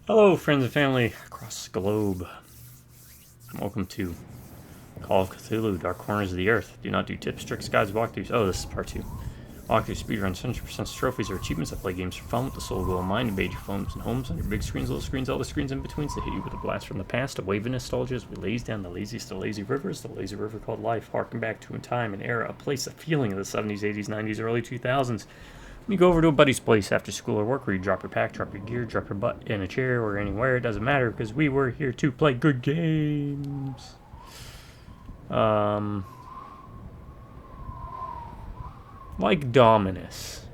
Hello, friends and family across the globe. Welcome to Call of Cthulhu, Dark Corners of the Earth. Do not do tips, tricks, guides, walkthroughs. Oh, this is part 2. Walkthrough, speedruns, 100% trophies, or achievements. I play games for fun with the sole goal in mind. Invade your phones and homes on your big screens, little screens, all the screens in between to hit you with a blast from the past. A wave of nostalgia as we laze down the laziest of lazy rivers, the lazy river called life. Harken back to a time, an era, a place, a feeling of the 70s, 80s, 90s, early 2000s. You go over to a buddy's place after school or work where you drop your pack, drop your gear, drop your butt in a chair or anywhere. It doesn't matter because we were here to play good games. Like Dominus.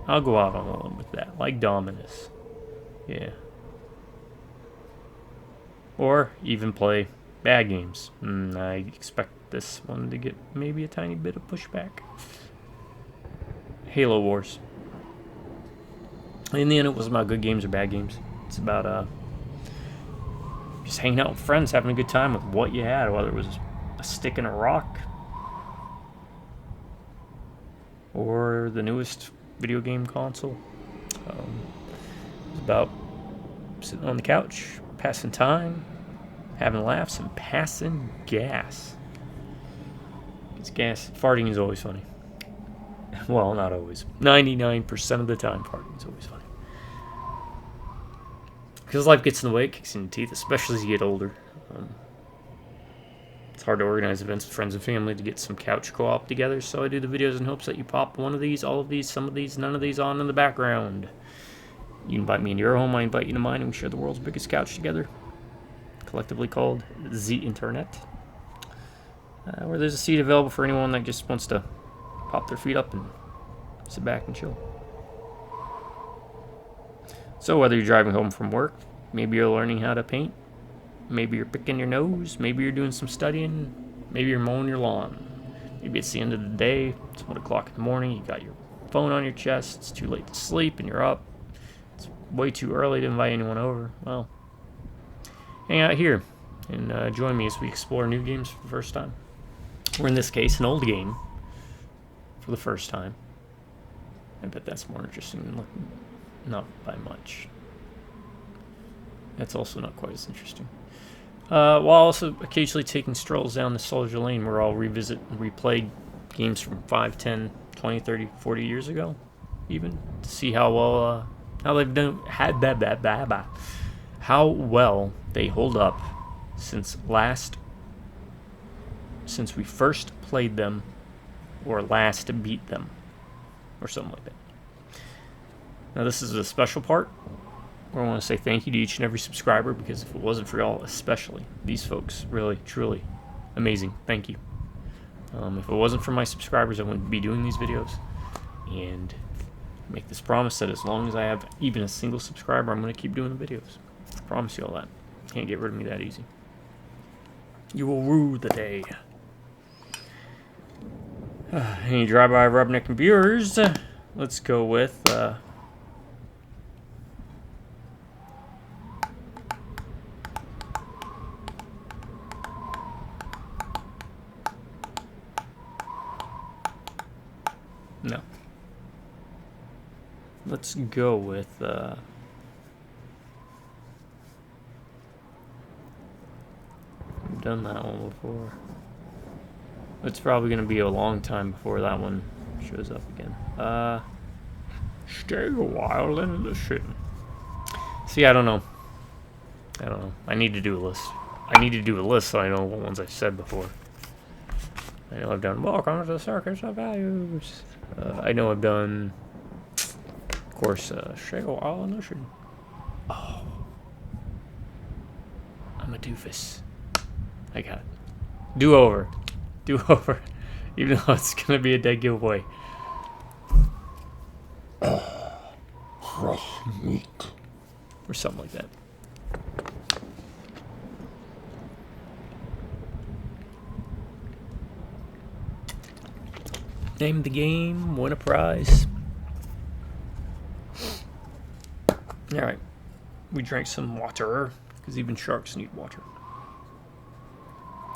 I'll go out on a limb with that. Like Dominus. Yeah. Or even play bad games. I expect this one to get maybe a tiny bit of pushback. Halo Wars. In the end, it wasn't about good games or bad games. It's about just hanging out with friends, having a good time with what you had, whether it was a stick and a rock or the newest video game console. It's about sitting on the couch, passing time, having laughs, and passing gas. It's gas. Farting is always funny. Well, not always. 99% of the time, farting is always funny. Because life gets in the way, it kicks in your teeth, especially as you get older. It's hard to organize events with friends and family to get some couch co-op together, so I do the videos in hopes that you pop one of these, all of these, some of these, none of these on in the background. You invite me into your home, I invite you to mine, and we share the world's biggest couch together, collectively called the Internet. Where there's a seat available for anyone that just wants to pop their feet up and sit back and chill. So whether you're driving home from work, maybe you're learning how to paint, maybe you're picking your nose, maybe you're doing some studying, maybe you're mowing your lawn. Maybe it's the end of the day, it's 1 o'clock in the morning, you got your phone on your chest, it's too late to sleep and you're up. It's way too early to invite anyone over. Well, hang out here and join me as we explore new games for the first time. Or in this case, an old game for the first time. I bet that's more interesting than looking. Not by much. That's also not quite as interesting. While also occasionally taking strolls down nostalgia lane where I'll revisit and replay games from 5, 10, 20, 30, 40 years ago, even, to see how well, how they've done, how well they hold up since we first played them, or last beat them, or something like that. Now this is a special part where I want to say thank you to each and every subscriber, because if it wasn't for y'all, especially these folks, really, truly amazing, thank you. If it wasn't for my subscribers, I wouldn't be doing these videos, and make this promise that as long as I have even a single subscriber, I'm going to keep doing the videos. I promise you all that. Can't get rid of me that easy. You will rue the day. Any drive-by rubneck viewers, let's go with no. Let's go with I've done that one before. It's probably going to be a long time before that one shows up again. Stay a while and listen. See, I don't know. I need to do a list. I need to do a list so I know what ones I've said before. I know I've done Welcome to the Circus of Values. I know I've done, of course, Stay a while and listen. Oh. I'm a doofus. I got it. Do over. Even though it's gonna be a dead giveaway. Fresh meat. Or something like that. Name the game, win a prize. Alright. We drank some water, because even sharks need water.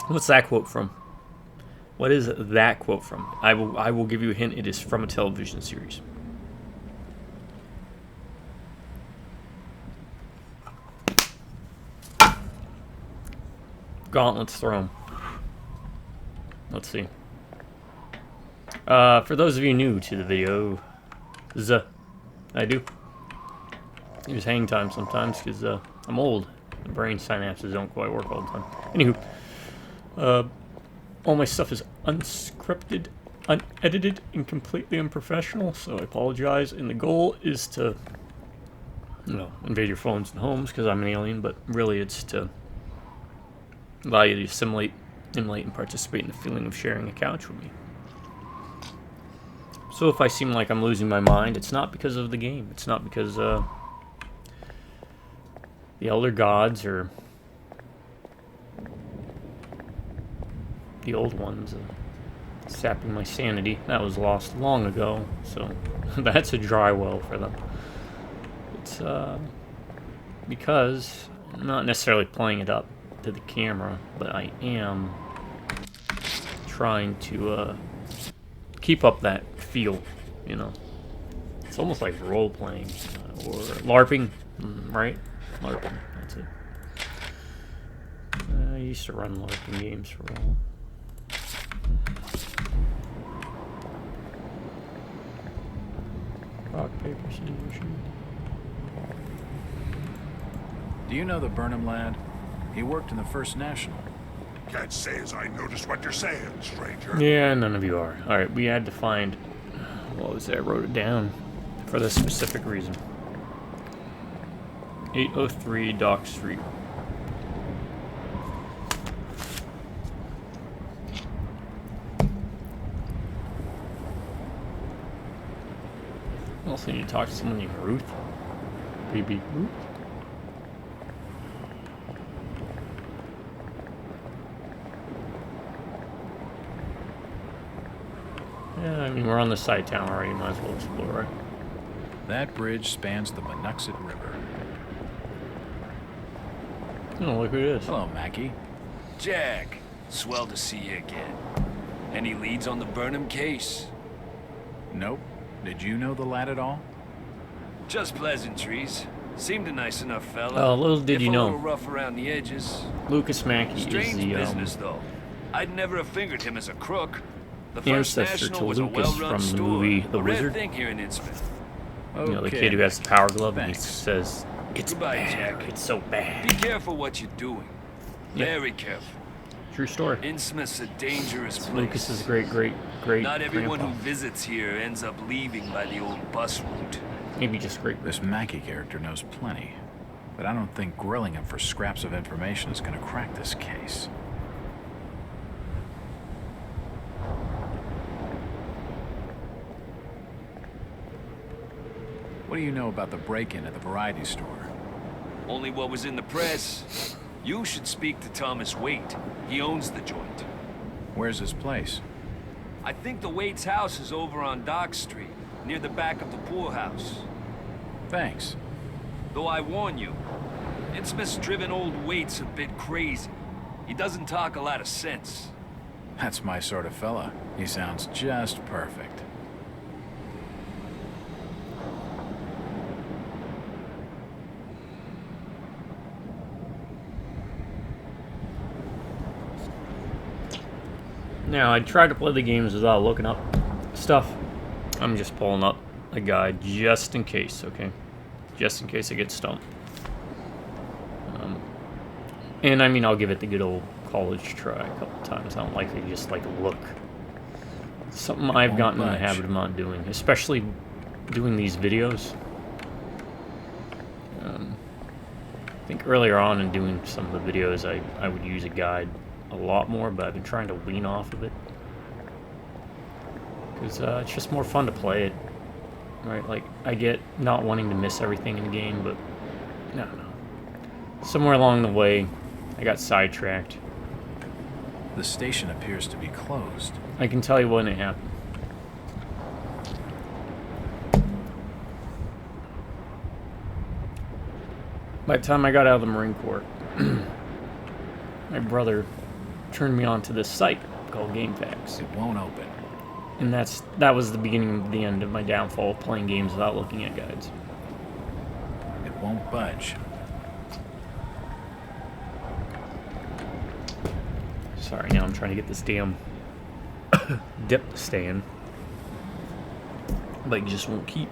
What's that quote from? What is that quote from? I will give you a hint. It is from a television series. Gauntlets thrown. Let's see. For those of you new to the video, I do use hang time sometimes because I'm old. The brain synapses don't quite work all the time. Anywho, all my stuff is unscripted, unedited, and completely unprofessional, so I apologize. And the goal is to, invade your phones and homes because I'm an alien, but really it's to allow you to assimilate, emulate, and participate in the feeling of sharing a couch with me. So if I seem like I'm losing my mind, it's not because of the game. It's not because the elder gods or the old ones sapping my sanity. That was lost long ago, so that's a dry well for them. It's because I'm not necessarily playing it up to the camera, but I am trying to keep up that feel, It's almost like role-playing or LARPing, right? LARPing, that's it. I used to run LARPing games for a while. Rock, paper, scissors, shoot. Do you know the Burnham lad? He worked in the First National. Can't say as I noticed what you're saying, stranger. Yeah, none of you are. Alright, we had to find... What was that? I wrote it down for this specific reason. 803 Dock Street. I also need to talk to someone named Ruth. Baby Ruth. Yeah, I mean, we're on the side town already. Might as well explore, right? That bridge spans the Monuxet River. Oh, look who it is. Hello, Mackie. Jack, swell to see you again. Any leads on the Burnham case? Nope. Did you know the lad at all? Just pleasantries. Seemed a nice enough fella. Little did you a know. little rough around the edges. Lucas Mackey Strange is the business, though. I'd never have fingered him as a crook. The First ancestor National to was a Lucas well-run from the store. movie The A rare Wizard. thing here in Innsmouth. Okay. The kid who has the power glove and he Thanks. says, "It's Goodbye, bad. Jack. It's so bad." Be careful what you're doing. Yeah. Very careful. True story. Innsmouth's a dangerous place. Lucas's great Not everyone grandpa. who visits here ends up leaving by the old bus route. Maybe just great. This Mackie character knows plenty, but I don't think grilling him for scraps of information is going to crack this case. What do you know about the break-in at the variety store? Only what was in the press. You should speak to Thomas Waite. He owns the joint. Where's his place? I think the Waite's house is over on Dock Street, near the back of the poorhouse. Thanks. Though I warn you, Innsmouth's driven old Waite's a bit crazy. He doesn't talk a lot of sense. That's my sort of fella. He sounds just perfect. Now, I try to play the games without looking up stuff. I'm just pulling up a guide just in case, okay? Just in case I get stumped. And I mean, I'll give it the good old college try a couple times. I don't like to just look. Something I've gotten in the habit of not doing, especially doing these videos. I think earlier on in doing some of the videos, I would use a guide a lot more, but I've been trying to wean off of it. Because it's just more fun to play it. Right? Like, I get not wanting to miss everything in the game, but I don't know. Somewhere along the way, I got sidetracked. The station appears to be closed. I can tell you when it happened. By the time I got out of the Marine Corps, my brother turned me on to this site called GameFAQs. It won't open. And that was the beginning of the end of my downfall of playing games without looking at guides. It won't budge. Sorry, now I'm trying to get this damn dip to stay in. But it just won't keep.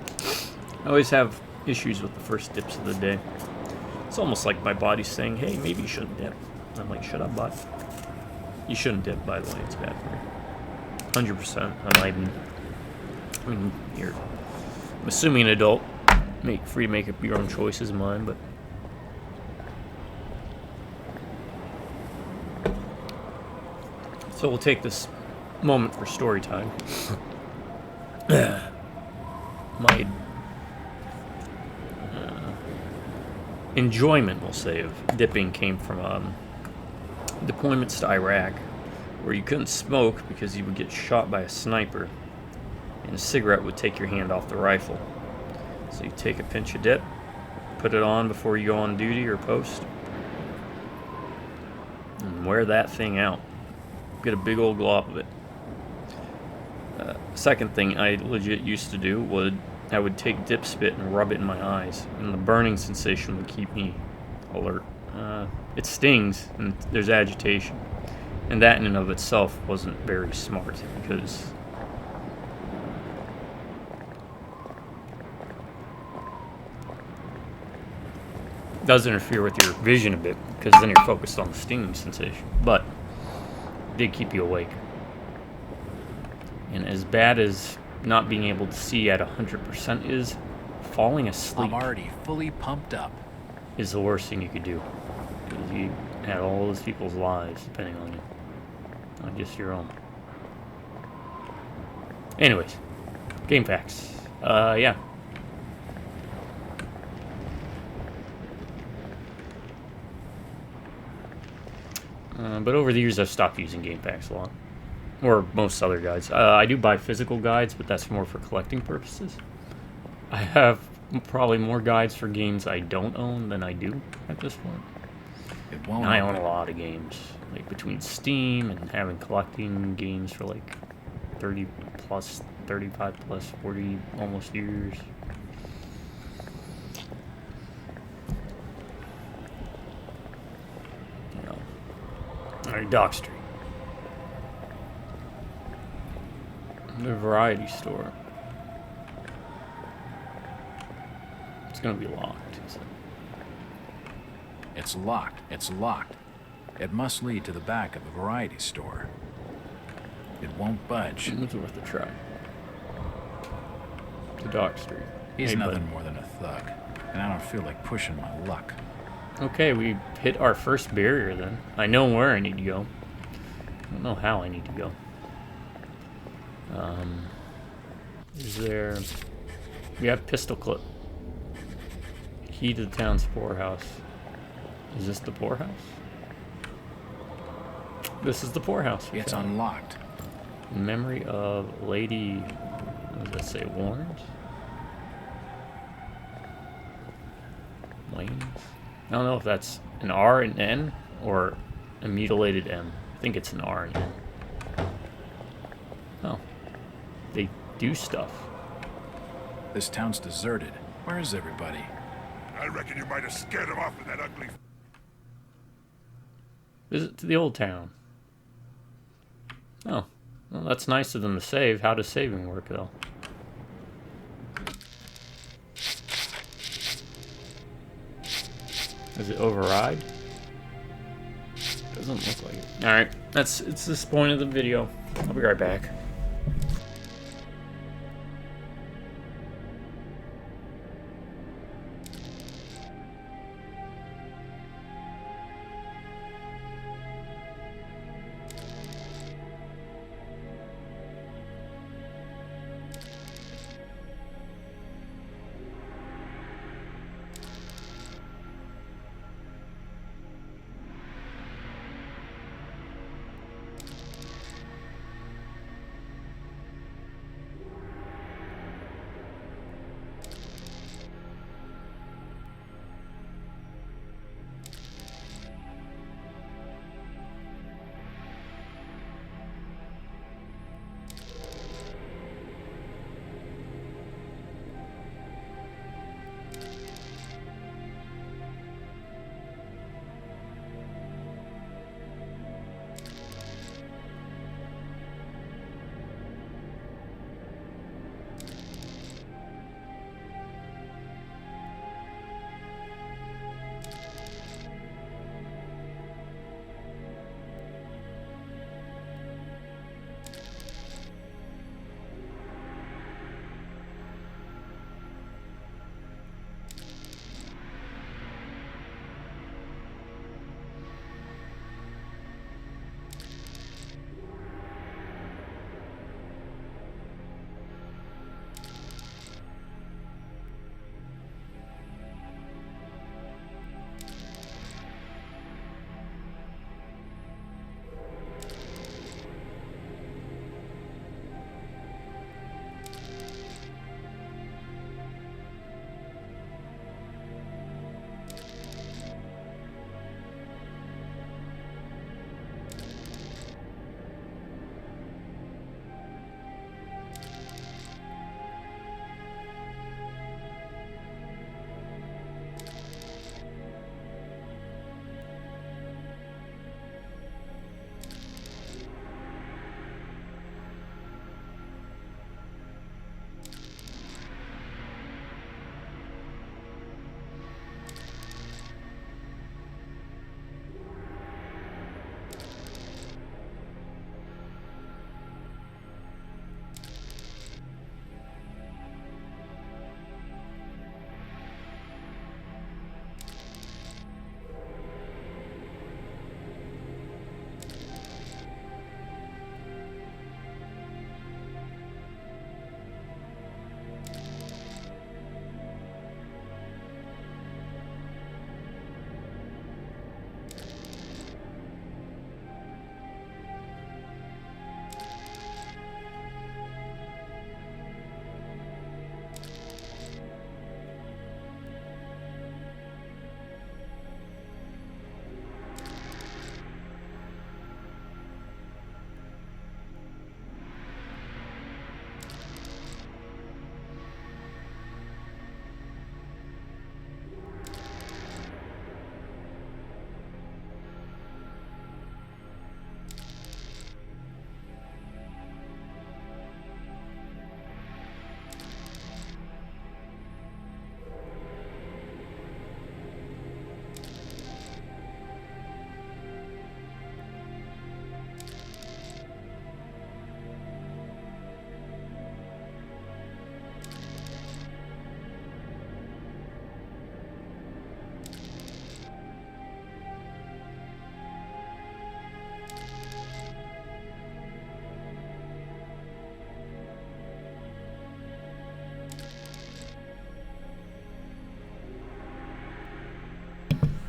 I always have issues with the first dips of the day. It's almost like my body's saying, hey, maybe you shouldn't dip. And I'm like, shut up, bud. You shouldn't dip, by the way. It's bad for you. 100% enlightened. I mean, I'm assuming an adult. Free to make up your own choices, mine, but... So we'll take this moment for story time. My enjoyment, we'll say, of dipping came from deployments to Iraq, where you couldn't smoke because you would get shot by a sniper, and a cigarette would take your hand off the rifle. So you take a pinch of dip, put it on before you go on duty or post, and wear that thing out. Get a big old glop of it. Second thing I legit used to do I would take dip spit and rub it in my eyes, and the burning sensation would keep me alert. It stings, and there's agitation, and that in and of itself wasn't very smart, because it does interfere with your vision a bit, because then you're focused on the stinging sensation, but it did keep you awake. And as bad as not being able to see at 100% is, falling asleep I'm already fully pumped up. is the worst thing you could do. Because you had all those people's lives depending on you. Not just your own. Anyways, game facts. Yeah. But over the years I've stopped using game facts a lot. Or most other guides. I do buy physical guides, but that's more for collecting purposes. I have probably more guides for games I don't own than I do at this point. It won't. And I own a lot of games, like between Steam and having collecting games for like 30 plus, 35 plus, 40 almost years. You know. Alright, Dock Street. The variety store. It's gonna be locked. It's locked. It's locked. It must lead to the back of the variety store. It won't budge. It's worth a try. To Dock Street. He's Hey, nothing bud. more than a thug, and I don't feel like pushing my luck. Okay, we hit our first barrier then. I know where I need to go. I don't know how I need to go. Is there... We have pistol clip. Key to the town's poorhouse. Is this the poorhouse? This is the poorhouse. It's unlocked. In memory of Lady... What does that say? Warrens? Lanes? I don't know if that's an R and N or a mutilated M. I think it's an R and N. Oh. They do stuff. This town's deserted. Where is everybody? I reckon you might have scared him off with that ugly... Visit to the old town. Oh. Well, that's nice of them to save. How does saving work, though? Does it override? Doesn't look like it. Alright, it's this point of the video. I'll be right back.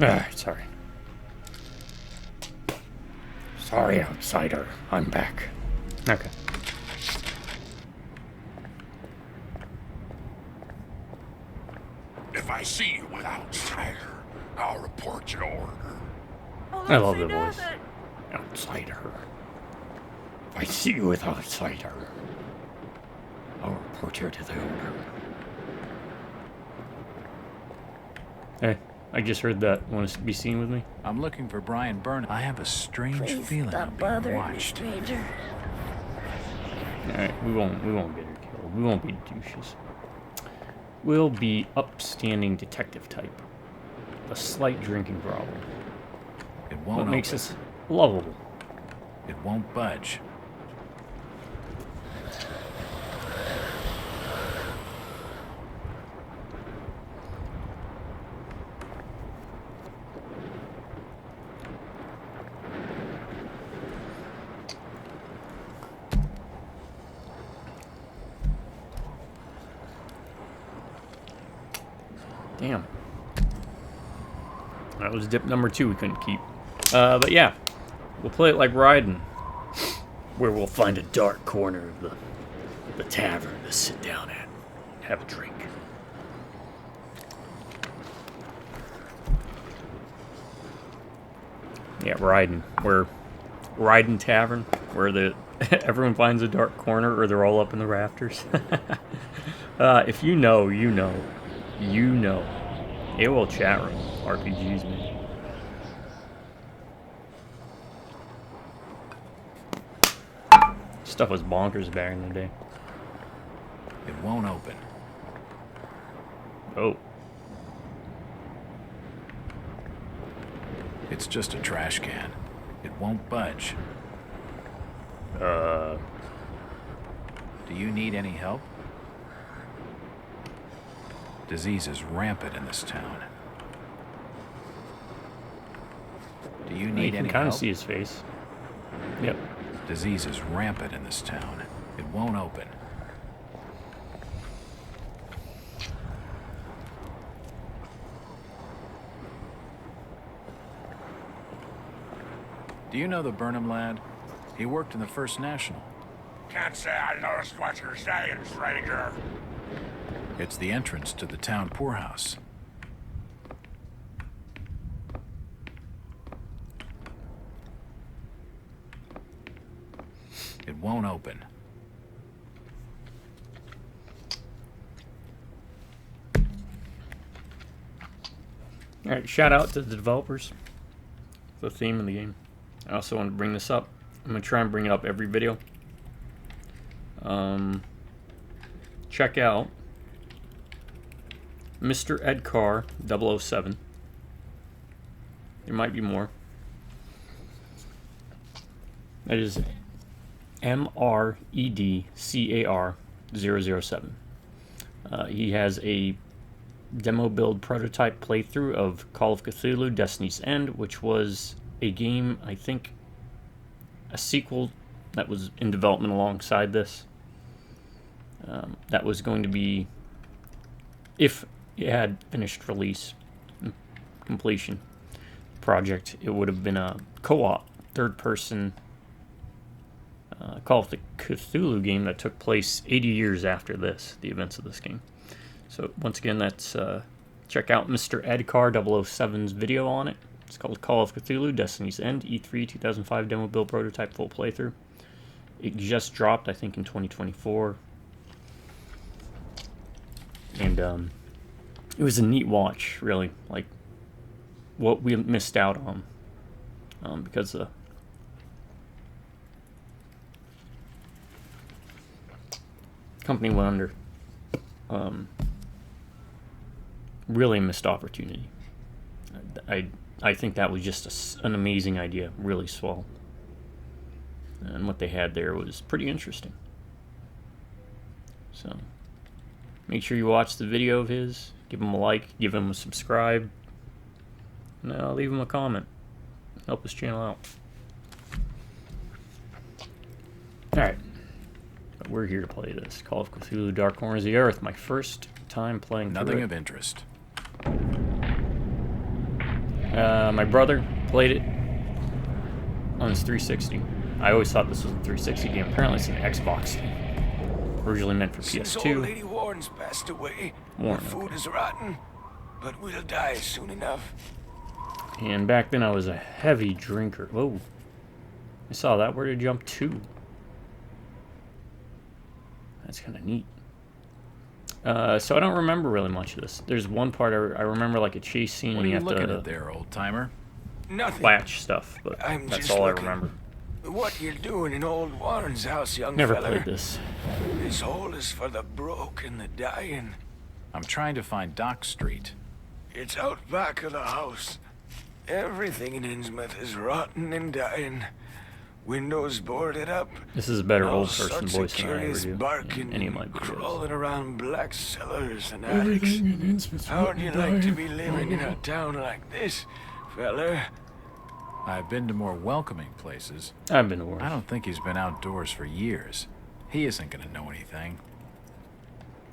Alright, sorry. Sorry, outsider. I'm back. Okay. If I see you with outsider, I'll report your order. I love the voice. Outsider. If I see you with outsider, I'll report you to the order. Hey, I just heard that. Want to be seen with me? I'm looking for Brian Burnham. I have a strange feeling I'm being watched. stranger. Alright, we won't get her killed. We won't be douches. We'll be upstanding detective type. A slight drinking problem. It won't What open. makes us lovable. It won't budge. Damn. That was dip number 2 we couldn't keep. But yeah, we'll play it like Raiden, where we'll find a dark corner of the tavern to sit down at, have a drink. Yeah, Raiden, where Raiden Tavern, where everyone finds a dark corner, or they're all up in the rafters. If you know, you know. You know. AOL chat room. RPGs, man. Stuff was bonkers back in the day. It won't open. Oh. It's just a trash can. It won't budge. Do you need any help? Disease is rampant in this town. Do you You need can any kind help? of see his face. Yep. Disease is rampant in this town. It won't open. Do you know the Burnham lad? He worked in the First National. Can't say I noticed what you're saying, stranger. It's the entrance to the town poorhouse. It won't open. Alright, shout out to the developers. The theme of the game. I also want to bring this up. I'm going to try and bring it up every video. Check out Mr. Ed Carr 007. There might be more. That is MREDCAR 007. He has a demo build prototype playthrough of Call of Cthulhu Destiny's End, which was a game, I think, a sequel that was in development alongside this. That was going to be, if it had finished release, completion project, it would have been a co-op, third-person Call of the Cthulhu game that took place 80 years after this, the events of this game. So once again, that's check out Mr. Ed Carr 007's video on it. It's called Call of Cthulhu Destiny's End E3 2005 demo build prototype full playthrough. It just dropped, I think, in 2024. And it was a neat watch, really, like what we missed out on because the company went under. Really missed opportunity. I think that was just an amazing idea, really swell. And what they had there was pretty interesting. So make sure you watch the video of his, give him a like, give him a subscribe, and leave him a comment. Help his channel out. Alright. But we're here to play this. Call of Cthulhu Dark Corners of the Earth. My first time playing through Nothing it. of interest. My brother played it on his 360. I always thought this was a 360 game. Apparently it's an Xbox game. Originally meant for Since old PS2. Lady Warren's passed away, Warren, the food okay. is rotten, but we'll die soon enough. And back then I was a heavy drinker. Whoa. I saw that. Where did it jump to? That's kind of neat. So I don't remember really much of this. There's one part I remember, like a chase scene. What are and you have looking to at there, old-timer? Nothing. latch stuff, but I'm that's just all looking. I remember. What you're doing in old Warren's house, young Never feller. played this. This hole is for the broke and the dying. I'm trying to find Dock Street. It's out back of the house. Everything in Innsmouth is rotten and dying. Windows boarded up. This is a better all old person sorts voice of than I ever curious do barking in any of my and videos. crawling around black cellars and attics. How'd you like to be living in a town like this, feller? I've been to more welcoming places. I've been to worse. I don't think he's been outdoors for years. He isn't gonna know anything.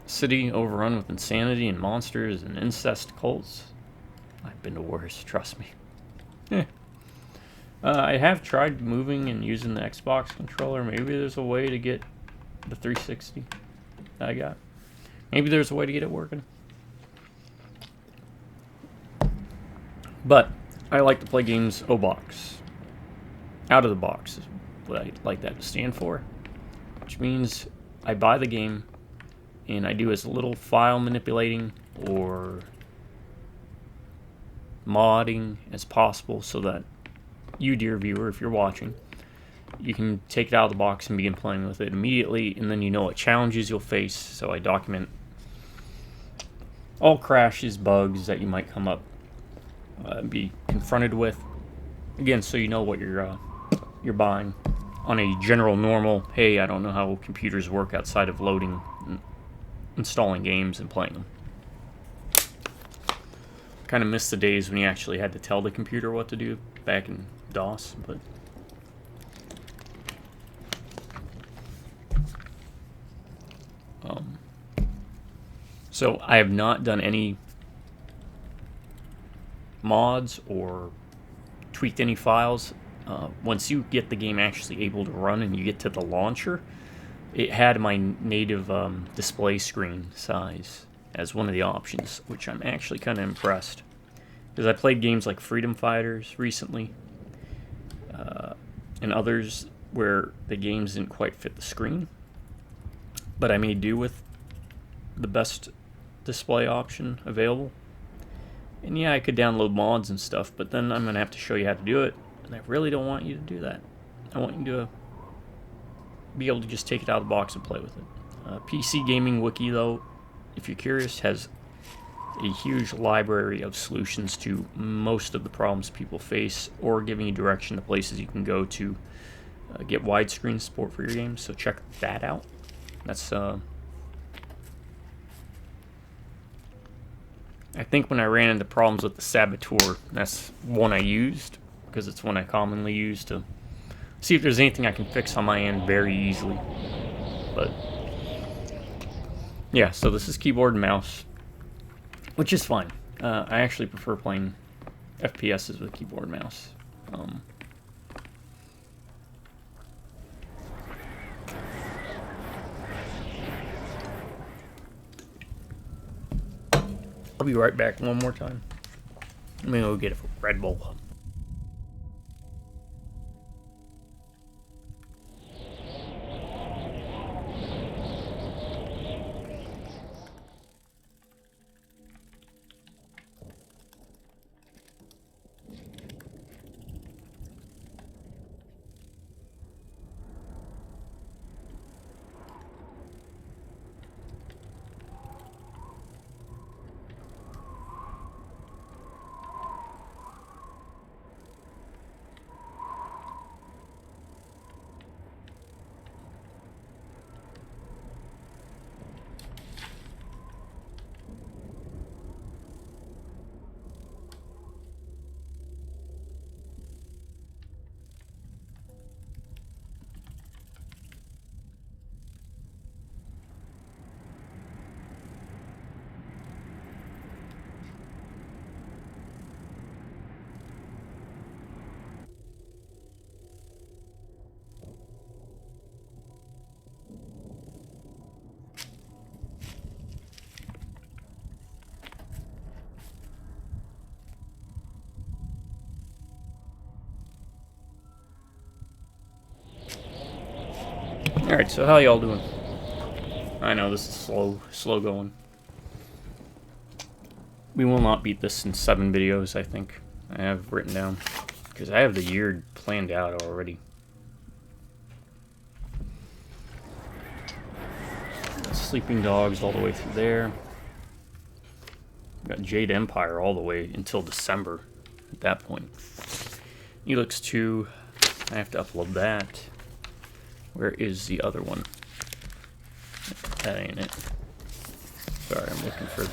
City overrun with insanity and monsters and incest cults. I've been to worse, trust me. I have tried moving and using the Xbox controller. Maybe there's a way to get the 360 that I got. Maybe there's a way to get it working. But I like to play games O-box. Out of the box is what I like that to stand for. Which means I buy the game and I do as little file manipulating or modding as possible so that you, dear viewer, if you're watching, you can take it out of the box and begin playing with it immediately, and then you know what challenges you'll face. So I document all crashes, bugs that you might come up be confronted with. Again, so you know what you're buying on a general normal. Hey, I don't know how computers work outside of loading, and installing games, and playing them. Kind of missed the days when you actually had to tell the computer what to do back in DOS, but so I have not done any mods or tweaked any files. Once you get the game actually able to run and you get to the launcher, it had my native display screen size as one of the options, which I'm actually kind of impressed. Because I played games like Freedom Fighters recently, and others where the games didn't quite fit the screen. But I made do with the best display option available. And yeah, I could download mods and stuff, but then I'm going to have to show you how to do it. And I really don't want you to do that. I want you to be able to just take it out of the box and play with it. PC Gaming Wiki, though, if you're curious, has a huge library of solutions to most of the problems people face, or giving you direction to places you can go to get widescreen support for your games. So check that out. That's I think when I ran into problems with the Saboteur, that's one I used, because it's one I commonly use to see if there's anything I can fix on my end very easily. But yeah, so this is keyboard and mouse, which is fine. I actually prefer playing FPSs with keyboard and mouse. I'll be right back one more time. I'm gonna go get a Red Bull. Alright, so how y'all doing? I know this is slow going. We will not beat this in 7 videos, I think. I have written down. Because I have the year planned out already. Sleeping Dogs all the way through there. Got Jade Empire all the way until December at that point. Elix 2, I have to upload that. Where is the other one? That ain't it. Sorry, I'm looking for...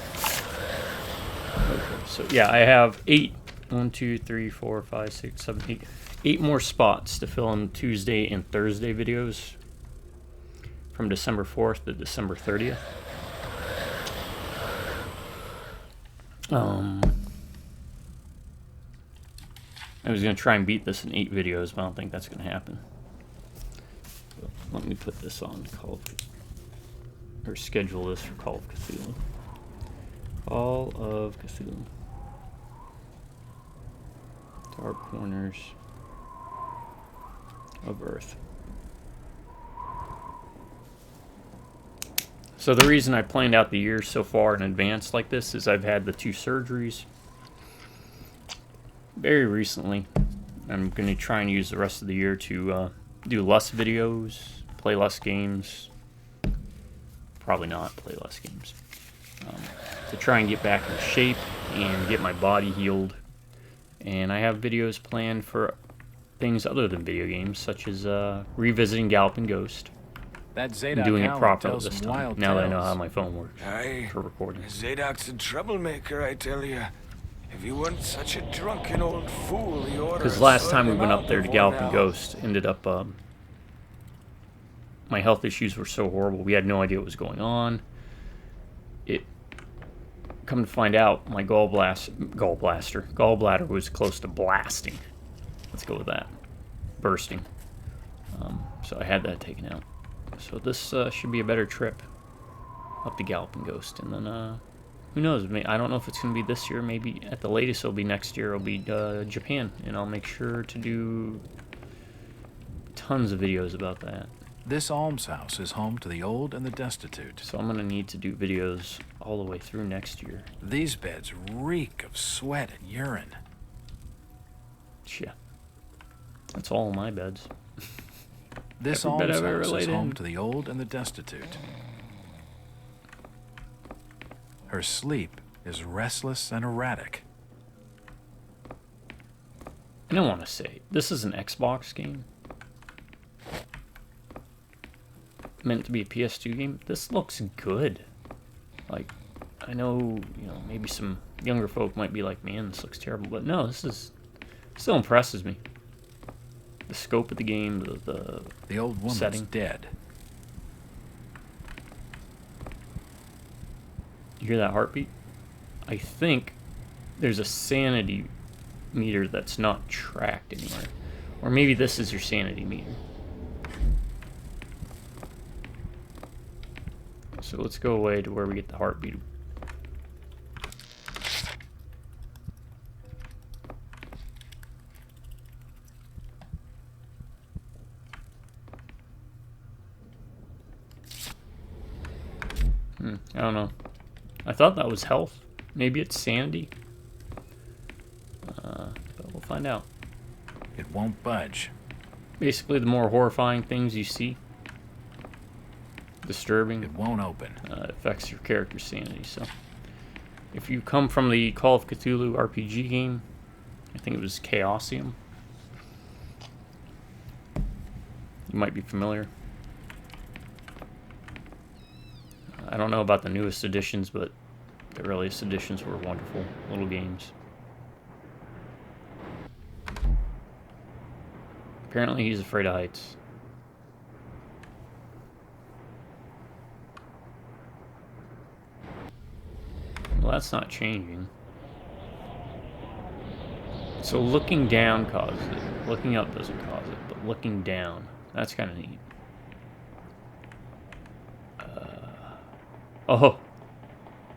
Okay, so yeah, I have 8. 1, 2, 3, 4, 5, 6, 7, 8. 8 more spots to fill in Tuesday and Thursday videos. From December 4th to December 30th. I was going to try and beat this in 8 videos, but I don't think that's going to happen. So let me put this on or schedule this for Call of Cthulhu. Call of Cthulhu. Dark Corners of Earth. So the reason I planned out the year so far in advance like this is I've had the 2 surgeries very recently. I'm going to try and use the rest of the year to do less videos, play less games. Probably not play less games. To try and get back in shape and get my body healed. And I have videos planned for things other than video games, such as revisiting Galloping Ghost. That Zadok Doing it Allen properly tells this some time, wild now that I know tales. how my phone works Aye. for recording. Zadok's a troublemaker, I tell you. If you weren't such a drunken old fool, you ought to Because have last sorted time we him went out up there to before Galloping now. Ghost, ended up, my health issues were so horrible, we had no idea what was going on. Come to find out, my gallbladder was close to blasting. Let's go with that. Bursting. So I had that taken out. So this should be a better trip up to Galloping Ghost. And then, who knows? I don't know if it's going to be this year. Maybe at the latest it'll be next year. It'll be Japan. And I'll make sure to do tons of videos about that. This almshouse is home to the old and the destitute. So I'm going to need to do videos all the way through next year. These beds reek of sweat and urine. Yeah. That's all my beds. This Every bed I've ever almshouse is laid home in. to the old and the destitute. Her sleep is restless and erratic. And I want to say, this is an Xbox game. Meant to be a PS2 game. This looks good. Like, I know, maybe some younger folk might be like, man, this looks terrible. But no, still impresses me. The scope of the game, The old woman's setting. dead. You hear that heartbeat? I think there's a sanity meter that's not tracked anywhere. Or maybe this is your sanity meter. So let's go away to where we get the heartbeat. I don't know. I thought that was health. Maybe it's sanity. But we'll find out. It won't budge. Basically, the more horrifying things you see, disturbing, It won't open. it affects your character's sanity. So, if you come from the Call of Cthulhu RPG game, I think it was Chaosium, you might be familiar. I don't know about the newest editions, but the earliest editions were wonderful little games. Apparently, he's afraid of heights. Well, that's not changing. So looking down causes it. Looking up doesn't cause it, but looking down, that's kind of neat. Oh,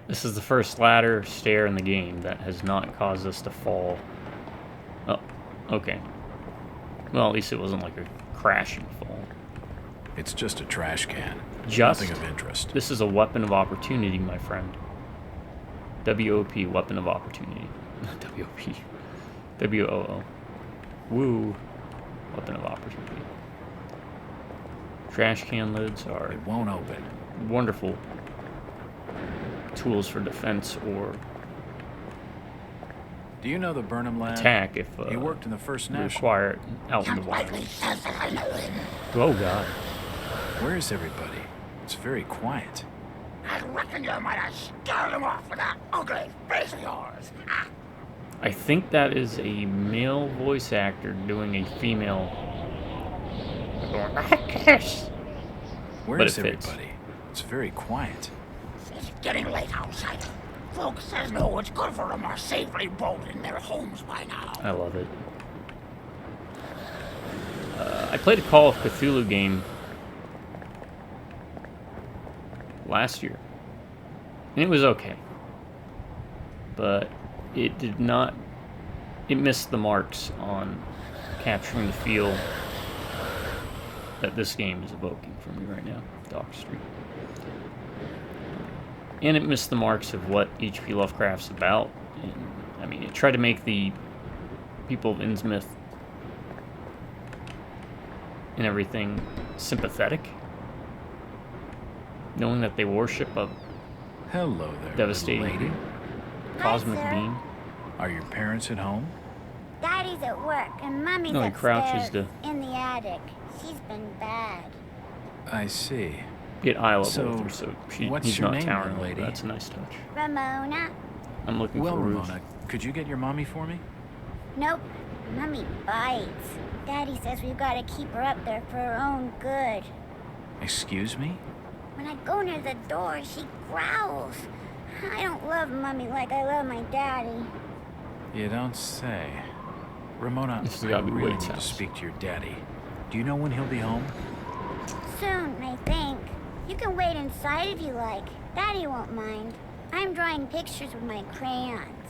this is the first ladder stair in the game that has not caused us to fall. Oh, okay. Well, at least it wasn't like a crashing fall. It's just a trash can. Just? Nothing of interest. This is a weapon of opportunity, my friend. WOP, weapon of opportunity. WOP. WOO. Woo. Weapon of opportunity. Trash can lids are It won't open. wonderful tools for defense or Do you know the Burnham lad? attack if He worked in the First we National. require it out in the wild. Oh god. Where is everybody? It's very quiet. I reckon you might have scared him off with that ugly face of yours. I think that is a male voice actor doing a female. Where But is it fits. everybody? It's very quiet. It's getting late outside. Folks says no, it's good for them are safely boat in their homes by now. I love it. I played a Call of Cthulhu game last year, and it was okay, but it did not. It missed the marks on capturing the feel that this game is evoking from me right now, Dock Street. And it missed the marks of what H.P. Lovecraft's about. And, I mean, it tried to make the people of Innsmouth and everything sympathetic, knowing that they worship a Hello there, devastating little lady. cosmic Hi, sir. being. Are your parents at home? Daddy's at work and Mommy's No, he crouches upstairs in the attic. She's been bad. I see. Get eye level So, with her, so what's he's your not name, towering young over. lady? That's a nice touch. Ramona? I'm looking Well, for Rouge. Ramona, could you get your mommy for me? Nope. Mommy bites. Daddy says we've got to keep her up there for her own good. Excuse me? When I go near the door, she growls. I don't love Mommy like I love my daddy. You don't say. Ramona, This has I gotta be really Wade's need to house. speak to your daddy. Do you know when he'll be home? Soon, I think. You can wait inside if you like. Daddy won't mind. I'm drawing pictures with my crayons.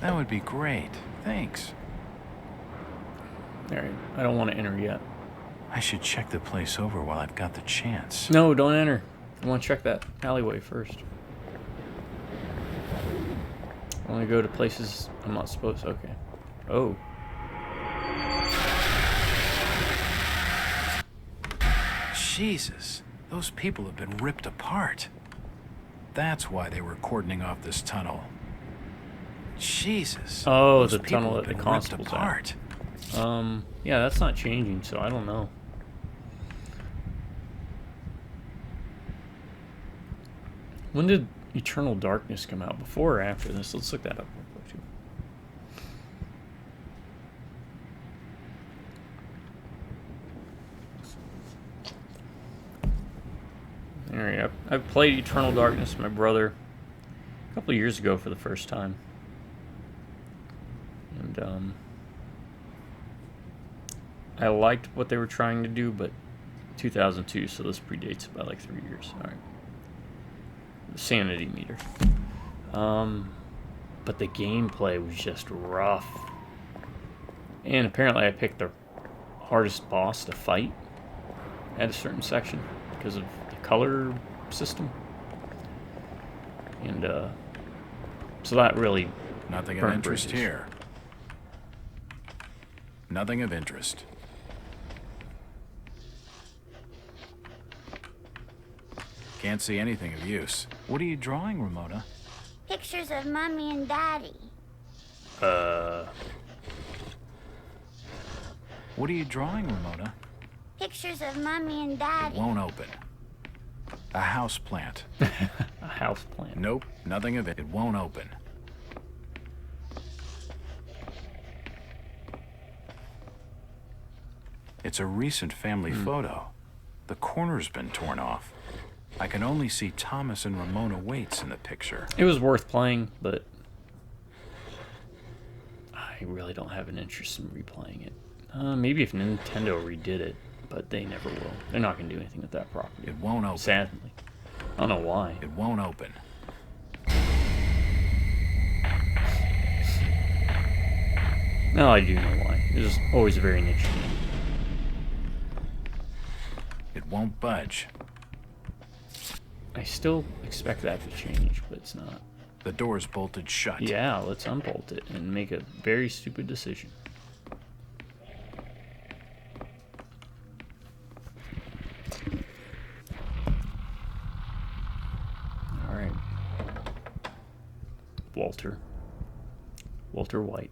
That would be great. Thanks. Alright, I don't want to enter yet. I should check the place over while I've got the chance. No, don't enter. I want to check that alleyway first. I want to go to places I'm not supposed to. Okay. Oh. Jesus, those people have been ripped apart. That's why they were cordoning off this tunnel. Jesus. Oh, those the people tunnel have that the been constable's ripped at. apart. Yeah, that's not changing, so I don't know. When did Eternal Darkness come out? Before or after this? Let's look that up real quick, too. Alright, I've played Eternal Darkness with my brother a couple of years ago for the first time. And, I liked what they were trying to do, but 2002, so this predates by like 3 years. Alright. The sanity meter. But the gameplay was just rough. And apparently I picked the hardest boss to fight at a certain section because of the color system. And, so that really Nothing of burnt interest bridges. here. Nothing of interest. Can't see anything of use. What are you drawing, Ramona? Pictures of Mommy and Daddy. What are you drawing, Ramona? Pictures of Mommy and It Daddy. won't open. A house plant. a house plant. Nope, nothing of it. It won't open. It's a recent family photo. The corner's been torn off. I can only see Thomas and Ramona Waits in the picture. It was worth playing, but I really don't have an interest in replaying it. Maybe if Nintendo redid it, but they never will. They're not going to do anything with that property. It won't open. Sadly. I don't know why. It won't open. No, I do know why. It was always a very niche game. It won't budge. I still expect that to change, but it's not. The door's bolted shut. Yeah, let's unbolt it and make a very stupid decision. Alright. Walter White.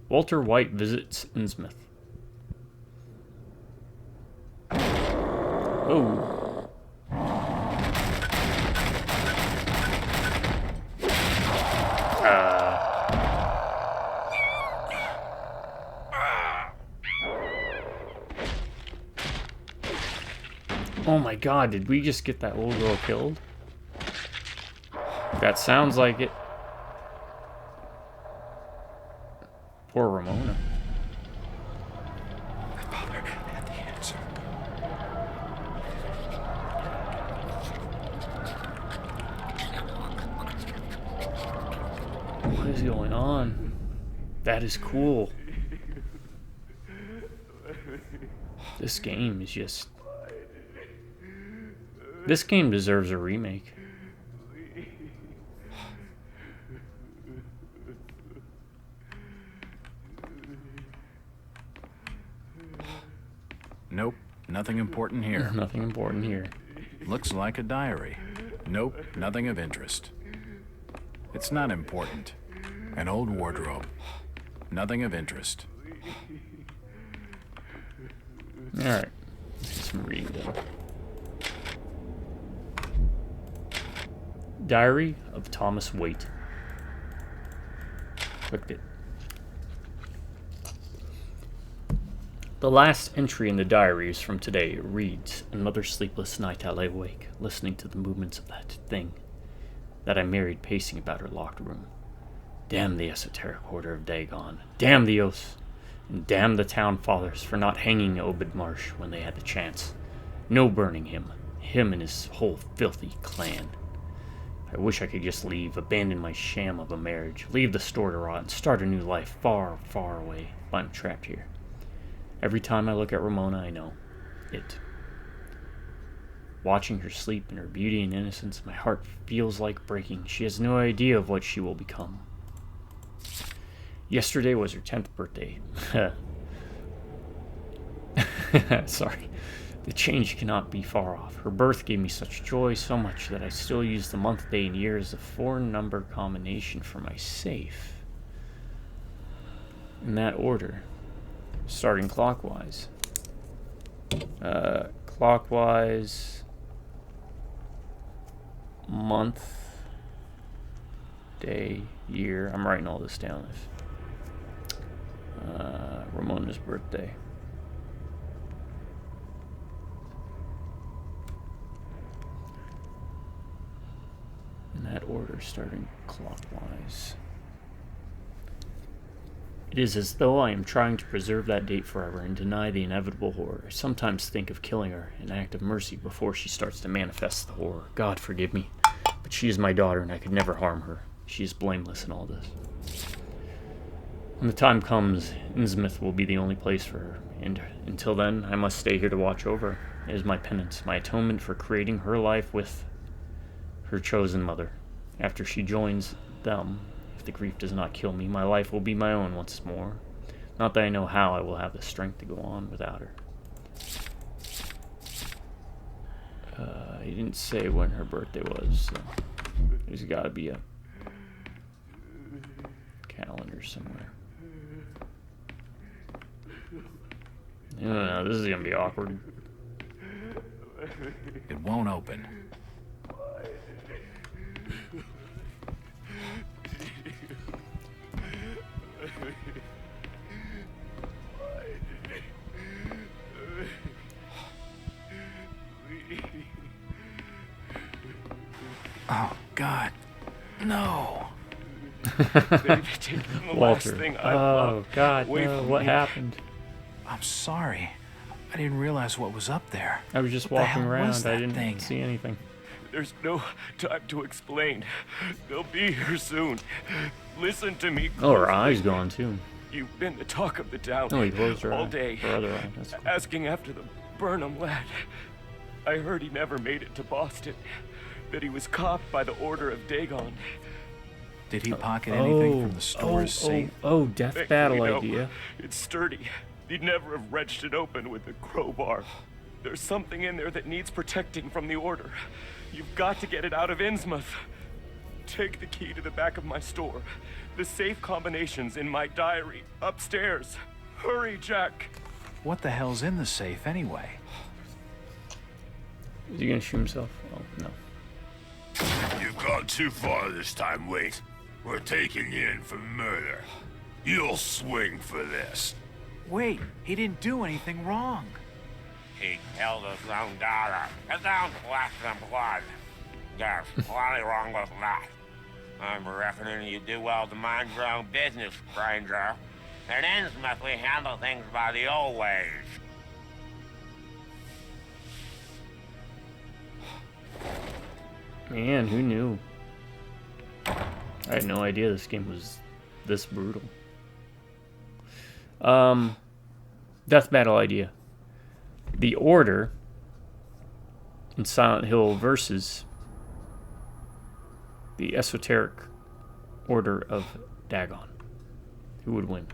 Walter White visits Innsmouth. Oh. Oh my god, did we just get that little girl killed? That sounds like it. Poor Ramona. My father had the answer. What is going on? That is cool. This game is just... This game deserves a remake. Nope, nothing important here. Nothing important here. Looks like a diary. Nope, nothing of interest. It's not important. An old wardrobe. Nothing of interest. Alright. Let's get some reading done. Diary of Thomas Waite. Clicked it. The last entry in the diary is from today. It reads, "Another sleepless night I lay awake, listening to the movements of that thing that I married pacing about her locked room. Damn the esoteric order of Dagon. Damn the oaths. And damn the town fathers for not hanging Obed Marsh when they had the chance. No burning him and his whole filthy clan. I wish I could just leave, abandon my sham of a marriage, leave the store to rot, and start a new life far, far away. But I'm trapped here. Every time I look at Ramona, I know it. Watching her sleep in her beauty and innocence, my heart feels like breaking. She has no idea of what she will become. Yesterday was her 10th birthday. Sorry. The change cannot be far off. Her birth gave me such joy, so much, that I still use the month, day, and year as a 4-number combination for my safe. In that order. Starting clockwise. Clockwise. Month. Day. Year. I'm writing all this down. Ramona's birthday. In that order, starting clockwise. It is as though I am trying to preserve that date forever and deny the inevitable horror. I sometimes think of killing her, an act of mercy, before she starts to manifest the horror. God forgive me, but she is my daughter and I could never harm her. She is blameless in all this. When the time comes, Innsmouth will be the only place for her, and until then, I must stay here to watch over her. It is my penance, my atonement for creating her life with her chosen mother. After she joins them, if the grief does not kill me, my life will be my own once more. Not that I know how I will have the strength to go on without her. He didn't say when her birthday was, so there's got to be a calendar somewhere. I don't know, this is going to be awkward. It won't open. Oh, God. No. Walter. Oh, God, no. What happened? I'm sorry. I didn't realize what was up there. I was just What the walking hell was around. I that didn't thing? see anything. There's no time to explain. They'll be here soon. Listen to me. Oh, her closely. eye's gone, too. You've been the talk of the town Oh, he closed her all eye. day, Her other eye. That's cool. asking after the Burnham lad. I heard he never made it to Boston, that he was copped by the order of Dagon. Did he pocket anything from the store's safe? Death Thankfully, battle no. idea. It's sturdy. He'd never have wrenched it open with a crowbar. There's something in there that needs protecting from the order. You've got to get it out of Innsmouth. Take the key to the back of my store. The safe combination's in my diary, upstairs. Hurry, Jack. What the hell's in the safe anyway? Is he gonna shoot himself? Oh, no. You've gone too far this time, Wait. We're taking you in for murder. You'll swing for this. Wait, he didn't do anything wrong. He killed his own daughter. It don't flesh and blood. There's plenty wrong with that. I'm reckoning you do well to mind your own business, stranger. In Innsmouth, we handle things by the old ways. Man, who knew? I had no idea this game was this brutal. Death battle idea. The Order in Silent Hill versus the Esoteric Order of Dagon. Who would win?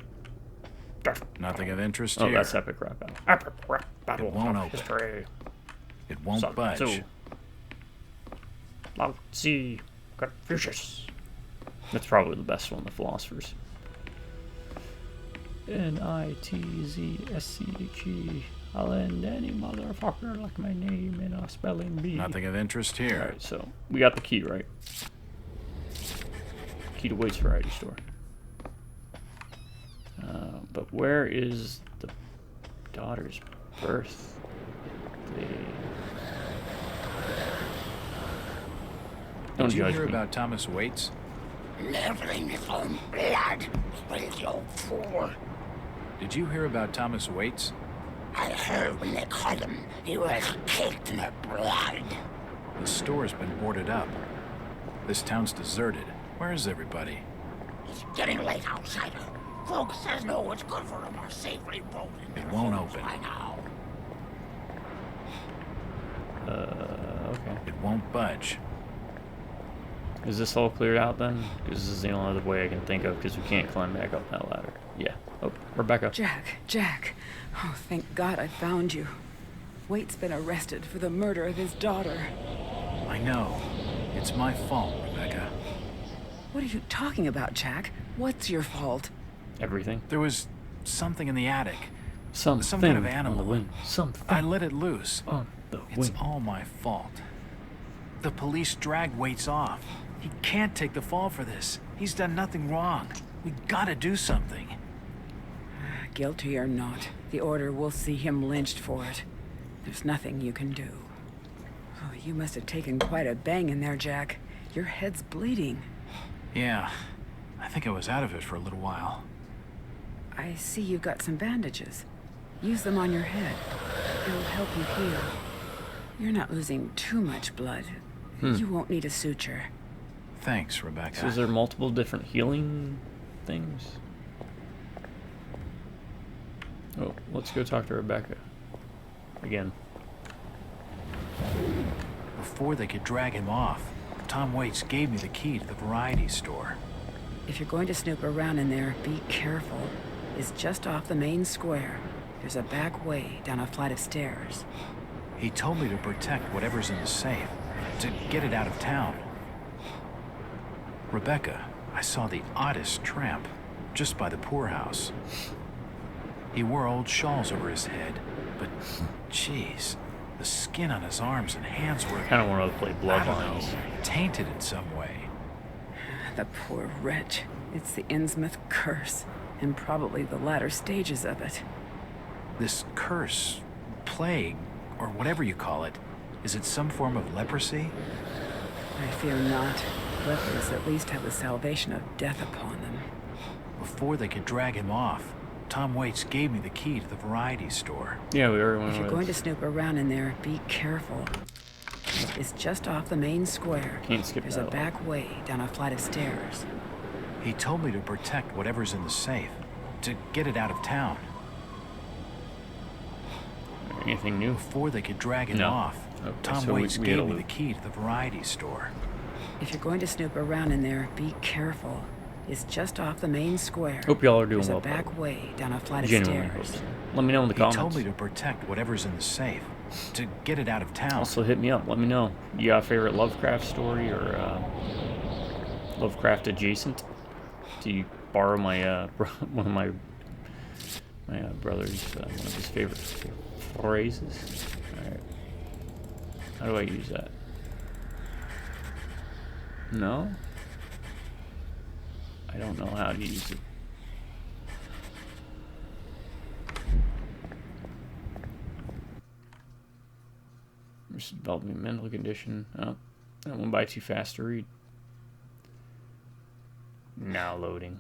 Nothing of interest Oh, here. that's epic rap battle. Epic rap battle It won't of open. history. It won't Sun budge. Tzu. Lao Tzu. Confucius. That's probably the best one, the philosophers. Nitzsche. I'll end any motherfucker like my name in a spelling bee. Nothing of interest here. Alright, so we got the key, right? Key to Wade's variety store. But where is the daughter's birth? Don't Did you judge hear me. about Thomas Waits? Never in his own blood, will you fool. Did you hear about Thomas Waits? I heard when they called him, he was caked in their blood. The store's been boarded up. This town's deserted. Where is everybody? It's getting late outside. Folks says no what's good for them are safely boat in their It won't homes open. by now. Okay. It won't budge. Is this all cleared out then? Because this is the only other way I can think of, because we can't climb back up that ladder. Yeah. Oh, Rebecca. Jack. Oh, thank God I found you. Waite's been arrested for the murder of his daughter. I know. It's my fault, Rebecca. What are you talking about, Jack? What's your fault? Everything. There was something in the attic. Some kind of on animal. the wind. Something I let it loose. on the It's wind. all my fault. The police dragged Waits off. He can't take the fall for this. He's done nothing wrong. We gotta do something. Guilty or not, the Order will see him lynched for it. There's nothing you can do. Oh, you must have taken quite a bang in there, Jack. Your head's bleeding. Yeah, I think I was out of it for a little while. I see you've got some bandages. Use them on your head. It'll help you heal. You're not losing too much blood. You won't need a suture. Thanks, Rebecca. So is there multiple different healing things? Oh, let's go talk to Rebecca. Again. Before they could drag him off, Tom Waits gave me the key to the variety store. If you're going to snoop around in there, be careful. It's just off the main square. There's a back way down a flight of stairs. He told me to protect whatever's in the safe, to get it out of town. Rebecca, I saw the oddest tramp, just by the poorhouse. He wore old shawls over his head, but, jeez, the skin on his arms and hands were, Kind of want to play I don't know, Bloodlines. tainted in some way. The poor wretch. It's the Innsmouth curse, and probably the latter stages of it. This curse, plague, or whatever you call it, is it some form of leprosy? I fear not. Lepers at least have the salvation of death upon them. Before they could drag him off, Tom Waits gave me the key to the variety store. Yeah, we already went If you're over going to this. snoop around in there, be careful. It's just off the main square. Can't skip There's that a one. back way down a flight of stairs. He told me to protect whatever's in the safe, to get it out of town. Anything new? Before they could drag him No. off, Okay, Tom so Waits we had gave a me the loop. key to the variety store. If you're going to snoop around in there, be careful. It's just off the main square. Hope y'all are doing There's well. a back way down a flight of Genuinely hope stairs. so. Let me know in the He comments. told me to protect whatever's in the safe, to get it out of town. Also hit me up. Let me know. You got a favorite Lovecraft story or Lovecraft adjacent? Do you borrow my one of my brother's one of his favorite phrases? All right. How do I use that? No. I don't know how to use it. Just developing a mental condition. Oh, that went by too fast to read. Now loading.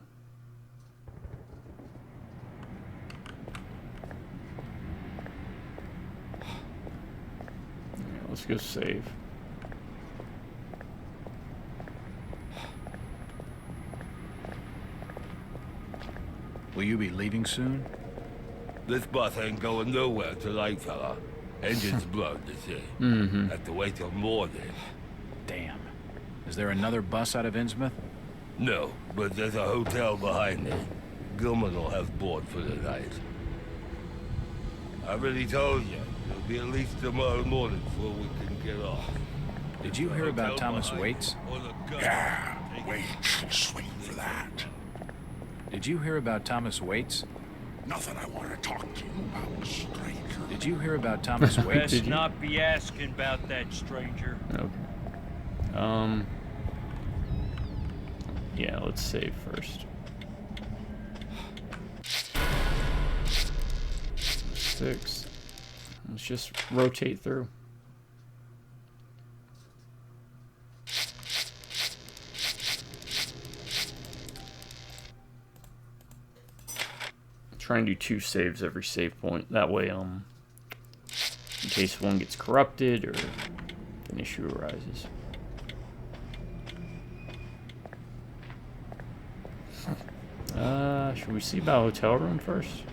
Yeah, let's go save. Will you be leaving soon? This bus ain't going nowhere tonight, fella. Engine's blown, you see. Mm-hmm. Have to wait till morning. Damn. Is there another bus out of Innsmouth? No, but there's a hotel behind it. Gilman will have board for the night. I already told you. It'll be at least tomorrow morning before we can get off. Did you hear about Thomas Waits? Yeah, Waits will swing for that. Did you hear about Thomas Waits? Nothing I want to talk to you about, stranger. Did you hear about Thomas Waits? Did you? Not be asking about that, stranger. Okay. Yeah, let's save first. 6. Let's just rotate through. Try and do 2 saves every save point. That way, in case one gets corrupted or an issue arises. Should we see about a hotel room first?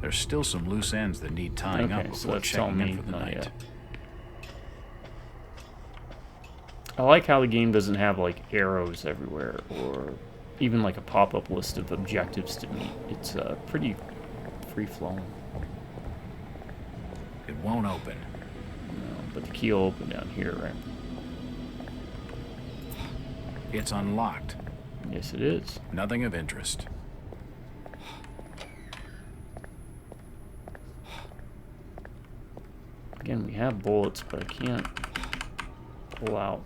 There's still some loose ends that need tying up Okay, so before that's telling checking in me for the not night. yet. I like how the game doesn't have like arrows everywhere or even like a pop-up list of objectives to meet. It's pretty free-flowing. It won't open. No, but the key will open down here, right? It's unlocked. Yes, it is. Nothing of interest. Again, we have bullets, but I can't pull out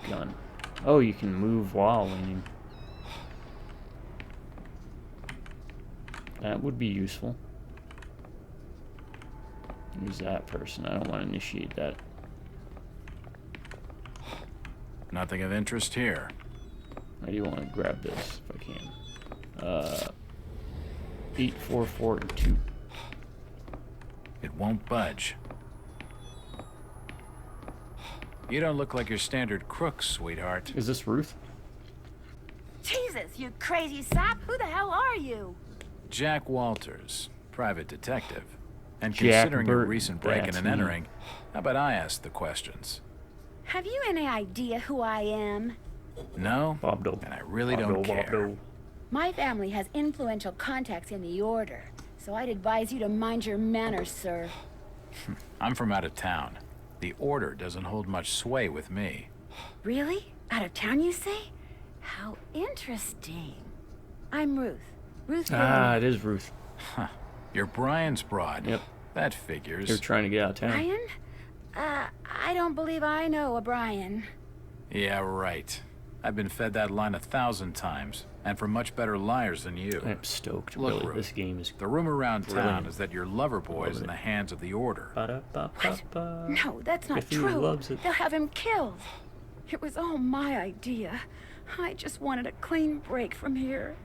gun. Oh, you can move while leaning. That would be useful. Who's that person? I don't want to initiate that. Nothing of interest here. I do want to grab this if I can. 844-2. It won't budge. You don't look like your standard crook, sweetheart. Is this Ruth? Jesus, you crazy sap! Who the hell are you? Jack Walters, private detective. And Jack considering your Burton, recent breaking that's and me. entering, how about I ask the questions? Have you any idea who I am? No? Bob Dole. And I really Bob don't Dole, care. Bob Dole. My family has influential contacts in the Order, so I'd advise you to mind your manners, sir. I'm from out of town. The Order doesn't hold much sway with me. Really? Out of town, you say? How interesting. I'm Ruth. Ruth Ah, Bailey. it is Ruth. Huh. You're Brian's broad. Yep. That figures. You're trying to get out of town. Brian? I don't believe I know a Brian. Yeah, right. I've been fed that line 1,000 times, and from much better liars than you. I'm stoked. Look, Really, Ruth, this game is the rumor around town brilliant. is that your lover boy's in Love the it. hands of the Order. Ba-da-ba-ba-ba. No, that's not Cthulhu true. loves it. They'll have him killed. It was all my idea. I just wanted a clean break from here.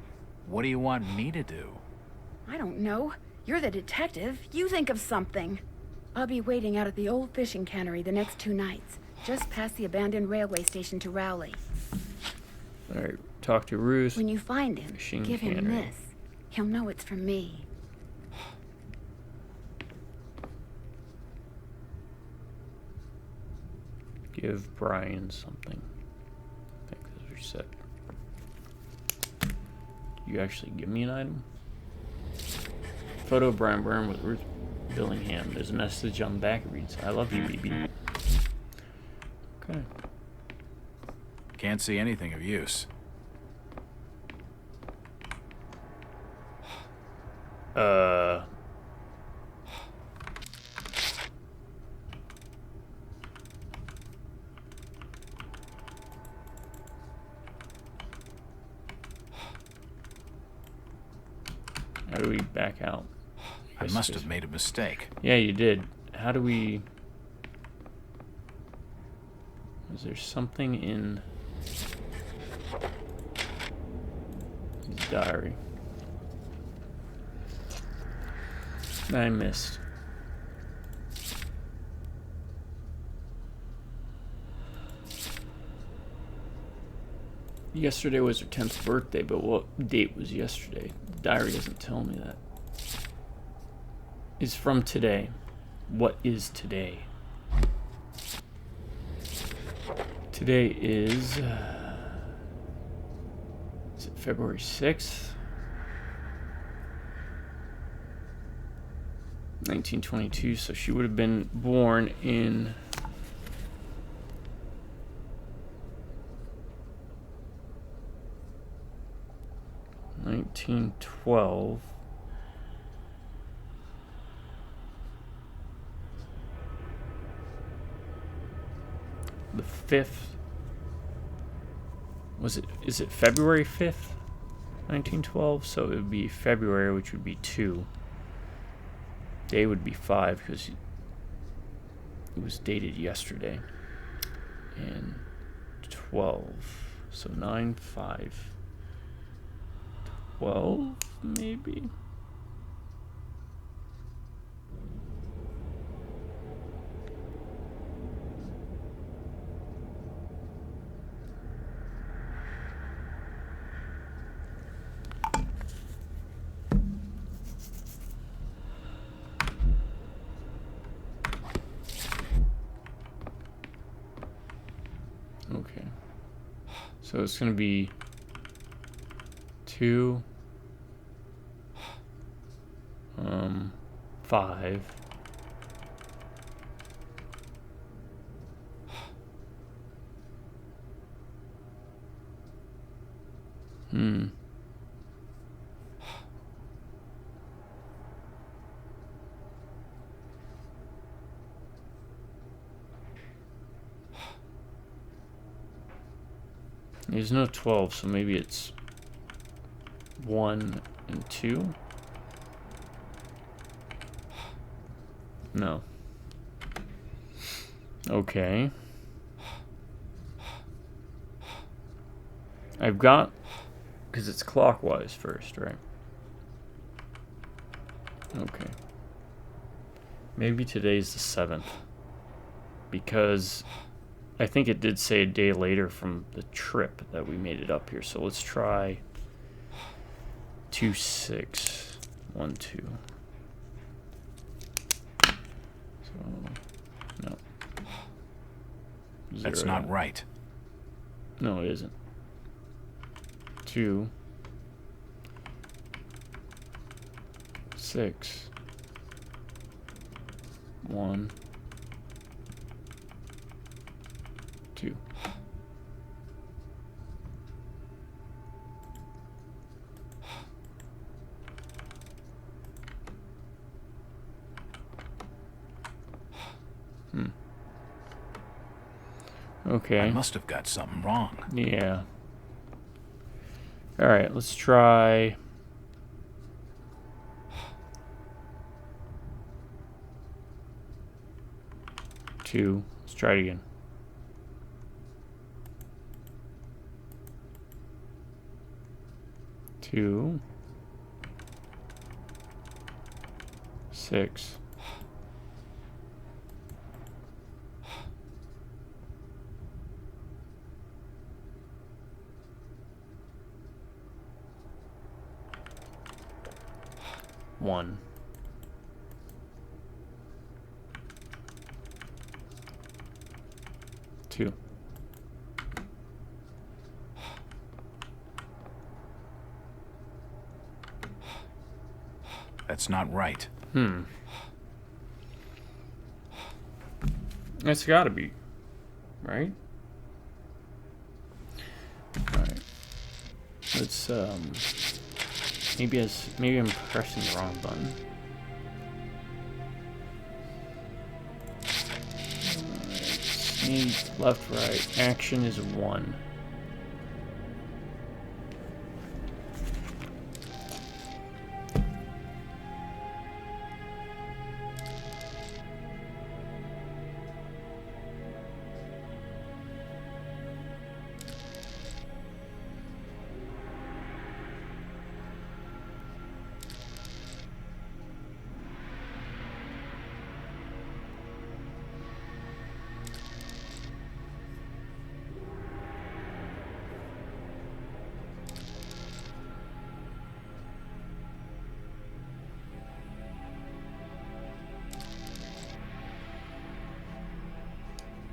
What do you want me to do? I don't know. You're the detective. You think of something. I'll be waiting out at the old fishing cannery the next 2 nights, just past the abandoned railway station to Rowley. Alright, talk to Ruth. When you find him, Fishing give him Henry. this. He'll know it's from me. Give Brian something. I think those are set. You actually give me an item? Photo of Brian Byrne with Ruth Billingham. There's a message on the back. It reads, I love you, baby. Okay. Can't see anything of use. How do we back out? I must have made a mistake. Yeah, you did. How do we... Is there something in his diary that I missed? Yesterday was her 10th birthday, but what date was yesterday? The diary doesn't tell me that. Is from today. What is today? Today is it February 6th? 1922, so she would have been born in 1912. The 5th. Is it February 5th? 1912, so it would be February, which would be 2. Day would be 5 because it was dated yesterday. And 12. So 9, 5. 12, maybe? Okay. So it's going to be 2, 5. There's no 12, so maybe it's 1 and 2. No. Okay. I've got... Because it's clockwise first, right? Okay. Maybe today's the 7th. Because I think it did say a day later from the trip that we made it up here. So let's try 2, 6, 1, 2. No. That's 0. not right. No, it isn't. 2, 6, 1, 2. Okay. I must have got something wrong. Yeah. All right, let's try 2. Let's try it again. 2, 6, 1. Two. That's not right. It's gotta be, right? Alright. Let's, maybe I'm pressing the wrong button. Sneak, left, right. Action is 1.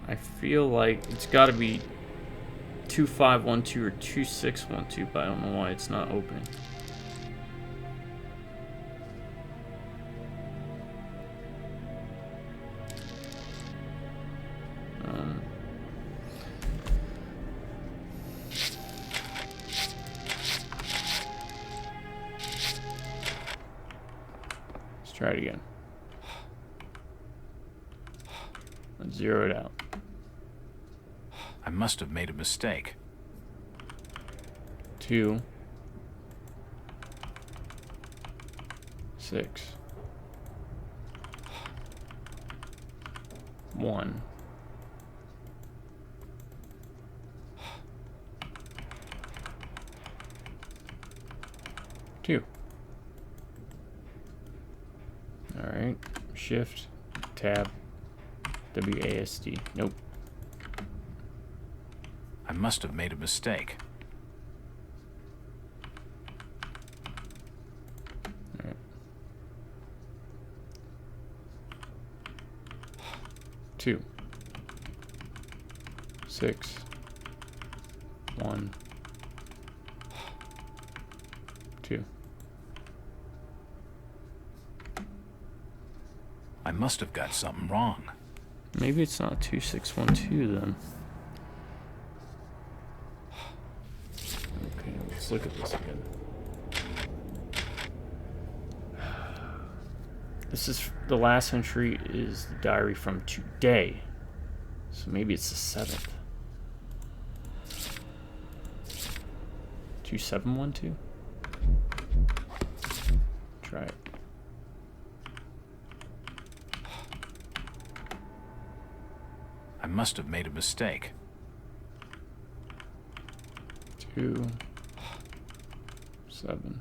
I feel like it's got to be 2512 or 2612, but I don't know why it's not opening. Let's try it again. Let's zero it out. I must have made a mistake. 2, 6, 1. Two. Alright. Shift, tab, WASD. Nope. I must have made a mistake. Alright. 2, 6, 1, 2. I must have got something wrong. Maybe it's not 2612 then. Okay, let's look at this again. This is the last entry is the diary from today. So maybe it's the 7th. 2712? Try it. I must have made a mistake. 2, 7,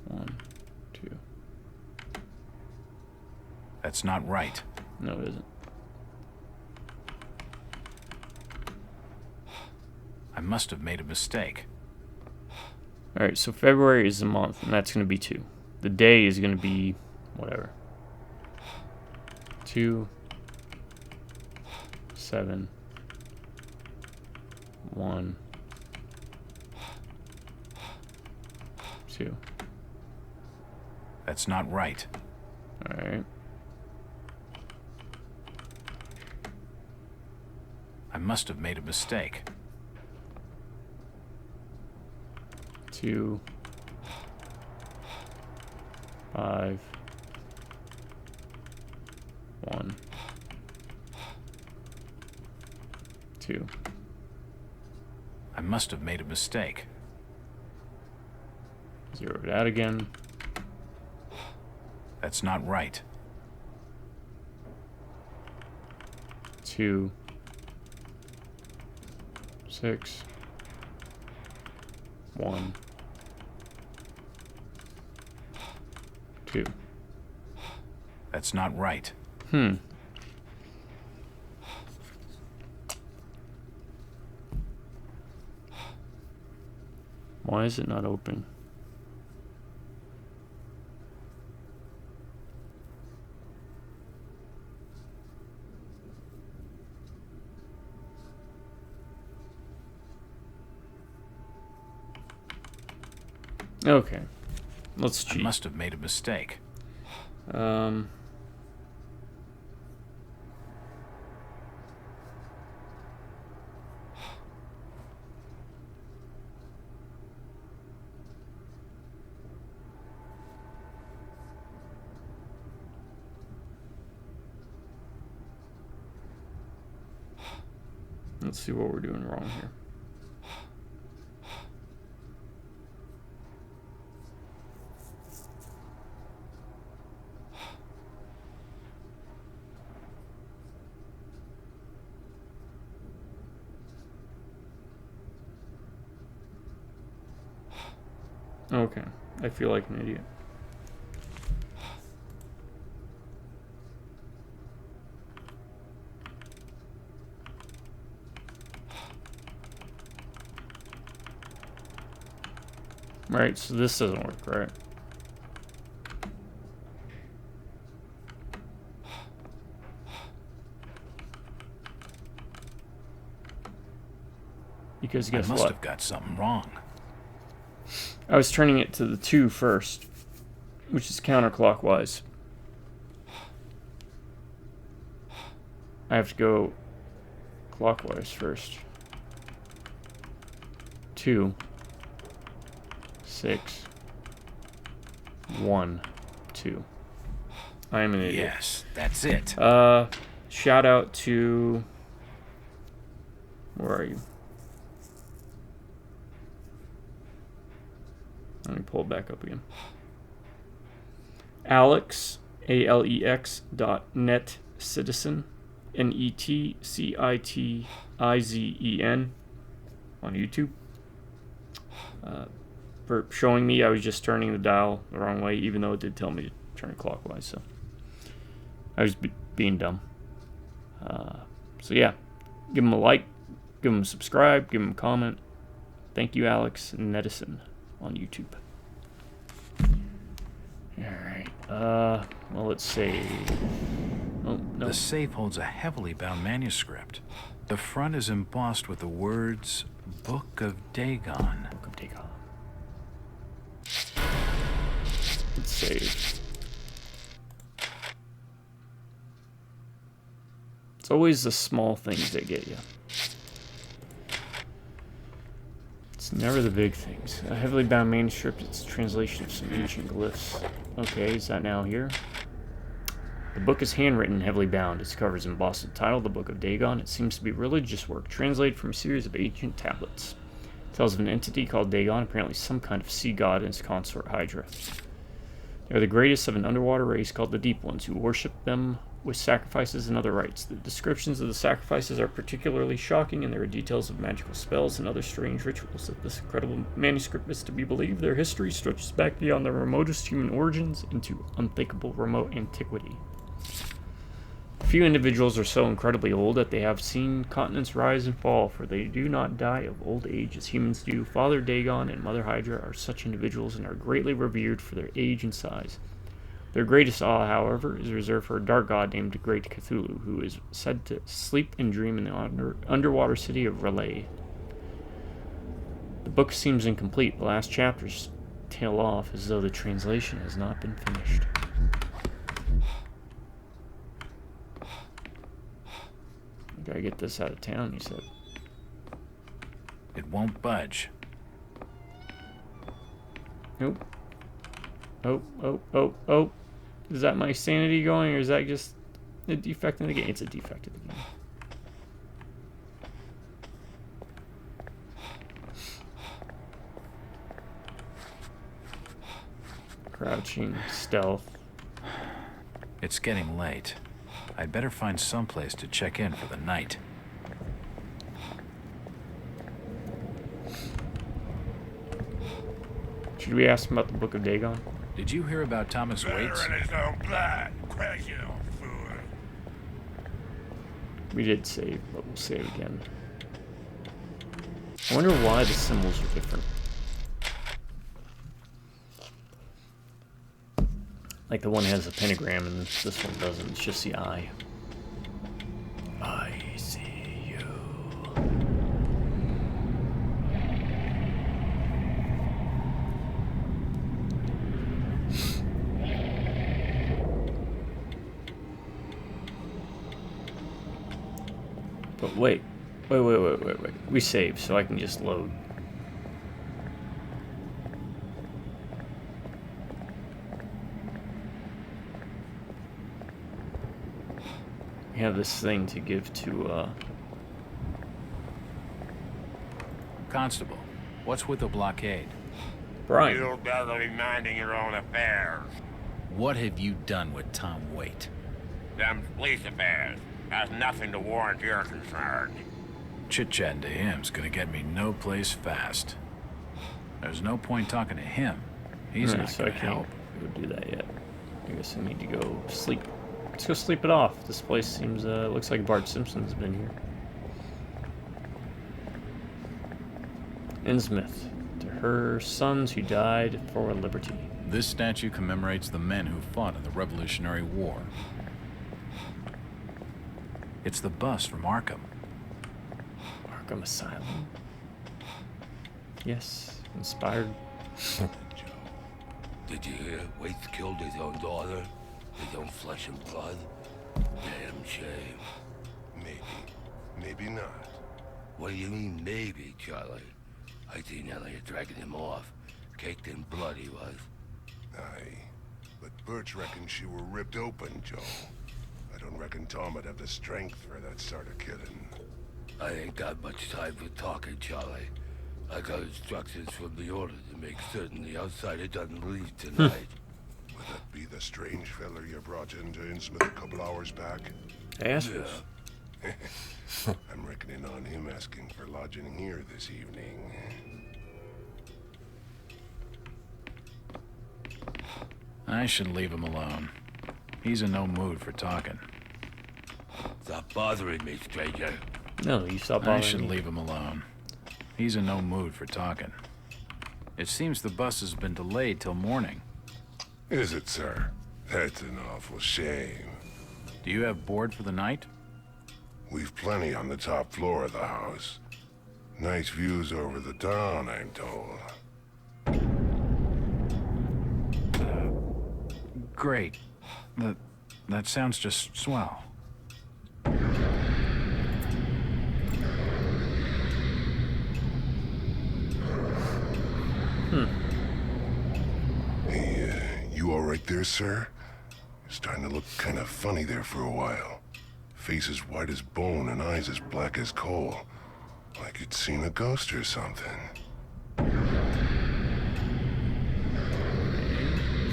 1, 2. That's not right. No, it isn't. I must have made a mistake. Alright, so February is the month, and that's going to be 2. The day is going to be whatever. 2, 7, 1, 2. That's not right. Alright. I must have made a mistake. 2, 5, 1, 2. I must have made a mistake. Zero it out again. That's not right. 2, 6, 1, 2. That's not right. Why is it not open? Okay. Let's I cheat. must have made a mistake. Let's see what we're doing wrong here. Okay, I feel like an idiot. Right, so this doesn't work, right? Because guess I must what? have got something wrong. I was turning it to the 2 first, which is counterclockwise. I have to go clockwise first. 2, 6, 1, 2. I am an idiot. Yes, that's it. Shout out to... Where are you? Let me pull it back up again. Alex, ALEX .net citizen, NETCITIZEN on YouTube. For showing me I was just turning the dial the wrong way, even though it did tell me to turn it clockwise. So I was being dumb. So yeah, give him a like, give him a subscribe, give him a comment. Thank you, Alex Nedison on YouTube. Alright, well, let's save. Oh, no. The safe holds a heavily bound manuscript. The front is embossed with the words Book of Dagon. Book of Dagon. Let's save. It's always the small things that get you. It's never the big things. A heavily bound manuscript, it's a translation of some ancient glyphs. Okay, is that now here? The book is handwritten, heavily bound. Its cover is embossed with the title, The Book of Dagon. It seems to be religious work, translated from a series of ancient tablets. It tells of an entity called Dagon, apparently some kind of sea god, and his consort Hydra. They are the greatest of an underwater race called the Deep Ones, who worship them with sacrifices and other rites. The descriptions of the sacrifices are particularly shocking, and there are details of magical spells and other strange rituals. If this incredible manuscript is to be believed, their history stretches back beyond their remotest human origins into unthinkable remote antiquity. Few individuals are so incredibly old that they have seen continents rise and fall, for they do not die of old age as humans do. Father Dagon and Mother Hydra are such individuals and are greatly revered for their age and size. Their greatest awe, however, is reserved for a dark god named Great Cthulhu, who is said to sleep and dream in the underwater city of R'lyeh. The book seems incomplete. The last chapters tail off as though the translation has not been finished. Gotta get this out of town, you said. It won't budge. Nope. Oh. Is that my sanity going, or is that just a defect in the game? It's a defect in the game. Crouching, stealth. It's getting late. I'd better find someplace to check in for the night. Should we ask him about the Book of Dagon? Did you hear about Thomas Waits? We did save, but we'll save again. I wonder why the symbols are different. Like the one has a pentagram and this one doesn't. It's just the eye. I see you. But wait. We saved, so I can just load. We have this thing to give to, Constable, what's with the blockade? Brian. You'd better be minding your own affairs. What have you done with Tom Waite? Them police affairs has nothing to warrant your concern. Chit-chatting to him's gonna get me no place fast. There's no point talking to him. He's Alright, not so gonna I can't help. go do that yet. I guess I need to go sleep. Let's go sleep it off. This place seems, looks like Bart Simpson's been here. Innsmouth. To her sons who died for liberty. This statue commemorates the men who fought in the Revolutionary War. It's the bus from Arkham. Arkham Asylum. Yes, inspired. Did you hear? Waits killed his own daughter? His own flesh and blood? Damn shame. Maybe not. What do you mean, maybe, Charlie? I seen Elliot dragging him off. Caked in blood he was. Aye. But Birch reckons she were ripped open, Joe. I don't reckon Tom would have the strength for that sort of killing. I ain't got much time for talking, Charlie. I got instructions from the order to make certain the outsider doesn't leave tonight. Would that be the strange feller you brought into Innsmouth a couple hours back? Ashes. Yeah. I'm reckoning on him asking for lodging here this evening. I should leave him alone. He's in no mood for talking. Stop bothering me, stranger. No, you stop I bothering should me. leave him alone. He's in no mood for talking. It seems the bus has been delayed till morning. Is it, sir? That's an awful shame. Do you have board for the night? We've plenty on the top floor of the house. Nice views over the town, I'm told. Great. That sounds just swell. Hey, you all right there, sir? You're starting to look kind of funny there for a while. Face as white as bone and eyes as black as coal. Like you'd seen a ghost or something. There's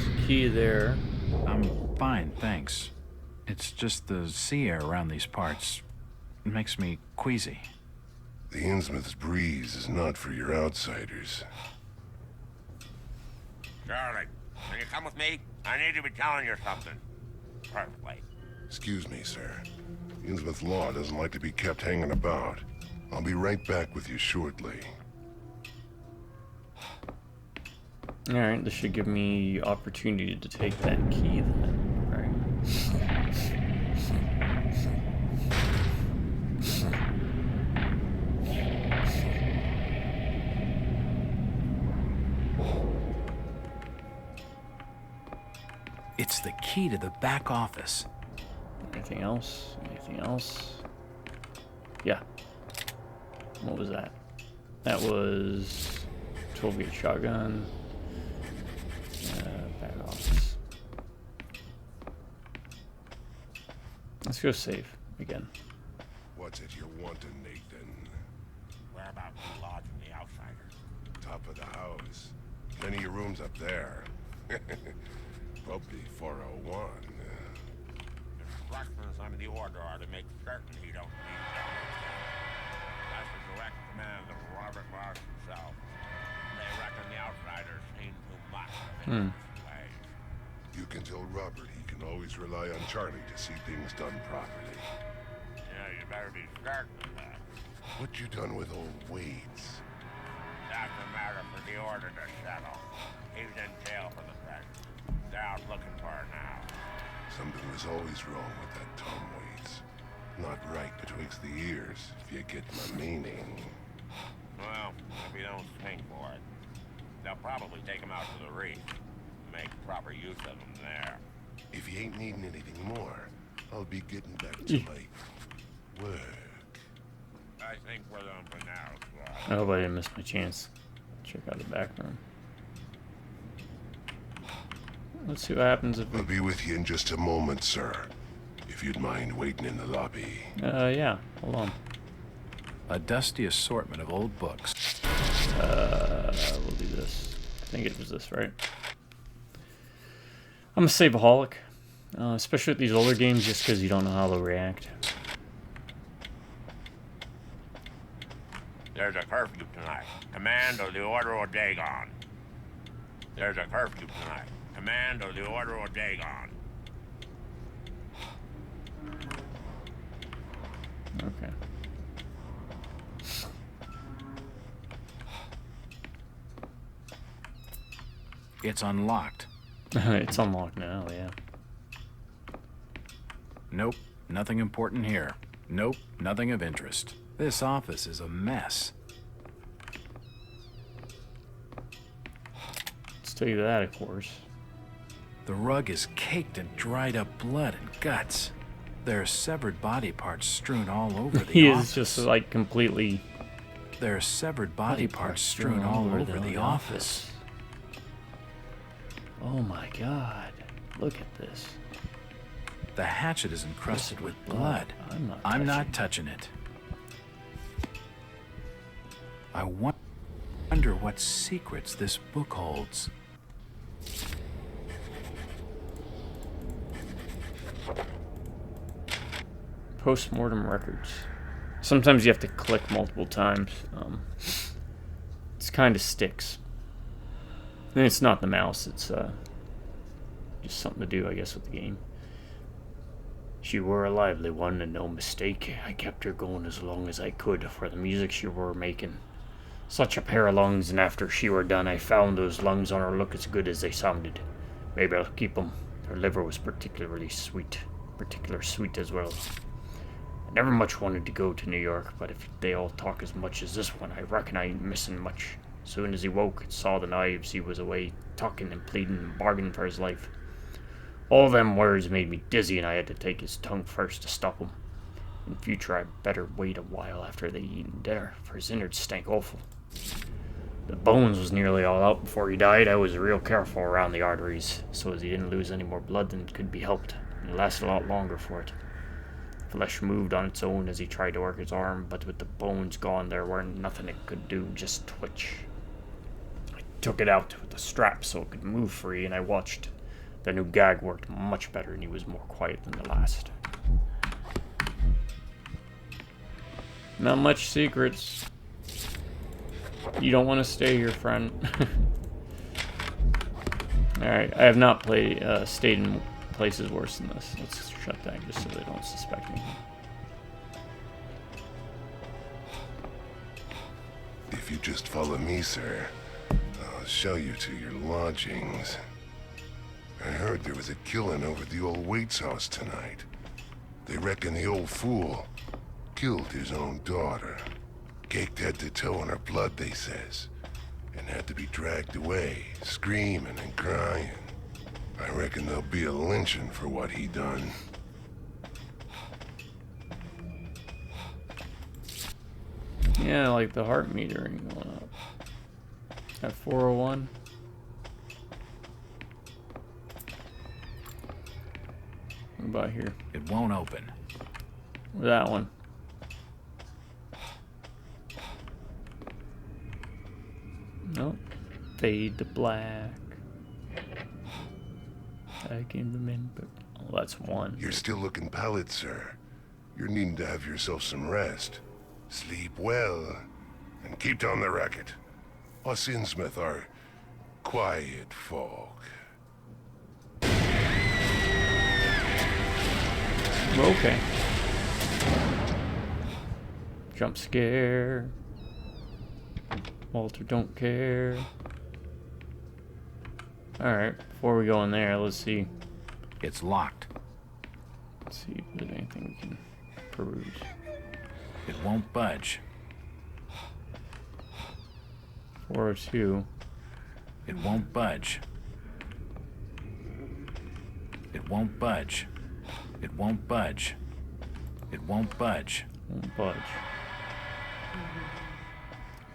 a key there. I'm fine, thanks. It's just the sea air around these parts. It makes me queasy. The Innsmouth's breeze is not for your outsiders. Charlie, can you come with me? I need to be telling you something. Perfectly. Excuse me, sir. Innsmouth law doesn't like to be kept hanging about. I'll be right back with you shortly. Alright, this should give me opportunity to take that key then. Alright. It's the key to the back office. Anything else? Anything else? Yeah. What was that? That was 12-gauge shotgun. Back office. Let's go save again. What's it you're wanting, Nathan? Where about lodging the outsider? Top of the house. Plenty of rooms up there. Probably 401. Instructions under the order are to make certain he don't leave downstairs. That's the direct command of Robert Marsh himself. They reckon the outsiders seen too much of it this way. You can tell Robert he can always rely on Charlie to see things done properly. Yeah, you better be certain of that. What you done with old Wade's? That's a matter for the order to settle. He's in jail for the present. They're out looking for her now. Something was always wrong with that Tom Wade's. Not right betwixt the ears, if you get my meaning. Well, if you don't think for it, they'll probably take him out to the reef. Make proper use of him there. If you ain't needing anything more, I'll be getting back to my work. think we're done for now, I hope I didn't miss my chance. Check out the back room. Let's see what happens if we... I'll be with you in just a moment, sir. If you'd mind waiting in the lobby. Yeah. Hold on. A dusty assortment of old books. We'll do this. I think it was this, right? I'm a saveaholic. Especially with these older games, just because you don't know how they'll react. There's a curfew tonight. Command or the order or Dagon. There's a curfew tonight. Command or the order or Dagon. Okay. It's unlocked. It's unlocked now, yeah. Nope, nothing important here. Nope, nothing of interest. This office is a mess. Let's tell you that, of course. The rug is caked in dried up blood and guts. There are severed body parts strewn all over the He office. is just like completely... There are severed body parts strewn all over the office. Oh my god. Look at this. The hatchet is encrusted with blood. I'm not touching it. I wonder what secrets this book holds. Post-mortem records. Sometimes you have to click multiple times. It's kind of sticks. And it's not the mouse, it's just something to do, I guess, with the game. She were a lively one, and no mistake. I kept her going as long as I could for the music she were making. Such a pair of lungs, and after she were done, I found those lungs on her look as good as they sounded. Maybe I'll keep 'em. Her liver was particular sweet as well. I never much wanted to go to New York, but if they all talk as much as this one, I reckon I ain't missing much. Soon as he woke and saw the knives, he was away talking and pleading and bargaining for his life. All them words made me dizzy, and I had to take his tongue first to stop him. In future, I'd better wait a while after they eaten dinner, for his innards stank awful. The bones was nearly all out before he died. I was real careful around the arteries, so as he didn't lose any more blood than could be helped, and it lasted a lot longer for it. Flesh moved on its own as he tried to work his arm, but with the bones gone, there weren't nothing it could do, just twitch. I took it out with the strap so it could move free, and I watched. The new gag worked much better, and he was more quiet than the last. Not much secrets. You don't want to stay here, friend. Alright, I have not stayed in places worse than this. Let's shut that just so they don't suspect me. If you just follow me, sir, I'll show you to your lodgings. I heard there was a killing over at the old Waits house tonight. They reckon the old fool killed his own daughter. Caked head to toe in her blood, they says, and had to be dragged away, screaming and crying. I reckon there'll be a lynching for what he done. Yeah, like the heart meter ain't going up. At 401. What about here? It won't open. That one. Nope. Fade to black. Back in the men. Oh, that's one. You're still looking pallid, sir. You're needing to have yourself some rest. Sleep well, and keep down the racket. Us Innsmouth are quiet folk. Okay. Jump scare. Walter don't care. Alright, before we go in there, let's see. It's locked. Let's see if there's anything we can peruse. It won't budge. 402. It won't budge. It won't budge. It won't budge. It won't budge. Won't budge.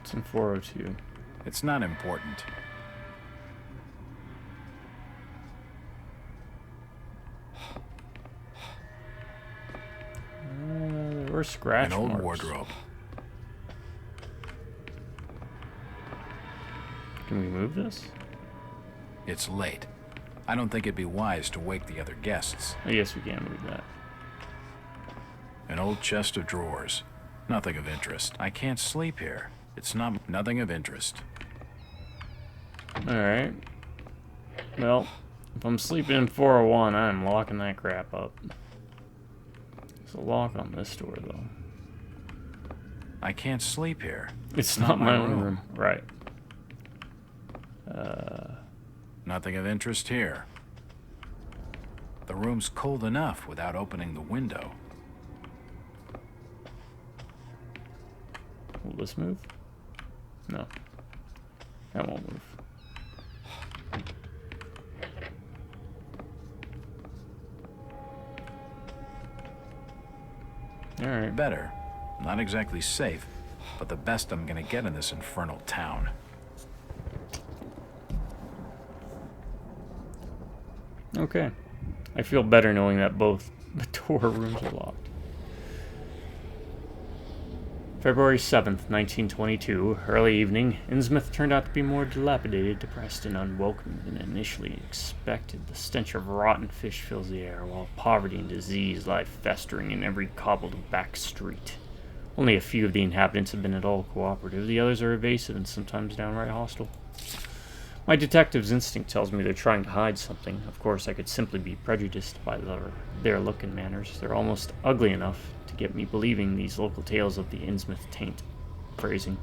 It's in 402. It's not important. There were scratch An old marks. wardrobe. Can we move this? It's late. I don't think it'd be wise to wake the other guests. I guess we can't move that. An old chest of drawers. Nothing of interest. I can't sleep here. It's nothing of interest. Alright. Well, if I'm sleeping in 401, I'm locking that crap up. There's a lock on this door, though. I can't sleep here. It's not my own room. Right. Nothing of interest here. The room's cold enough without opening the window. Will this move? No. That won't move. Alright. Better. Not exactly safe, but the best I'm gonna get in this infernal town. Okay. I feel better knowing that both the door rooms are locked. February 7th, 1922, early evening. Innsmouth turned out to be more dilapidated, depressed, and unwelcome than initially expected. The stench of rotten fish fills the air, while poverty and disease lie festering in every cobbled back street. Only a few of the inhabitants have been at all cooperative. The others are evasive and sometimes downright hostile. My detective's instinct tells me they're trying to hide something. Of course, I could simply be prejudiced by their look and manners. They're almost ugly enough to get me believing these local tales of the Innsmouth taint. Phrasing.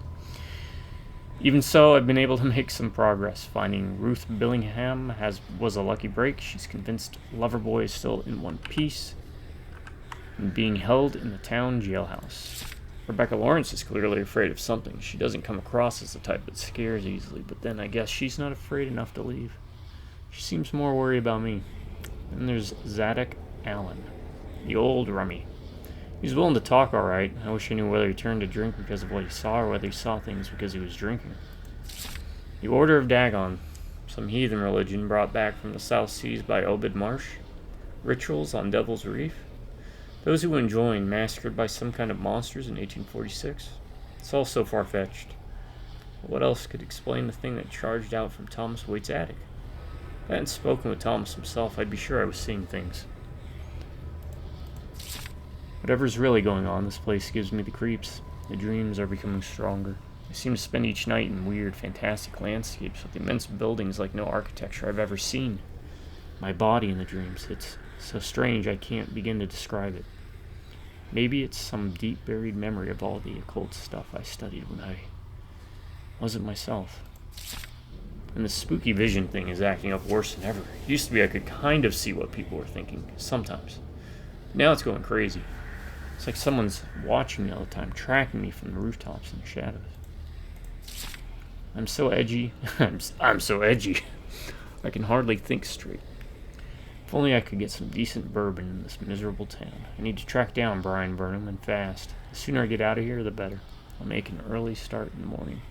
Even so, I've been able to make some progress. Finding Ruth Billingham was a lucky break. She's convinced Loverboy is still in one piece and being held in the town jailhouse. Rebecca Lawrence is clearly afraid of something. She doesn't come across as the type that scares easily, but then I guess she's not afraid enough to leave. She seems more worried about me. Then there's Zadok Allen, the old rummy. He's willing to talk all right. I wish I knew whether he turned to drink because of what he saw or whether he saw things because he was drinking. The Order of Dagon, some heathen religion brought back from the South Seas by Obed Marsh. Rituals on Devil's Reef. Those who went joined massacred by some kind of monsters in 1846. It's all so far-fetched. But what else could explain the thing that charged out from Thomas Waite's attic? If I hadn't spoken with Thomas himself, I'd be sure I was seeing things. Whatever's really going on, this place gives me the creeps. The dreams are becoming stronger. I seem to spend each night in weird, fantastic landscapes with immense buildings like no architecture I've ever seen. My body in the dreams, it's so strange I can't begin to describe it. Maybe it's some deep buried memory of all the occult stuff I studied when I wasn't myself. And the spooky vision thing is acting up worse than ever. It used to be I could kind of see what people were thinking, sometimes. Now it's going crazy. It's like someone's watching me all the time, tracking me from the rooftops in the shadows. I'm so edgy. I'm so edgy. I can hardly think straight. If only I could get some decent bourbon in this miserable town. I need to track down Brian Burnham, and fast. The sooner I get out of here, the better. I'll make an early start in the morning.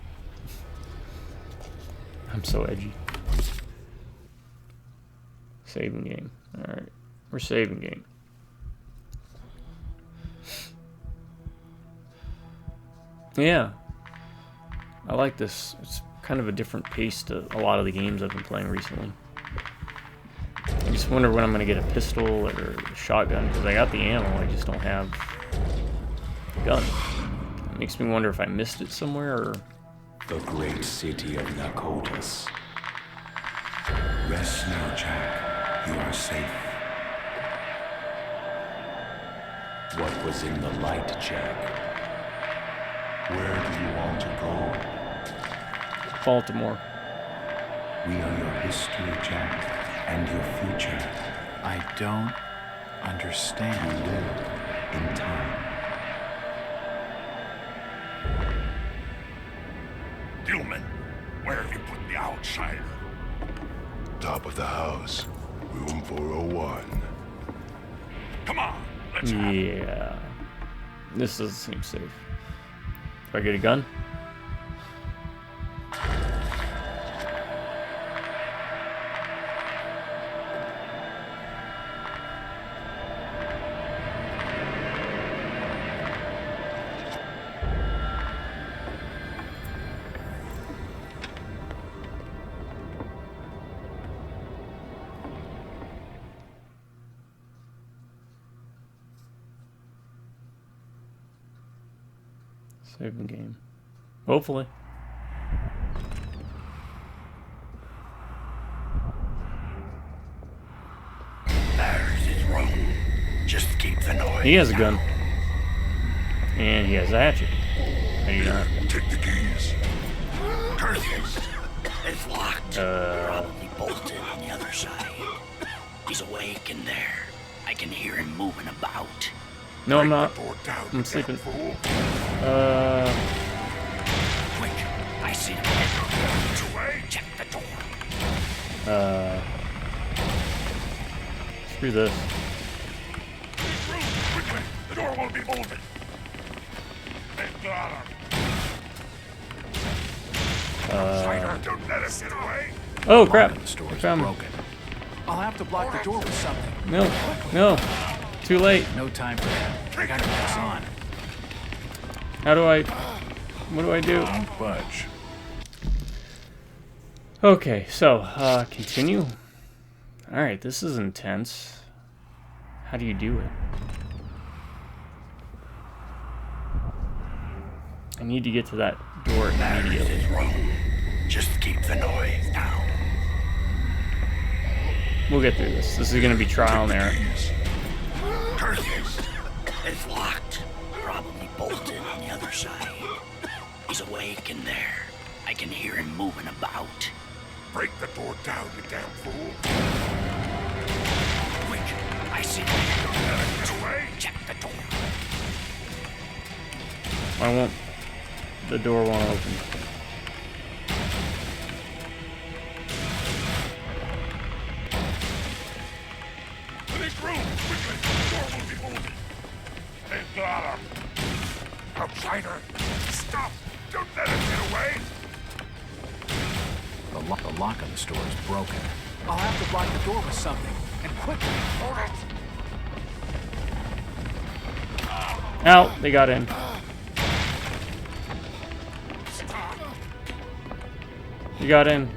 I'm so edgy. Saving game. Alright. We're saving game. Yeah. I like this. It's kind of a different pace to a lot of the games I've been playing recently. I just wonder when I'm going to get a pistol or a shotgun, because I got the ammo, I just don't have the gun. It makes me wonder if I missed it somewhere, or... The great city of Nakotas. Rest now, Jack. You are safe. What was in the light, Jack? Where do you want to go? Baltimore. We are your history, Jack. And your future. I don't understand. You will, in time. Gilman, where have you put the outsider? Top of the house. Room 401. Come on, let's have it. Yeah. This doesn't seem safe. Do I get a gun? Save the game. Hopefully. There's his room. Just keep the noise. He has a gun. And he has a hatchet. I do not. Take the keys. Curtis. It's locked. Probably bolted on the other side. He's awake in there. I can hear him moving about. No, I'm not. I'm sleeping. Quick, I see him. Check the door. Screw this. Quickly, the door won't be bolted. They got him. Don't let him get away. Oh crap! The store I is found him. broken. I'll have to block the door with something. No, no, too late. No time for that. I gotta press on. How do I? What do I do? Don't budge. Okay, so continue. All right, this is intense. How do you do it? I need to get to that door immediately. Just keep the noise down. We'll get through this. This is gonna be trial and error. Curtis. It's locked. Probably bolted on the other side. He's awake in there. I can hear him moving about. Break the door down, you damn fool. Quick, I see him. Don't let him get away. Check the door. I won't. The door won't open. Finish room, quickly. The door will be bolted. They got him. Outsider, stop. Don't let him get away. The lock on the store is broken. I'll have to block the door with something. And quickly. Hold it. Out. They got in. You got in.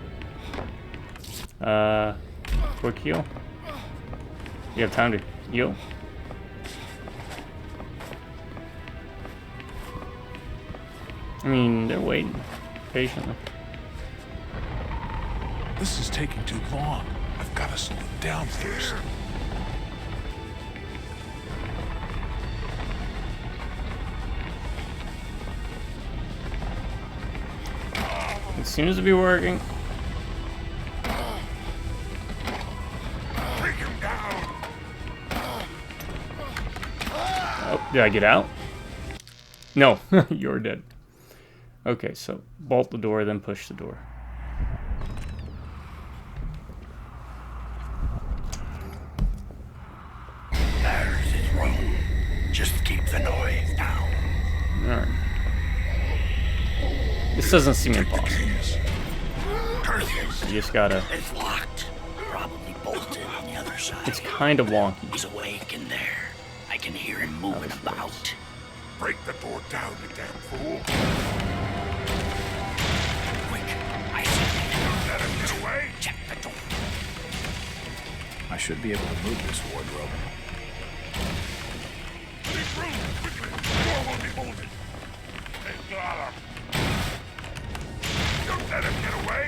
Quick heal. You have time to heal. I mean, they're waiting patiently. This is taking too long. I've got to slow it down first. It seems to be working. Bring him down. Oh, did I get out? No, you're dead. Okay, so bolt the door, then push the door. There's his room. Just keep the noise down. Alright. This doesn't seem impossible. Curtis. You just gotta... It's locked. Probably bolted on the other side. It's kind of wonky. He's awake in there. I can hear him moving about. Break the door down, you damn fool. Quick, I see him. Don't let him get away. Check the door. I should be able to move this wardrobe. Finish room, quickly. The door won't be bolted. They got him. Don't let him get away.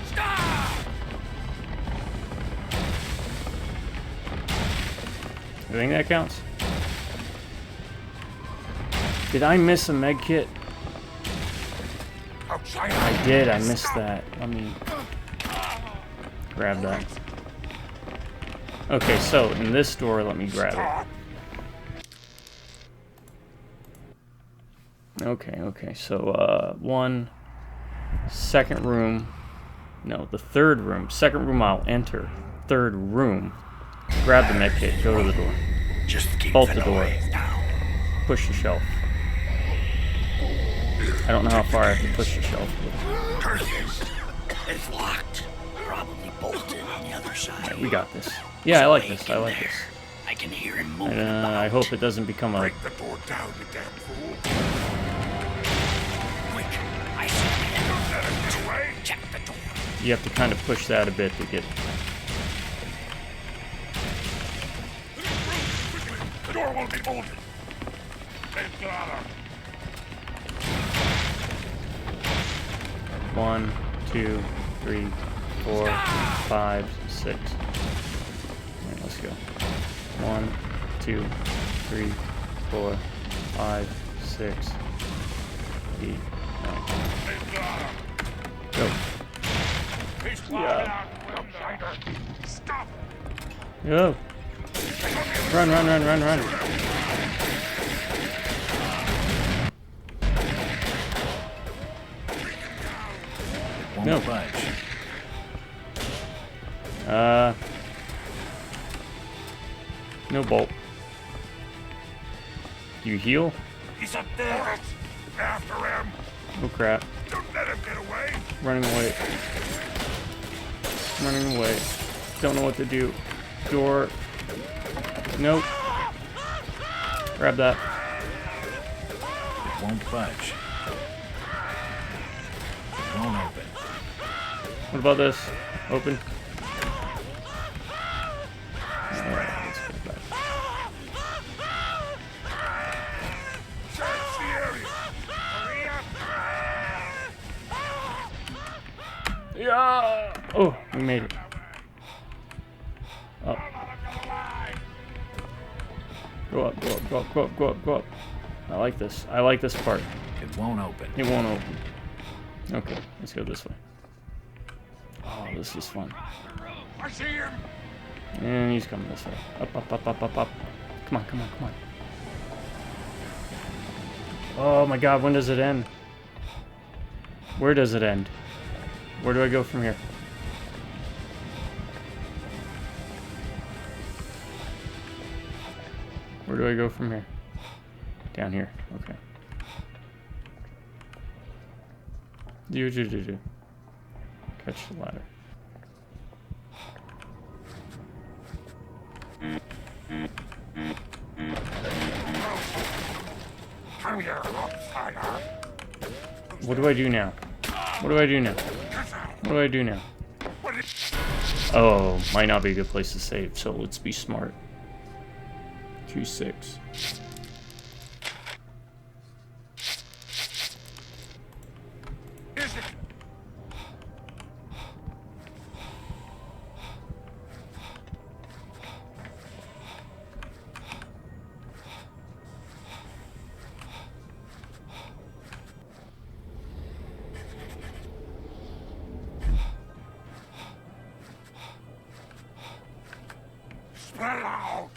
Stop! You think that counts? Did I miss a med kit? Outsider. I did, I missed that. Let me grab that. Okay, so in this door, let me grab it. Okay, so one, second room, no, the third room, second room I'll enter, third room, grab the med kit, go to the door, Just keep bolt the the door, noise down. push the shelf. I don't know how far I have to push the shelf. It's locked. Probably bolted on the other side. Right, we got this. Yeah, I like this. I like this. I can hear him moving I hope it doesn't become a... Break the door down, you damn fool. Quick, I see him. Don't let him get away. Check the door. You have to kind of push that a bit to get... The door won't be bolted. They've got her. 1, 2, 3, 4, 5, 6. Alright, let's go. 1, 2, 3, 4, 5, 6, 8, 9. Go. Yeah. Stop. Go. Run, run, run, run, run. Won't budge. No bolt. Do you heal? He's up there. After him. Oh crap. Don't let him get away. Running away. Running away. Don't know what to do. Door. Nope. Grab that. It won't budge. It won't open. What about this? Open. Alright, let's put it back. Search the area. Hurry up. Yeah. Oh, we made it. Up. Go up, go up, go up, go up, go up, go up. I like this. I like this part. It won't open. It won't open. Okay, let's go this way. Oh, this is fun. I see him. And he's coming this way. Up, up, up, up, up, up. Come on, come on, come on. Oh my god, when does it end? Where does it end? Where do I go from here? Where do I go from here? Down here. Okay. Do. Catch the ladder. Come here, outsider. What do I do now? What do I do now? What do I do now? Oh, might not be a good place to save, so let's be smart. 2-6. Is it? Spread out.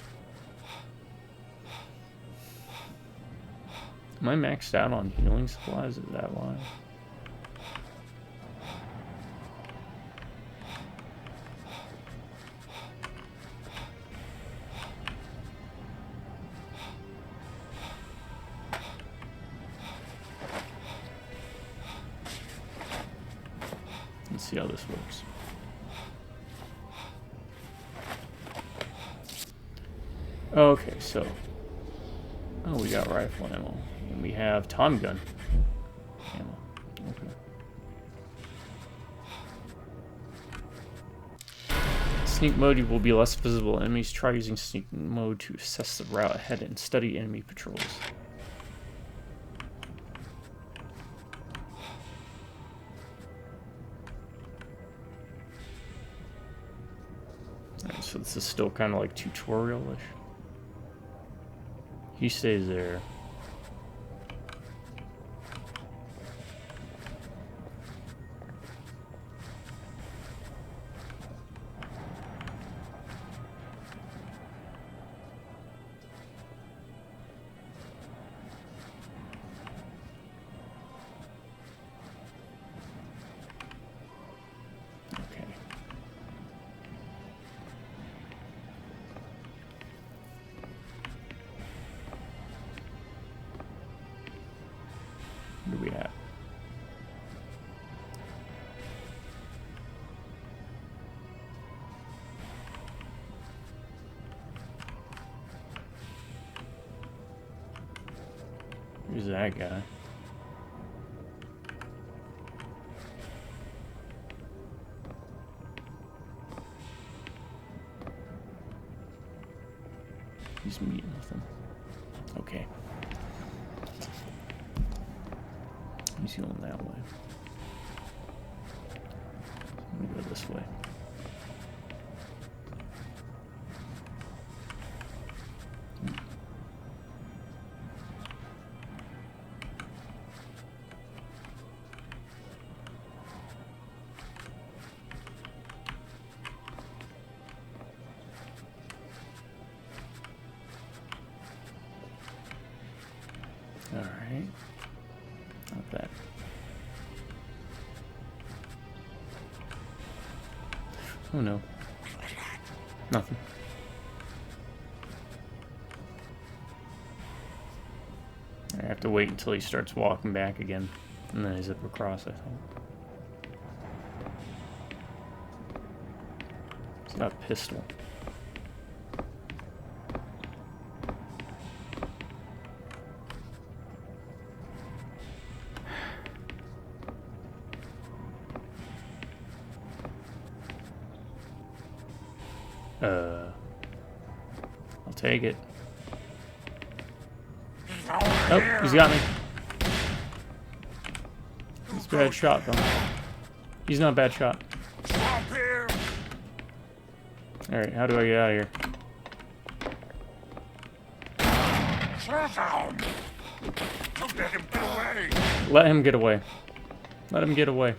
Am I maxed out on healing supplies? Is that why? Let's see how this works. Okay, so... Oh, we got rifle ammo. And we have Tommy gun ammo. Okay. Sneak mode will be less visible. Enemies try using sneak mode to assess the route ahead and study enemy patrols. Alright, so this is still kind of like tutorial-ish. He stays there. Where do we at? Who's that guy? He's meeting with him. Okay. He's going that way. Let me go this way. Alright. Not bad. Oh no. Nothing. I have to wait until he starts walking back again. And then I zip across, I think. He's got a pistol. I'll take it. Oh, he's got me. He's a bad shot, though. He's not a bad shot. Alright, how do I get out of here? Don't let him get away. Let him get away. Let him get away.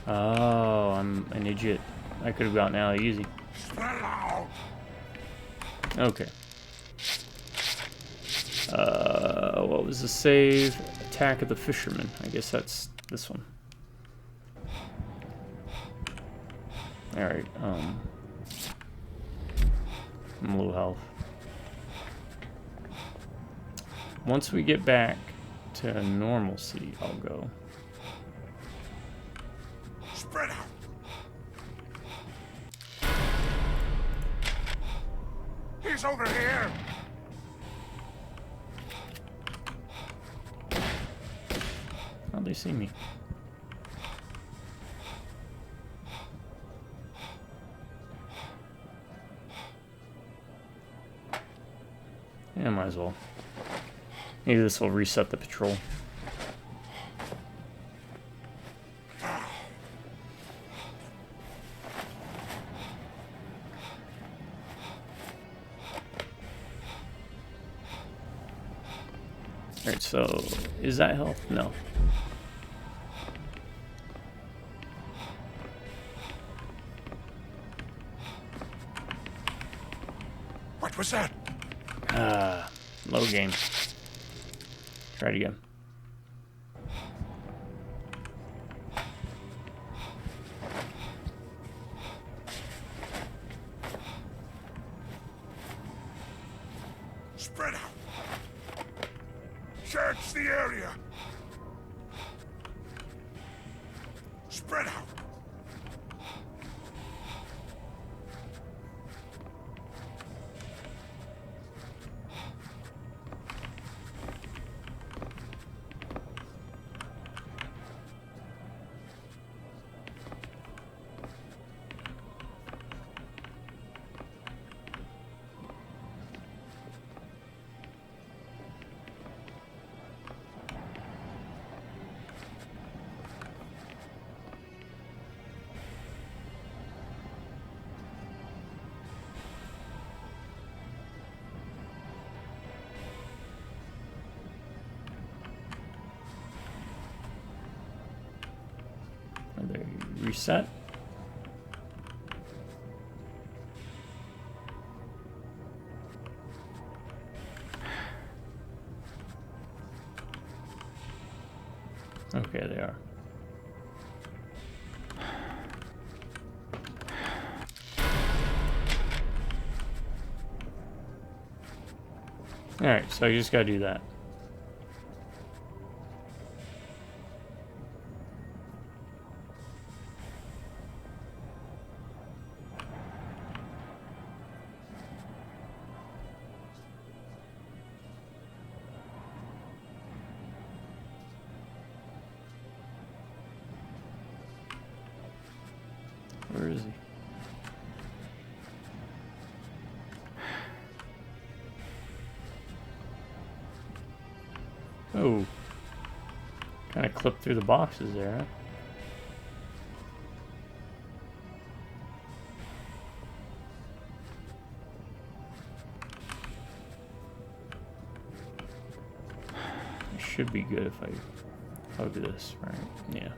Oh, I'm an idiot. I could have gotten out easy. Okay. What was the save? Attack of the Fisherman. I guess that's this one. Alright, I'm low health. Once we get back to normalcy, I'll go. Spread out. He's over here. How'd they see me? Yeah, might as well. Maybe this will reset the patrol. Alright, so is that health? No. What was that? Low game. Try it again. Spread out. Search the area. Spread out. Reset. Okay, they are. Alright, so you just gotta do that. Where is he? Oh. Kind of clipped through the boxes there, huh? It should be good if I hug this, right? Yeah.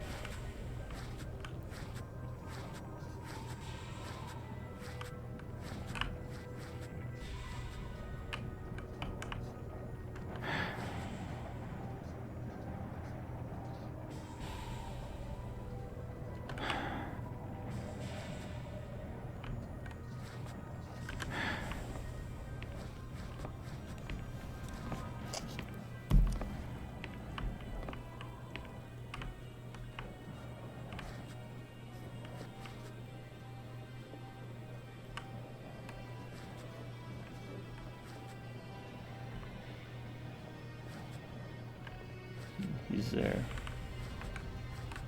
He's there.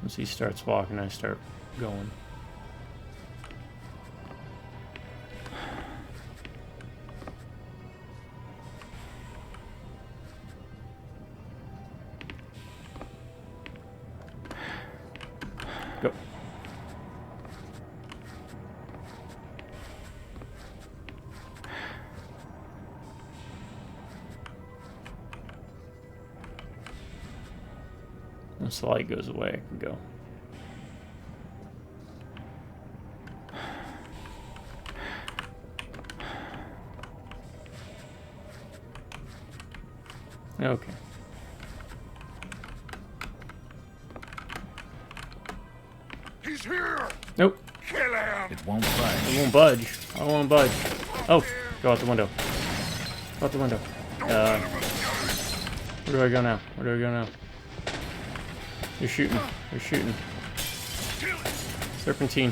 Once he starts walking, I start going. Go. Once the light goes away, I can go. Okay. He's here! Nope. Kill him! It won't budge. It won't budge. I won't budge. Oh, go out the window. Go out the window. Where do I go now? Where do I go now? You're shooting. You're shooting. Serpentine.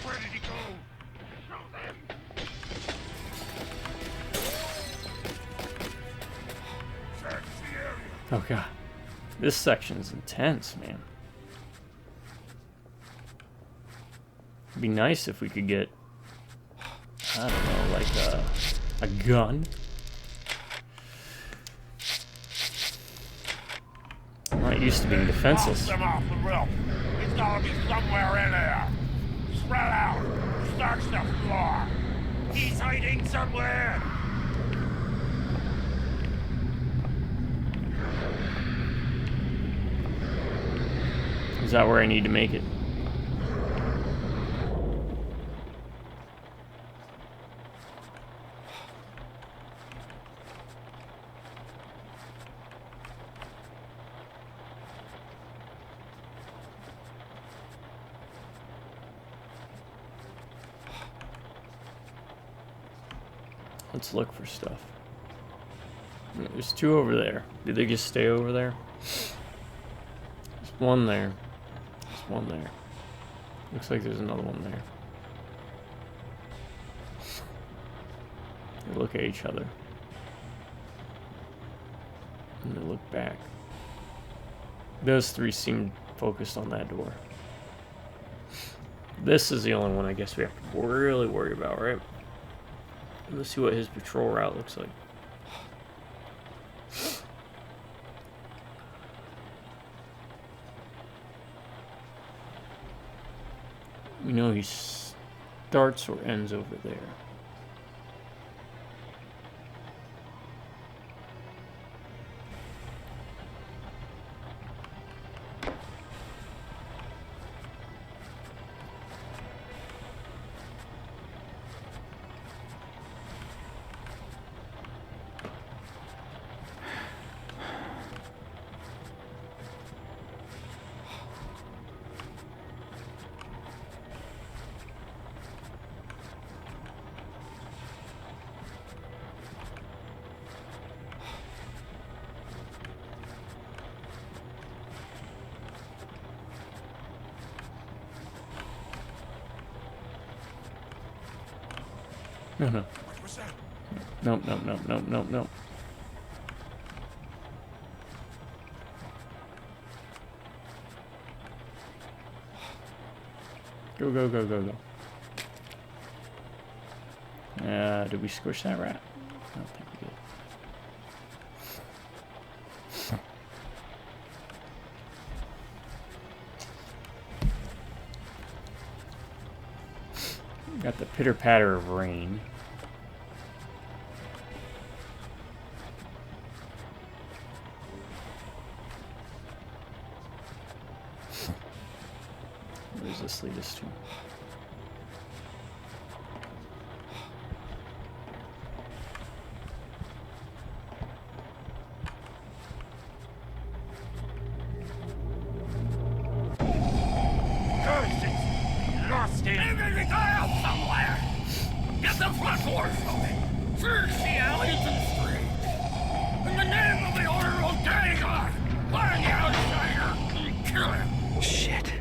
Where did he go? Show them! Search the area. Oh god. This section's intense, man. It'd be nice if we could get, I don't know, like a gun. Well, it used to be defenseless. Them off the roof. He's gotta be somewhere in there. Spread out. Search the floor. He's hiding somewhere. Is that where I need to make it? Let's look for stuff. There's two over there. Did they just stay over there? There's one there. There's one there. Looks like there's another one there. They look at each other. And they look back. Those three seem focused on that door. This is the only one I guess we have to really worry about, right? Let's see what his patrol route looks like. We know he starts or ends over there. No, no. What was that? Nope, nope, nope, nope, nope, nope. Go, go, go, go, go. Did we squish that rat? I don't think we did. Got the pitter patter of rain. Where does this lead us to? Lost him! Maybe he got out somewhere! Get the front door open! Search the alleys and streets! In the name of the Order of Dagon! Find the outsider and kill him! Shit.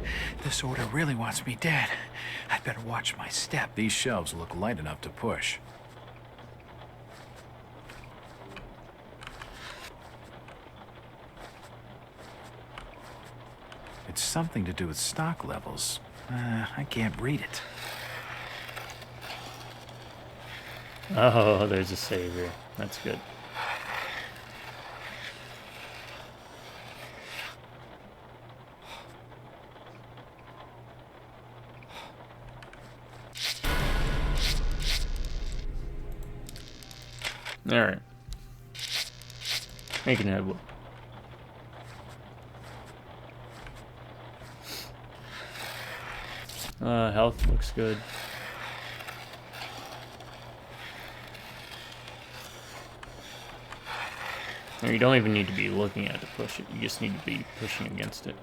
This order really wants me dead. I'd better watch my step. These shelves look light enough to push. It's something to do with stock levels. I can't read it. Oh, there's a savior. That's good. Alright. Making headway. Health looks good. And you don't even need to be looking at it to push it. You just need to be pushing against it.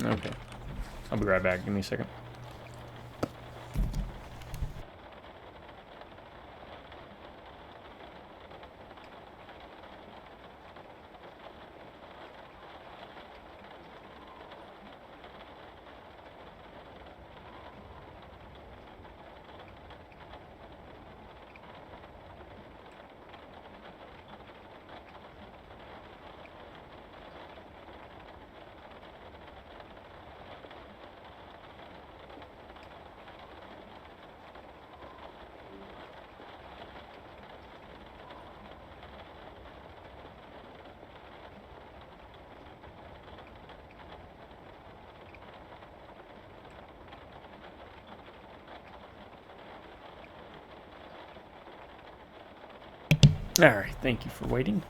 Okay. I'll be right back. Give me a second. Alright, thank you for waiting.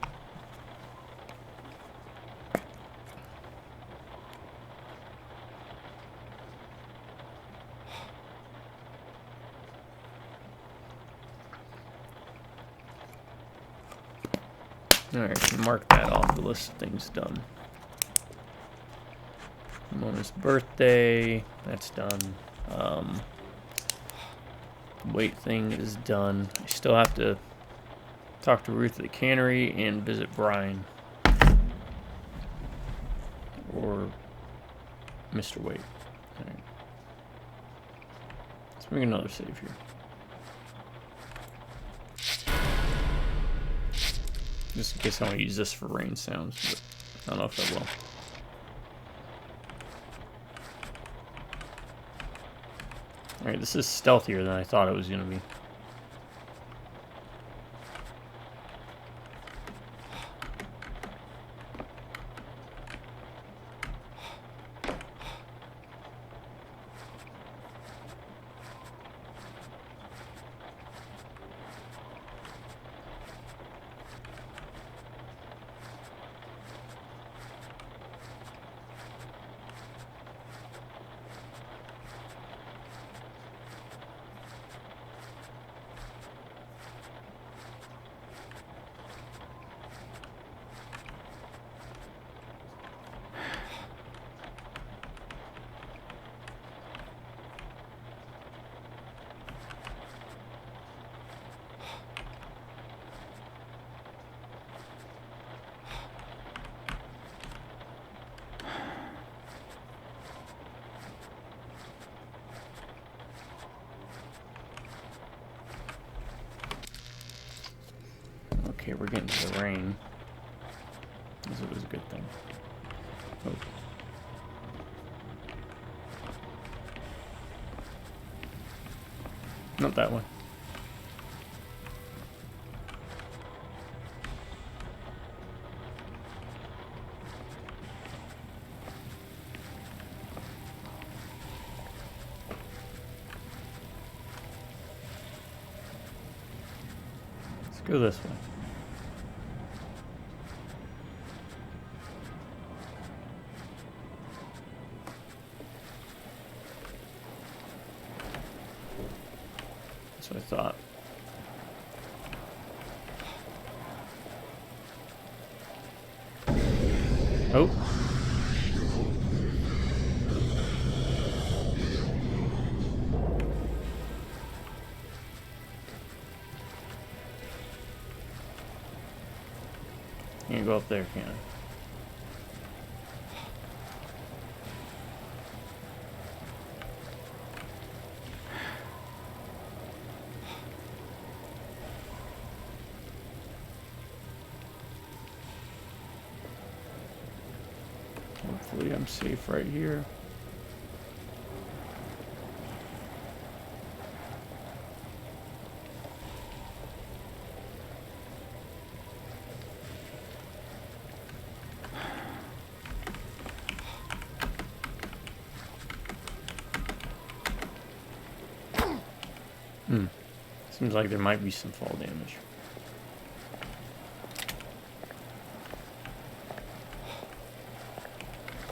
Alright, mark that off the list of things done. Mona's birthday, that's done. Weight thing is done. I still have to talk to Ruth at the cannery and visit Brian. Or Mr. Waite. Alright. Let's make another save here. Just in case I want to use this for rain sounds, but I don't know if I will. Alright, this is stealthier than I thought it was going to be. Okay, we're getting to the rain. This was a good thing. Oh. Not that one. Let's go this way. That's what I thought. Oh. Can't go up there, can I? Hopefully I'm safe right here. Seems like there might be some fall damage.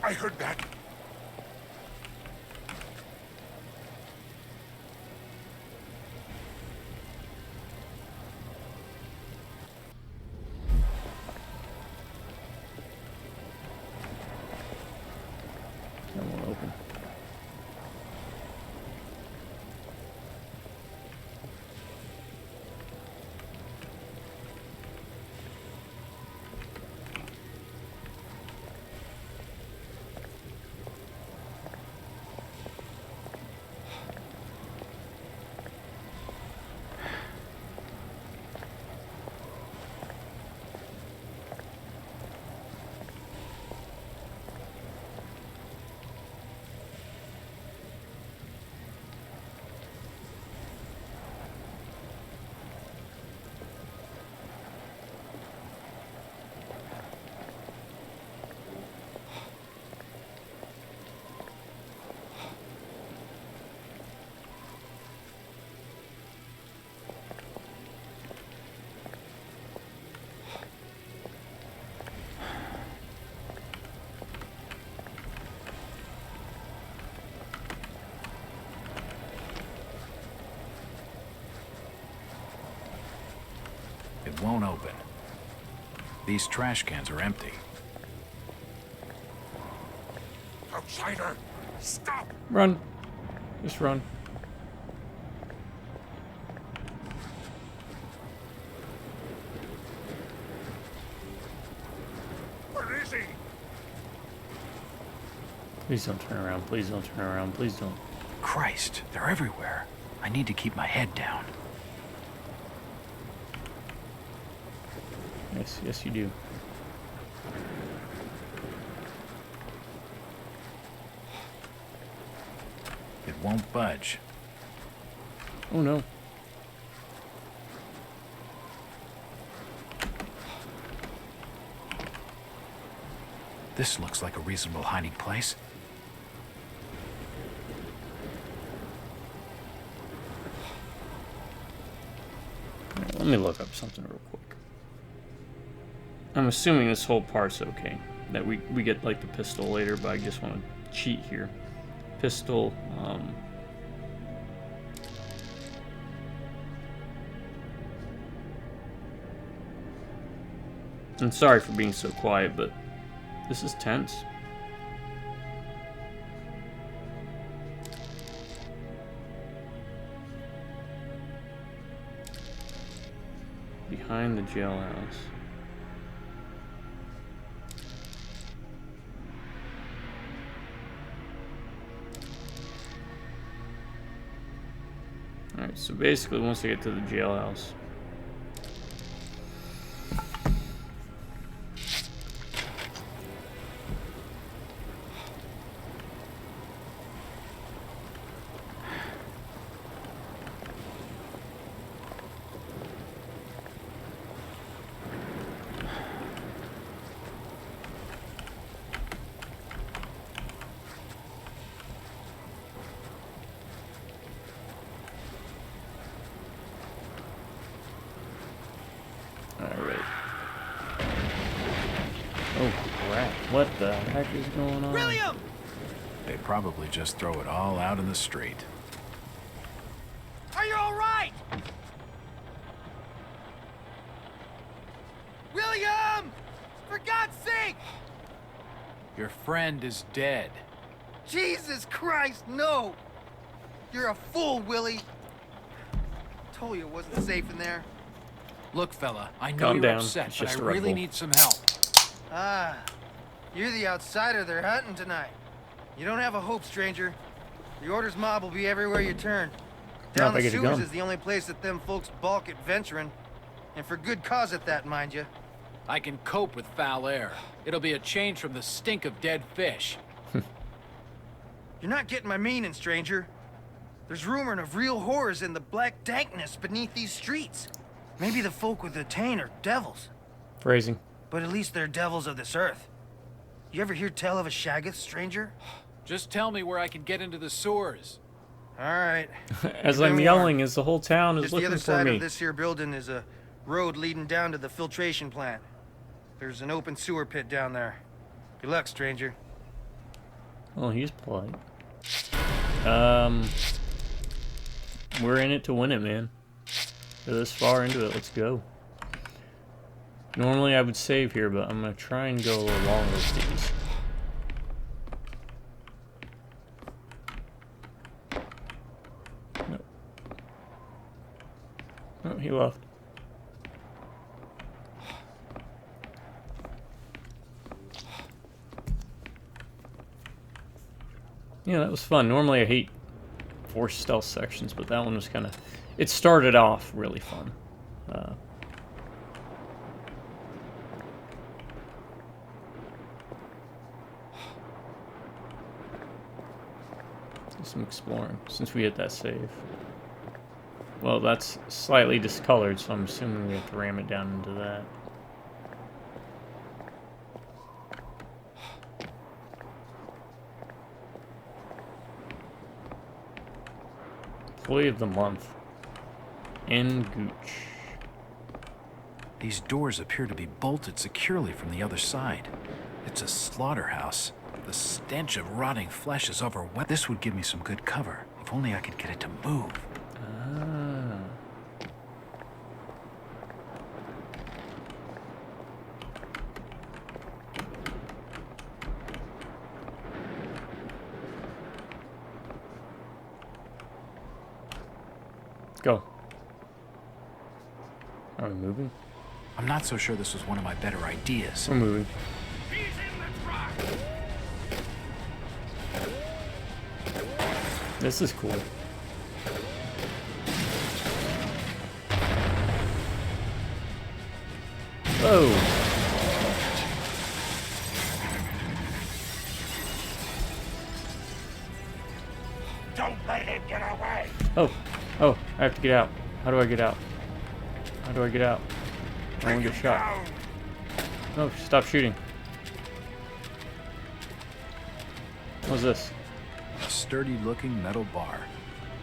I heard that. That won't open. It won't open. These trash cans are empty. Outsider, stop! Run. Just run. Where is he? Please don't turn around. Please don't turn around. Please don't. Christ, they're everywhere. I need to keep my head down. Yes, yes you do. It won't budge. Oh no. This looks like a reasonable hiding place. Right, let me look up something real quick. I'm assuming this whole part's okay. That we get like the pistol later, but I just want to cheat here. Pistol, I'm sorry for being so quiet, but this is tense. Behind the jailhouse. Alright, so basically once I get to the jailhouse, What the heck is going on? William! They probably just throw it all out in the street. Are you all right? William! For God's sake! Your friend is dead. Jesus Christ, no! You're a fool, Willie. Told you it wasn't safe in there. Look, fella, I know Calm you're down. upset, It's but just I a Red really Bull. need some help. Ah, you're the outsider they're hunting tonight. You don't have a hope, stranger. The Order's mob will be everywhere you turn. Not Down if I the get a sewers gun. is the only place that them folks balk at venturing. And for good cause at that, mind you. I can cope with foul air. It'll be a change from the stink of dead fish. You're not getting my meaning, stranger. There's rumoring of real horrors in the black dankness beneath these streets. Maybe the folk with the taint are devils. Phrasing. But at least they're devils of this earth. You ever hear tell of a Shaggoth, stranger? Just tell me where I can get into the sewers. All right. As You've I'm been yelling, warned. as the whole town is Just the looking other for side me. of this here building is a road leading down to the filtration plant. There's an open sewer pit down there. Good luck, stranger. Oh, he's polite. We're in it to win it, man. We're this far into it, let's go. Normally I would save here, but I'm gonna try and go a little longer with these. Nope. Oh, he left. Yeah, that was fun. Normally I hate forced stealth sections, but that one was kind of... It started off really fun. Do some exploring, since we hit that save. Well, that's slightly discolored, so I'm assuming we have to ram it down into that. Employee of the month. In Gooch. These doors appear to be bolted securely from the other side. It's a slaughterhouse. The stench of rotting flesh is overwhelming. This would give me some good cover, if only I could get it to move. Ah. Go. Are we moving? I'm not so sure this was one of my better ideas. We're moving. This is cool. Whoa. Don't let him get away! Oh. Oh, I have to get out. How do I get out? How do I get out? I don't want to get shot. No, stop shooting. What's this? A sturdy-looking metal bar.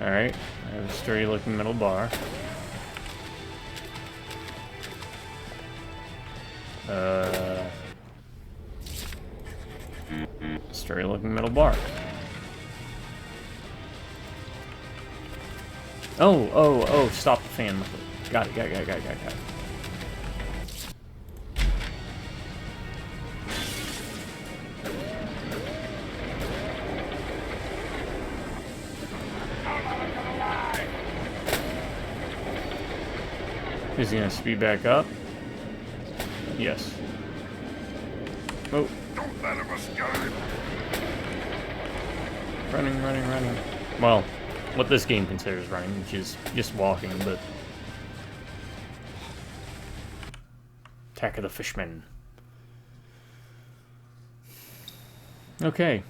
Alright, I have a sturdy looking metal bar. Sturdy looking metal bar. Oh, stop the fan. Got it. Is he gonna speed back up? Yes. Oh. Don't let him escape. Running. Well, what this game considers running, which is just walking, but... Attack of the Fishmen. Okay.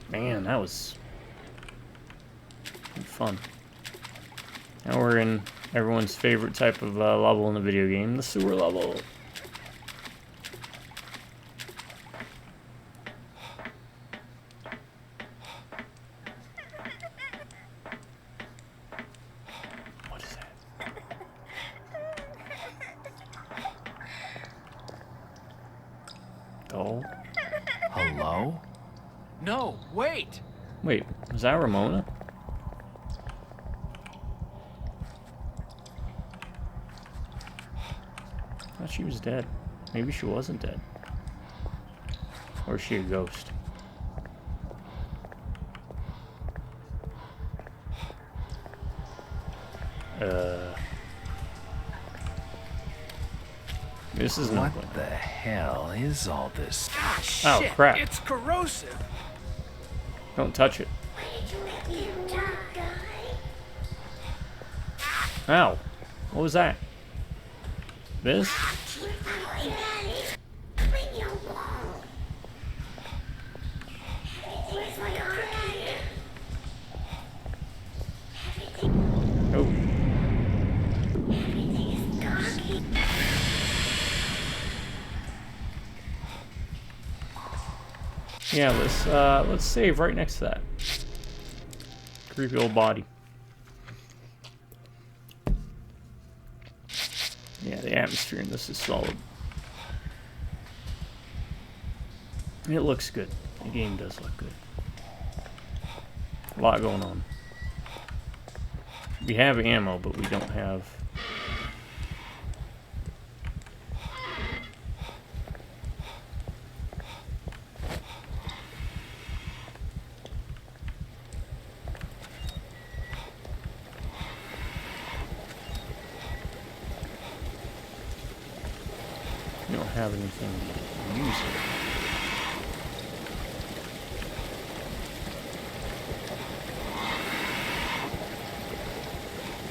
Man, that was... fun. Now we're in everyone's favorite type of level in the video game, the sewer level. What is that? Oh. Hello? No, wait! Wait, was that Ramona? I thought she was dead. Maybe she wasn't dead. Or is she a ghost? This is not What the hell is all this? Oh, Shit, crap. it's corrosive. Don't touch it. Ow. What was that? This? Oh. Yeah, let's save right next to that. Creepy old body. Yeah, the atmosphere in this is solid. It looks good. The game does look good. A lot going on. We have ammo, but we don't have... We don't have anything to use it.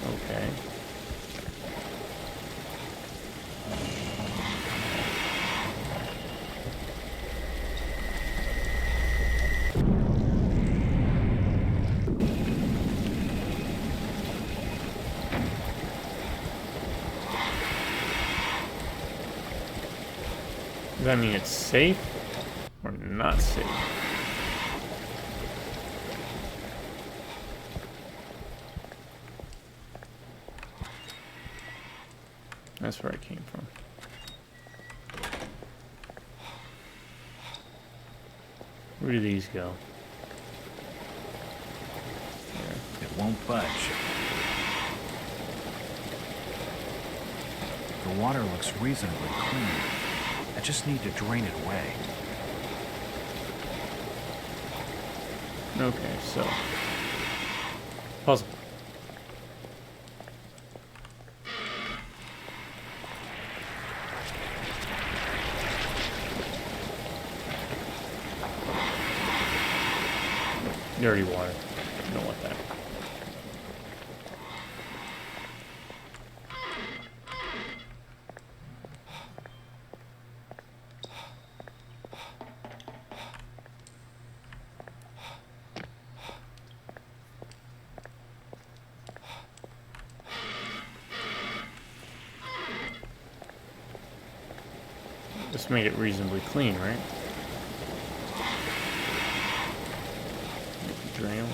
Okay. Does that mean it's safe or not safe? That's where I came from. Where do these go? It won't budge. The water looks reasonably clean. I just need to drain it away. Okay, so puzzle. Dirty water. You don't want that. This made it reasonably clean, right? Drain away.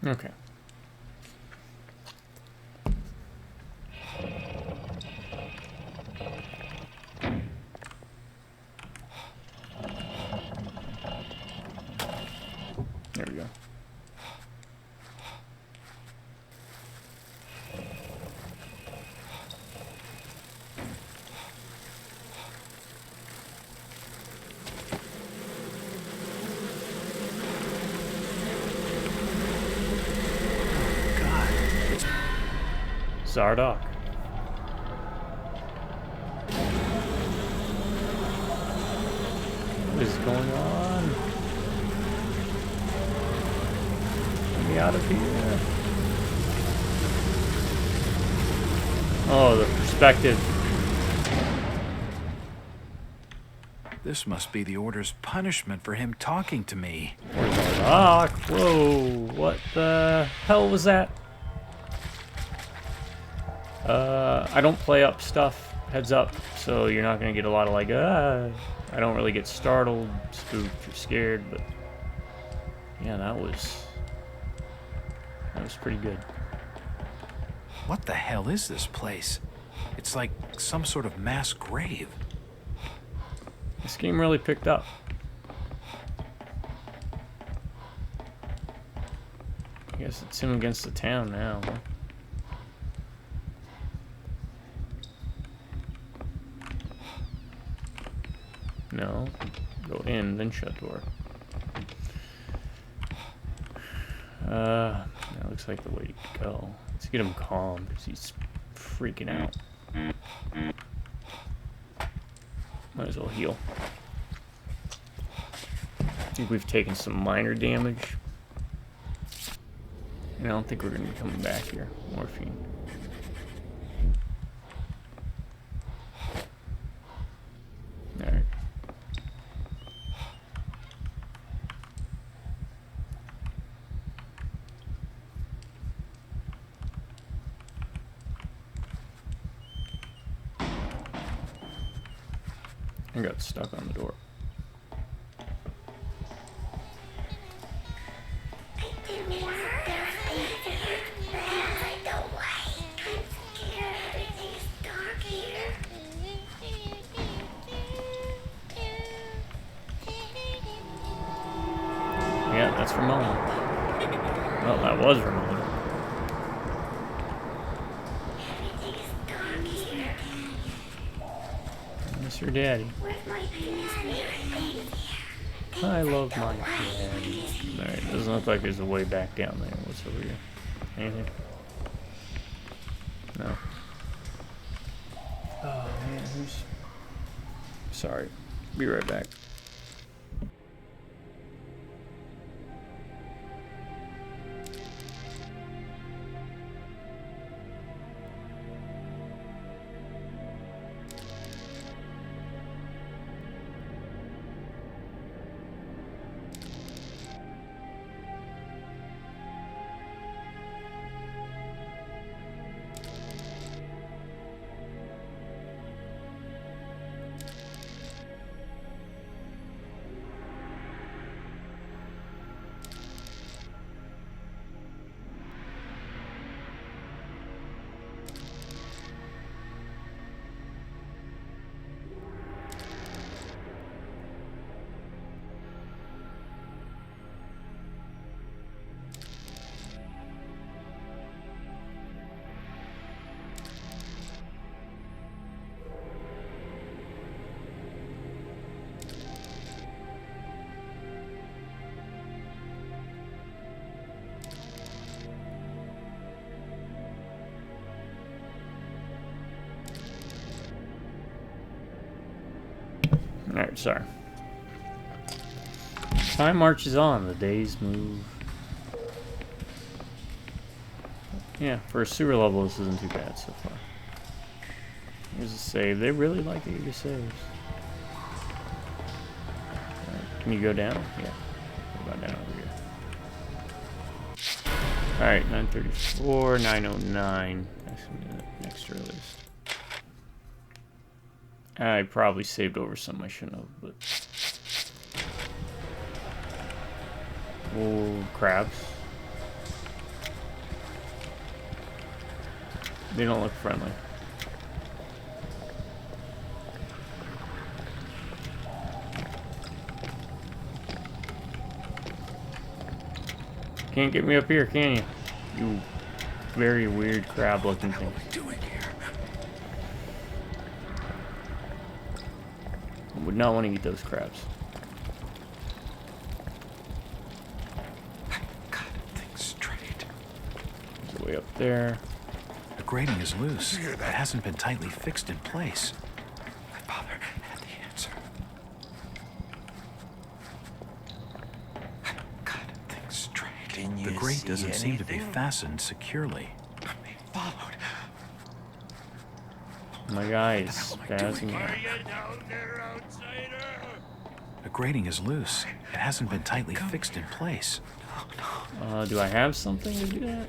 Okay. There we go. Zardoc. What is going on? Get me out of here. Oh, the perspective. This must be the Order's punishment for him talking to me. Ah, whoa, what the hell was that? I don't play up stuff, heads up, so you're not gonna get a lot of like, I don't really get startled, spooked, or scared, but yeah, that was pretty good. What the hell is this place? It's like some sort of mass grave. This game really picked up. I guess it's him against the town now, huh? No. Go in, then shut door. That looks like the way to go. Let's get him calm, because he's freaking out. Might as well heal. I think we've taken some minor damage. And I don't think we're going to be coming back here. Morphine. Alright. I got stuck on the door. Yeah, that's Ramona. Well, that was Ramona. That's your daddy. I love my daddy. Alright, doesn't look like there's a way back down there. What's over here? Anything? No. Oh man, who's... Sorry. Be right back. Alright, sorry. Time marches on, the days move. Yeah, for a sewer level, this isn't too bad so far. Here's a save. They really like to give you saves. Alright, can you go down? Yeah. What about down over here? Alright, 934, 909. That's the next earliest. I probably saved over some I shouldn't have, but... Oh, crabs. They don't look friendly. Can't get me up here, can you? You very weird crab-looking thing. What are we doing here? I would not want to eat those crabs. God, think straight. There's a way up there. The grating is loose. It hasn't been tightly fixed in place. My father had the answer. God, think straight. The grate doesn't seem to be fastened securely. I'm being followed. My guy is spazzing out. The grating is loose. It hasn't been tightly fixed in place. Do I have something to do that?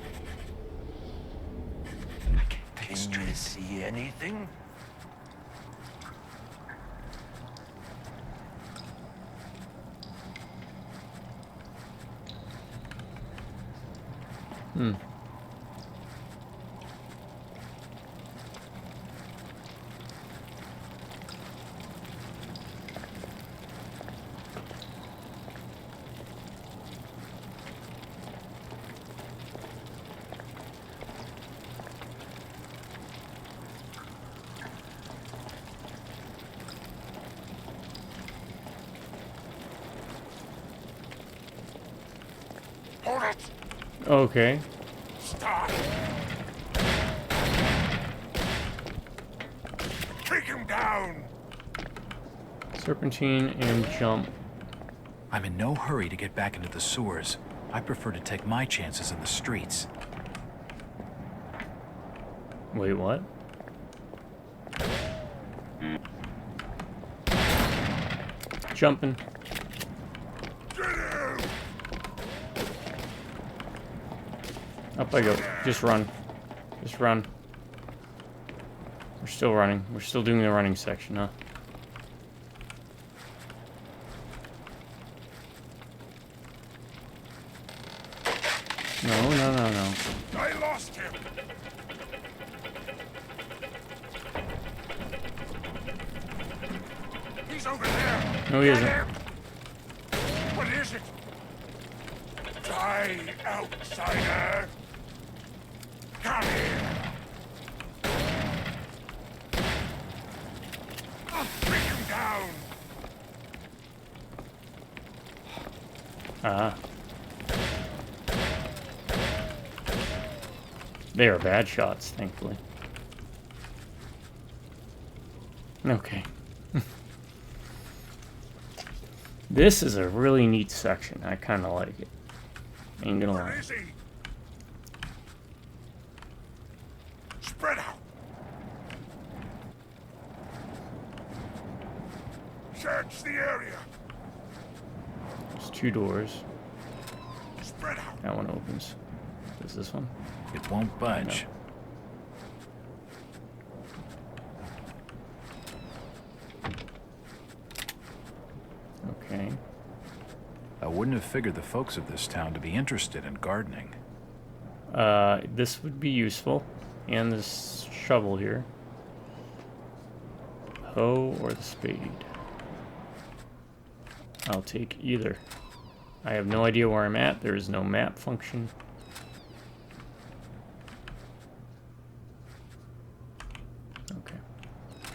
Can you see anything? Hmm. Hold it! Okay. Stop! Take him down! Serpentine and jump. I'm in no hurry to get back into the sewers. I prefer to take my chances in the streets. Wait, what? Jumping. Up I go. Just run. Just run. We're still running. We're still doing the running section, huh? No, no, no, no. I lost him! He's over there! No, he Get isn't. him! What is it? Die, outsider! Come here! I'll bring him down! Ah. They are bad shots, thankfully. Okay. This is a really neat section. I kind of like it. Ain't gonna lie. Where is he? Spread out! Search the area! There's two doors. Spread out! That one opens. Does this one? It won't budge. No. Okay. I wouldn't have figured the folks of this town to be interested in gardening. This would be useful. And this shovel here. Hoe or the spade. I'll take either. I have no idea where I'm at. There is no map function. Okay.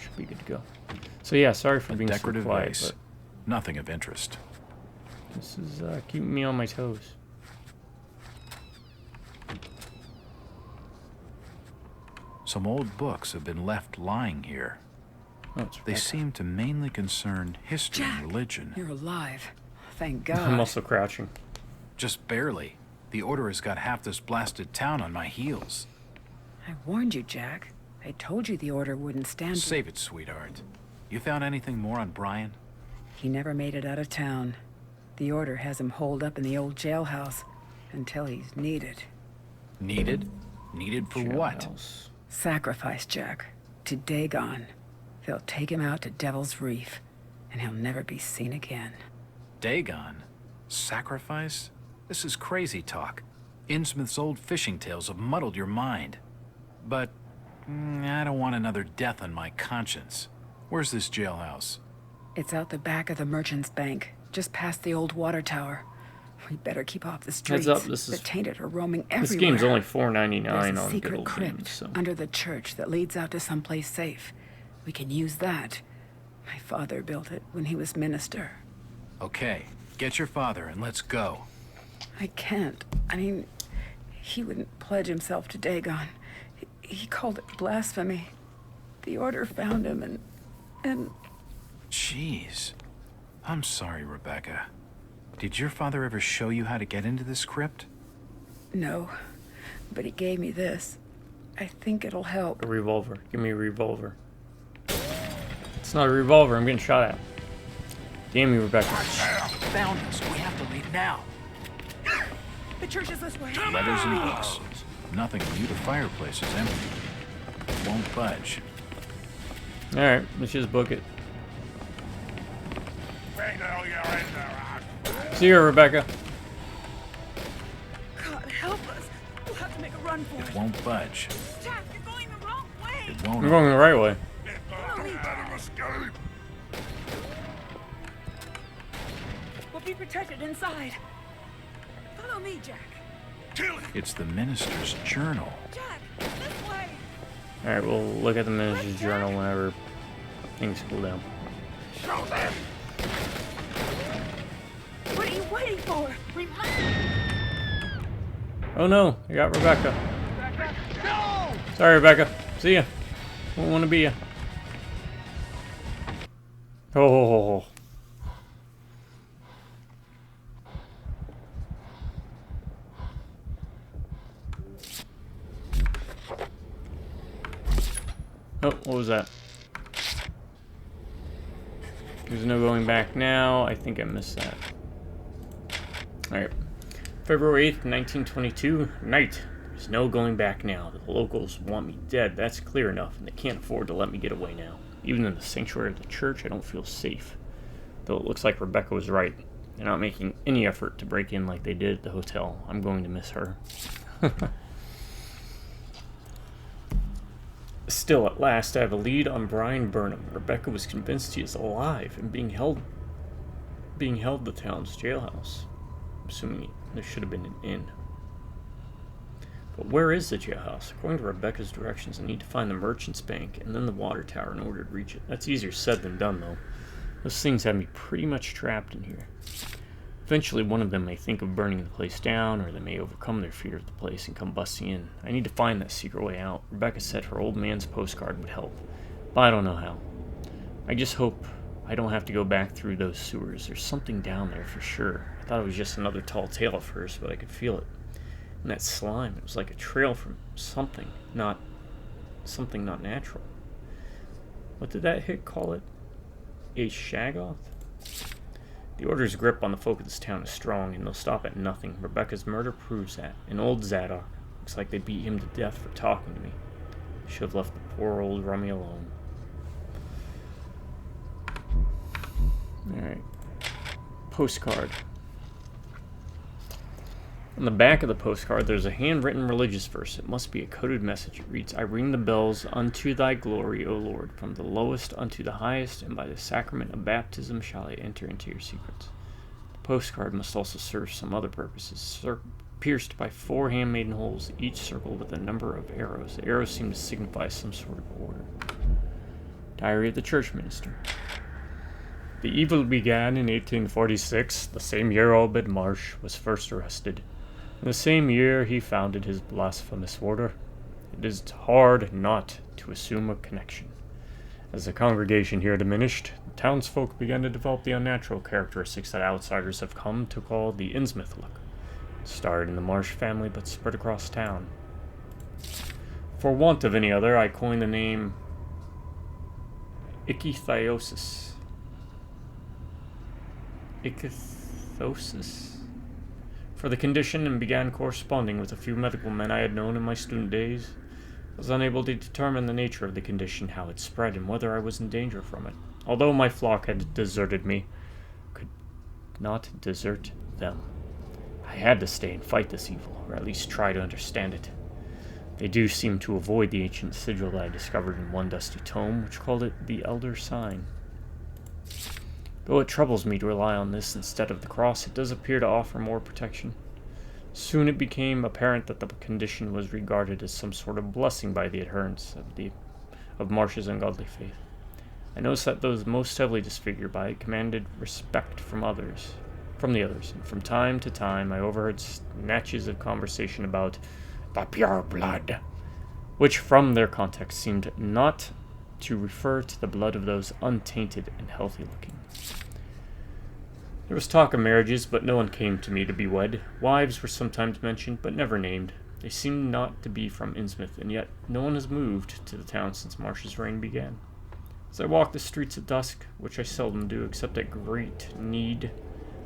Should be good to go. So yeah, sorry for being so Decorative quiet, vase. but Nothing of interest. this is keeping me on my toes. Some old books have been left lying here. Oh, it's They Rebecca. seem to mainly concern history Jack, and religion. You're alive. Thank I'm God. also crouching. Just barely. The Order has got half this blasted town on my heels. I warned you, Jack. I told you the Order wouldn't stand. Save it, sweetheart. You found anything more on Brian? He never made it out of town. The Order has him holed up in the old jailhouse until he's needed. Needed? Needed for what? Jailhouse. Sacrifice, Jack. To Dagon. They'll take him out to Devil's Reef, and he'll never be seen again. Dagon? Sacrifice? This is crazy talk. Innsmouth's old fishing tales have muddled your mind. But I don't want another death on my conscience. Where's this jailhouse? It's out the back of the Merchant's Bank, just past the old water tower. We better keep off the streets. Heads up, this is The tainted are roaming everywhere. this game's only $4.99 There's a on secret Good crypt Games, so under the church that leads out to someplace safe. We can use that. My father built it when he was minister. Okay, get your father and let's go. I can't. I mean, he wouldn't pledge himself to Dagon. He called it blasphemy. The Order found him and... Jeez. I'm sorry, Rebecca. Did your father ever show you how to get into this crypt? No, but he gave me this. I think it'll help. a revolver. Give me a revolver. It's not a revolver. I'm getting shot at. Damn you, Rebecca. Found us. We have to leave now. The church is this way. Letters and books. Nothing new. The fireplace is empty. Won't budge. Alright, let's just book it. See you, Rebecca. God, help us. We'll have to make a run for it. It won't budge. Jack, you're going the wrong way. It won't. I'm going the right way. We'll be protected inside. Follow me, Jack. It's the minister's journal. Jack, this way. Alright, we'll look at the minister's journal whenever things cool down. What are you waiting for? Oh no, I got Rebecca. No! Sorry, Rebecca. See ya. Won't want to be ya. Oh. Oh, what was that? There's no going back now. I think I missed that. Alright. February 8th, 1922. Night. There's no going back now. The locals want me dead. That's clear enough, and they can't afford to let me get away now. Even in the sanctuary of the church, I don't feel safe. Though it looks like Rebecca was right. They're not making any effort to break in like they did at the hotel. I'm going to miss her. Still, at last, I have a lead on Brian Burnham. Rebecca was convinced he is alive and being held the town's jailhouse. Assuming there should have been an inn. But where is the jailhouse? According to Rebecca's directions, I need to find the merchant's bank and then the water tower in order to reach it. That's easier said than done, though. Those things have me pretty much trapped in here. Eventually, one of them may think of burning the place down, or they may overcome their fear of the place and come busting in. I need to find that secret way out. Rebecca said her old man's postcard would help, but I don't know how. I just hope I don't have to go back through those sewers. There's something down there for sure. I thought it was just another tall tale at first, but I could feel it. And that slime, it was like a trail from something not natural. What did that hit call it? A shagoth? The Order's grip on the folk of this town is strong, and they'll stop at nothing. Rebecca's murder proves that. And old Zadok, looks like they beat him to death for talking to me. Should have left the poor old rummy alone. Alright. Postcard. On the back of the postcard, there's a handwritten religious verse. It must be a coded message. It reads, I ring the bells unto thy glory, O Lord, from the lowest unto the highest, and by the sacrament of baptism shall I enter into your secrets. The postcard must also serve some other purposes. Pierced by 4 handmaiden holes, each circled with a number of arrows. The arrows seem to signify some sort of order. Diary of the Church Minister. The evil began in 1846, the same year Obed Marsh was first arrested. In the same year he founded his blasphemous order. It is hard not to assume a connection. As the congregation here diminished, the townsfolk began to develop the unnatural characteristics that outsiders have come to call the Innsmouth look. It started in the Marsh family but spread across town. For want of any other, I coined the name ichthyosis. Ichthyosis? For the condition, and began corresponding with a few medical men I had known in my student days. I was unable to determine the nature of the condition, how it spread, and whether I was in danger from it. Although my flock had deserted me, I could not desert them. I had to stay and fight this evil, or at least try to understand it. They do seem to avoid the ancient sigil that I discovered in one dusty tome, which called it the Elder Sign. Though it troubles me to rely on this instead of the cross, it does appear to offer more protection. Soon it became apparent that the condition was regarded as some sort of blessing by the adherents of Marsh's ungodly faith. I noticed that those most heavily disfigured by it commanded respect from the others, and from time to time I overheard snatches of conversation about the pure blood, which from their context seemed not to refer to the blood of those untainted and healthy looking. There was talk of marriages, but no one came to me to be wed. Wives were sometimes mentioned, but never named. They seemed not to be from Innsmouth, and yet no one has moved to the town since Marsh's reign began. As I walk the streets at dusk, which I seldom do except at great need,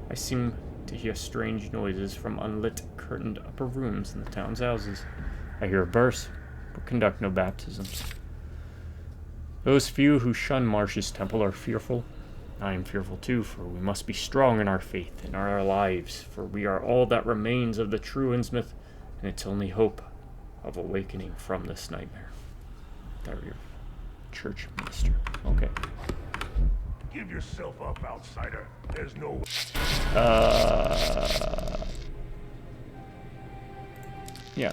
I seem to hear strange noises from unlit, curtained upper rooms in the town's houses. I hear a verse, but conduct no baptisms. Those few who shun Marsh's temple are fearful. I am fearful too, for we must be strong in our faith, in our lives, for we are all that remains of the true Innsmouth, and its only hope of awakening from this nightmare. There we go. Church minister. Okay. Give yourself up, outsider. There's no... Yeah.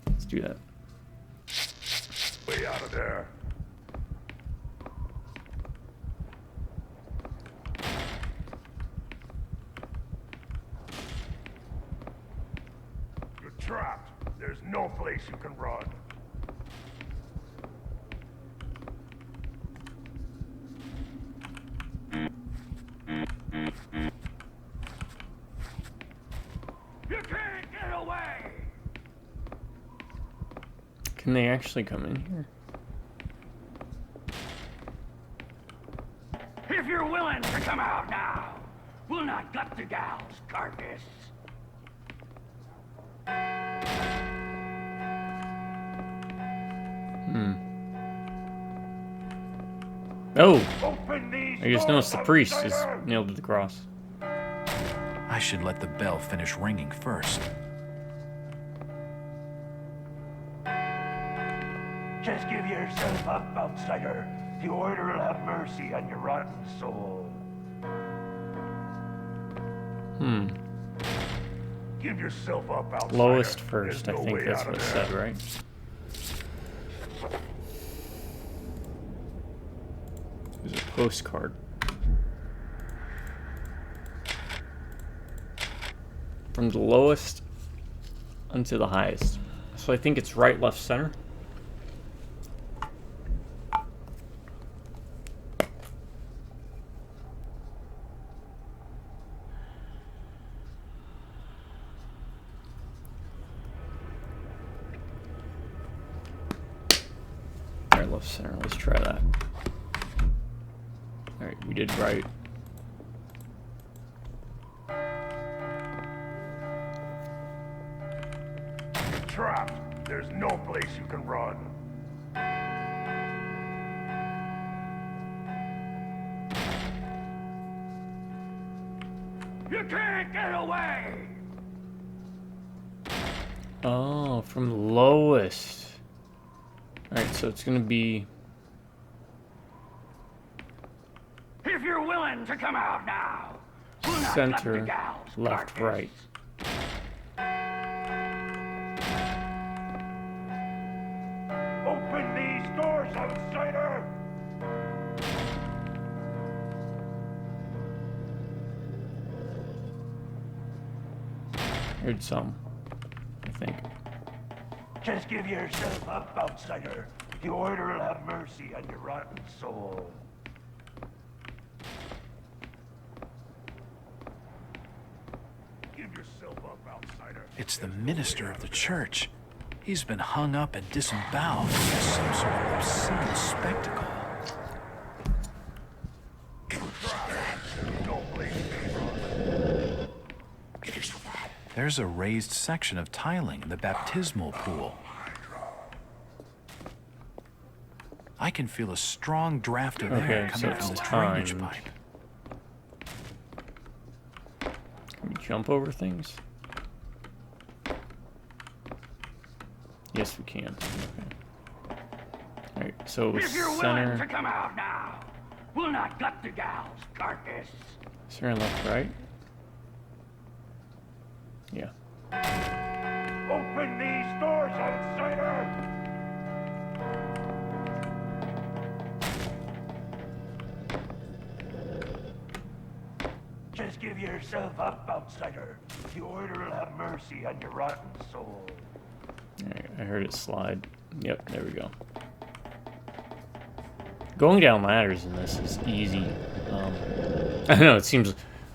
Let's do that. Way out of there. You're trapped. There's no place you can run. You can't get away! Can they actually come in here? If you're willing to come out now, we'll not gut the gal's carcass. Oh! I just noticed the priest is nailed to the cross. I should let the bell finish ringing first. Just give yourself up, outsider. The order will have mercy on your rotten soul. Give yourself up, outsider. Lowest first, There's I no think way that's out of what it there. said, right? There's a postcard. From the lowest unto the highest. So I think it's right, left, center. Right, left, center. Let's try that. Alright, we did right. You're trapped. There's no place you can run. You can't get away! Oh, from the lowest. Alright, so it's gonna be... If you're willing to come out now, we'll not gut the center, gal's left, carcass. right. Open these doors, outsider! Heard some, I think. Just give yourself up, outsider. The order will have mercy on your rotten soul. Give yourself up, outsider. It's the minister of the church. He's been hung up and disemboweled as some sort of obscene spectacle. No place you can run. There's a raised section of tiling in the baptismal pool. I can feel a strong draft of air Okay, so coming it's from the drainage timed. pipe. Can we jump over things? Yes, we can. Okay. Alright, so If you're willing to center, come out now, we'll not gut the gal's carcass. center and left, right? Yeah. Open these doors, outsider! Just give yourself up, outsider. The order will have mercy on your rotten soul. Alright, I heard it slide. Yep, there we go. Going down ladders in this is easy. I know, it seems...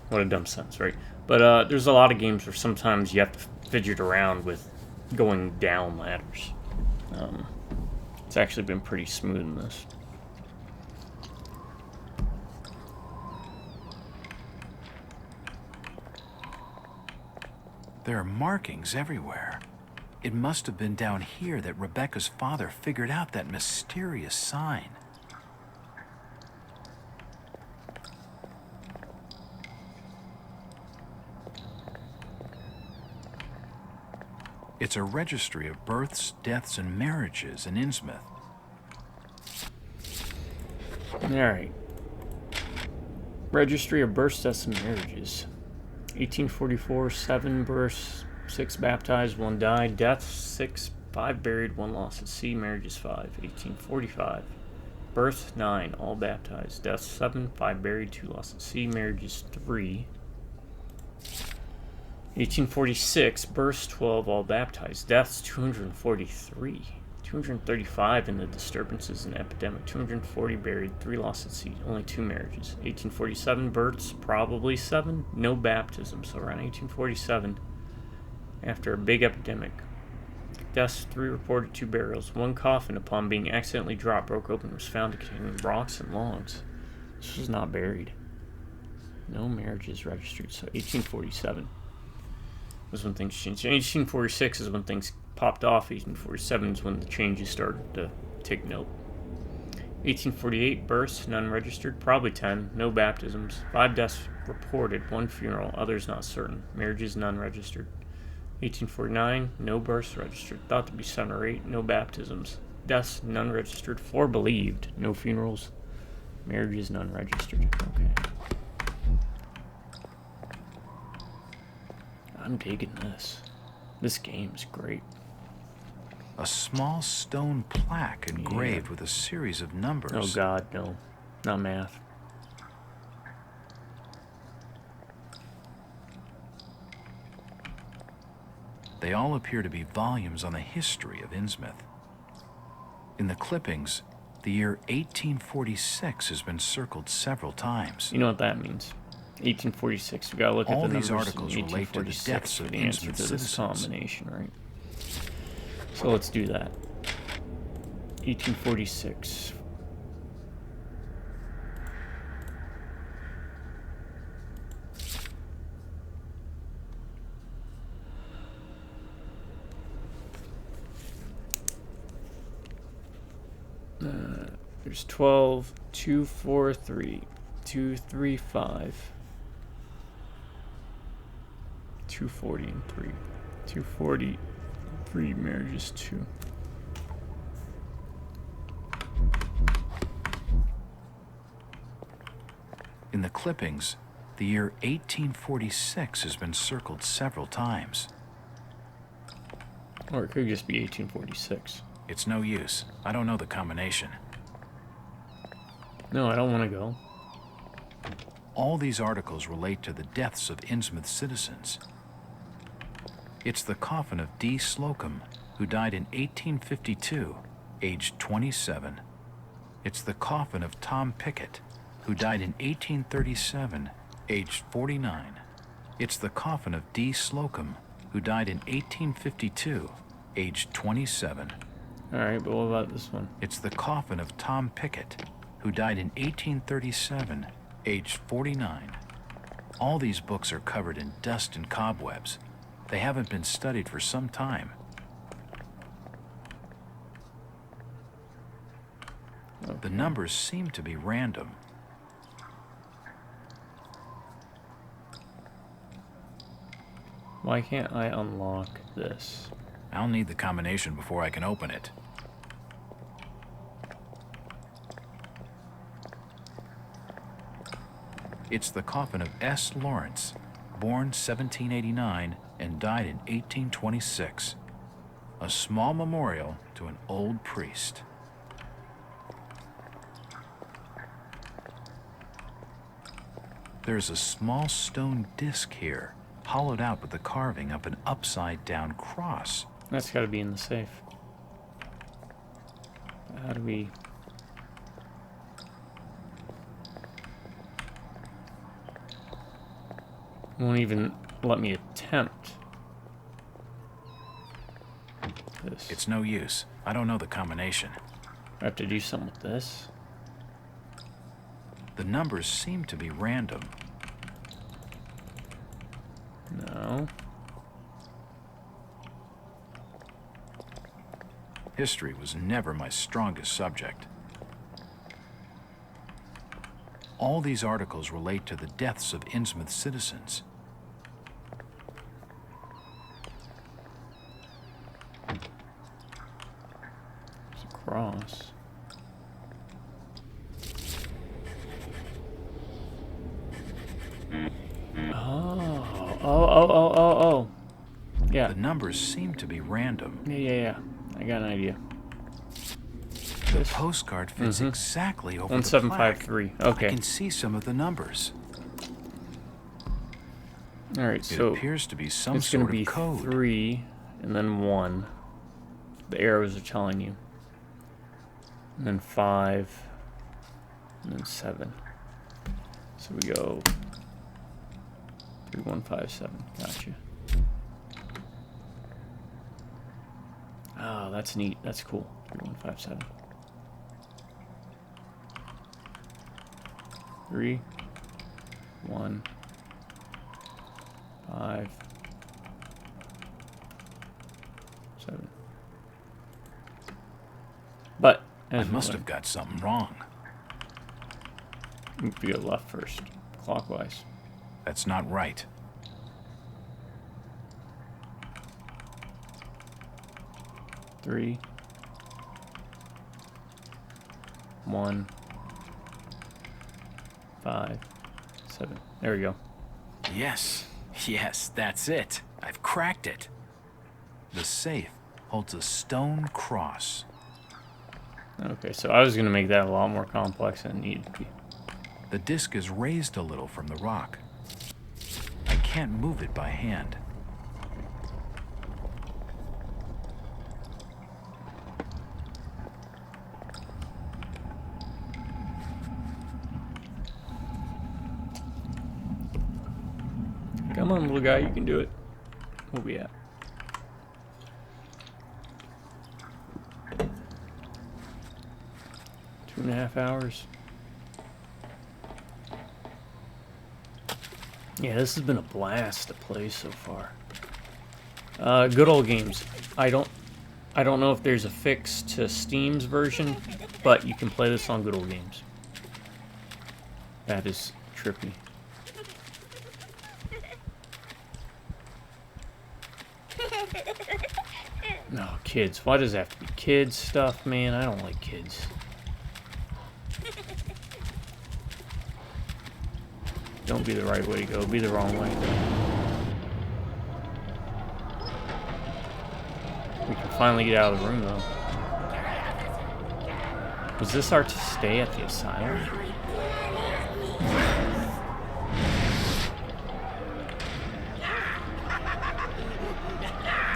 What a dumb sentence, right? But there's a lot of games where sometimes you have to fidget around with going down ladders. It's actually been pretty smooth in this. There are markings everywhere. It must have been down here that Rebecca's father figured out that mysterious sign. It's a registry of births, deaths, and marriages in Innsmouth. Alright. Registry of births, deaths, and marriages. 1844, 7 births, 6 baptized, 1 died. Deaths, 6, 5 buried, 1 lost at sea. Marriages, 5. 1845. Births, 9, all baptized. Deaths, 7, 5 buried, 2 lost at sea. Marriages, 3. 1846, births 12, all baptized. Deaths 243. 235 in the disturbances and epidemic. 240 buried, 3 lost at sea. Only 2 marriages. 1847, births probably 7. No baptism. So around 1847, after a big epidemic. Deaths 3 reported, 2 burials. 1 coffin, upon being accidentally dropped, broke open, was found containing rocks and logs. This was not buried. No marriages registered. So 1847 was when things changed. 1846 is when things popped off. 1847 is when the changes started to take note. 1848, births, none registered, probably 10, no baptisms, 5 deaths reported, 1 funeral, others not certain, marriages, none registered. 1849, no births registered, thought to be 7 or 8, no baptisms, deaths, none registered, 4 believed, no funerals, marriages, none registered. Okay. I'm digging this. This game's great. A small stone plaque engraved with a series of numbers. Oh god, no. Not math. They all appear to be volumes on the history of Innsmouth. In the clippings, the year 1846 has been circled several times. You know what that means. 1846. We gotta look at all the these numbers articles in relate to the deaths for of the answer Innsmouth to this citizens. combination, right? So let's do that. 1846. There's 12, 243, 235, 240 and 3. 243 marriages 2. In the clippings, the year 1846 has been circled several times. Or it could just be 1846. It's no use. I don't know the combination. No, I don't want to go. All these articles relate to the deaths of Innsmouth citizens. It's the coffin of D. Slocum, who died in 1852, aged 27. It's the coffin of Tom Pickett, who died in 1837, aged 49. It's the coffin of D. Slocum, who died in 1852, aged 27. All right, but what about this one? It's the coffin of Tom Pickett, who died in 1837, aged 49. All these books are covered in dust and cobwebs. They haven't been studied for some time. Okay. The numbers seem to be random. Why can't I unlock this? I'll need the combination before I can open it. It's the coffin of S. Lawrence, born 1789 and died in 1826. A small memorial to an old priest. There's a small stone disc here, hollowed out with the carving of an upside-down cross. That's got to be in the safe. How do we... Won't even let me attempt this. It's no use. I don't know the combination. I have to do something with this. The numbers seem to be random. No. History was never my strongest subject. All these articles relate to the deaths of Innsmouth citizens. It's a cross. Oh. Yeah. The numbers seem to be random. Yeah. I got an idea. The postcard fits exactly over the plaque. 1753. Okay. I can see some of the numbers. All right, so it appears to be some it's going sort to be of code. 3 and then 1. The arrows are telling you. And then 5 and then 7. So we go 3157. Gotcha. Oh, that's neat. That's cool. 3157. 3, 1, 5, 7. But I must have got something wrong. We go left first, clockwise. That's not right. Three, 1, 5, 7. There we go. Yes, that's it. I've cracked it. The safe holds a stone cross. Okay, so I was going to make that a lot more complex than it needed to be. The disc is raised a little from the rock. I can't move it by hand. Come on, little guy, you can do it. Where we at? Two and a half hours. Yeah, this has been a blast to play so far. Good old games. I don't know if there's a fix to Steam's version, but you can play this on Good Old Games. That is trippy. No, kids. Why does it have to be kids stuff, man? I don't like kids. Don't be the right way to go. Be the wrong way. We can finally get out of the room, though. Was this our stay at the asylum?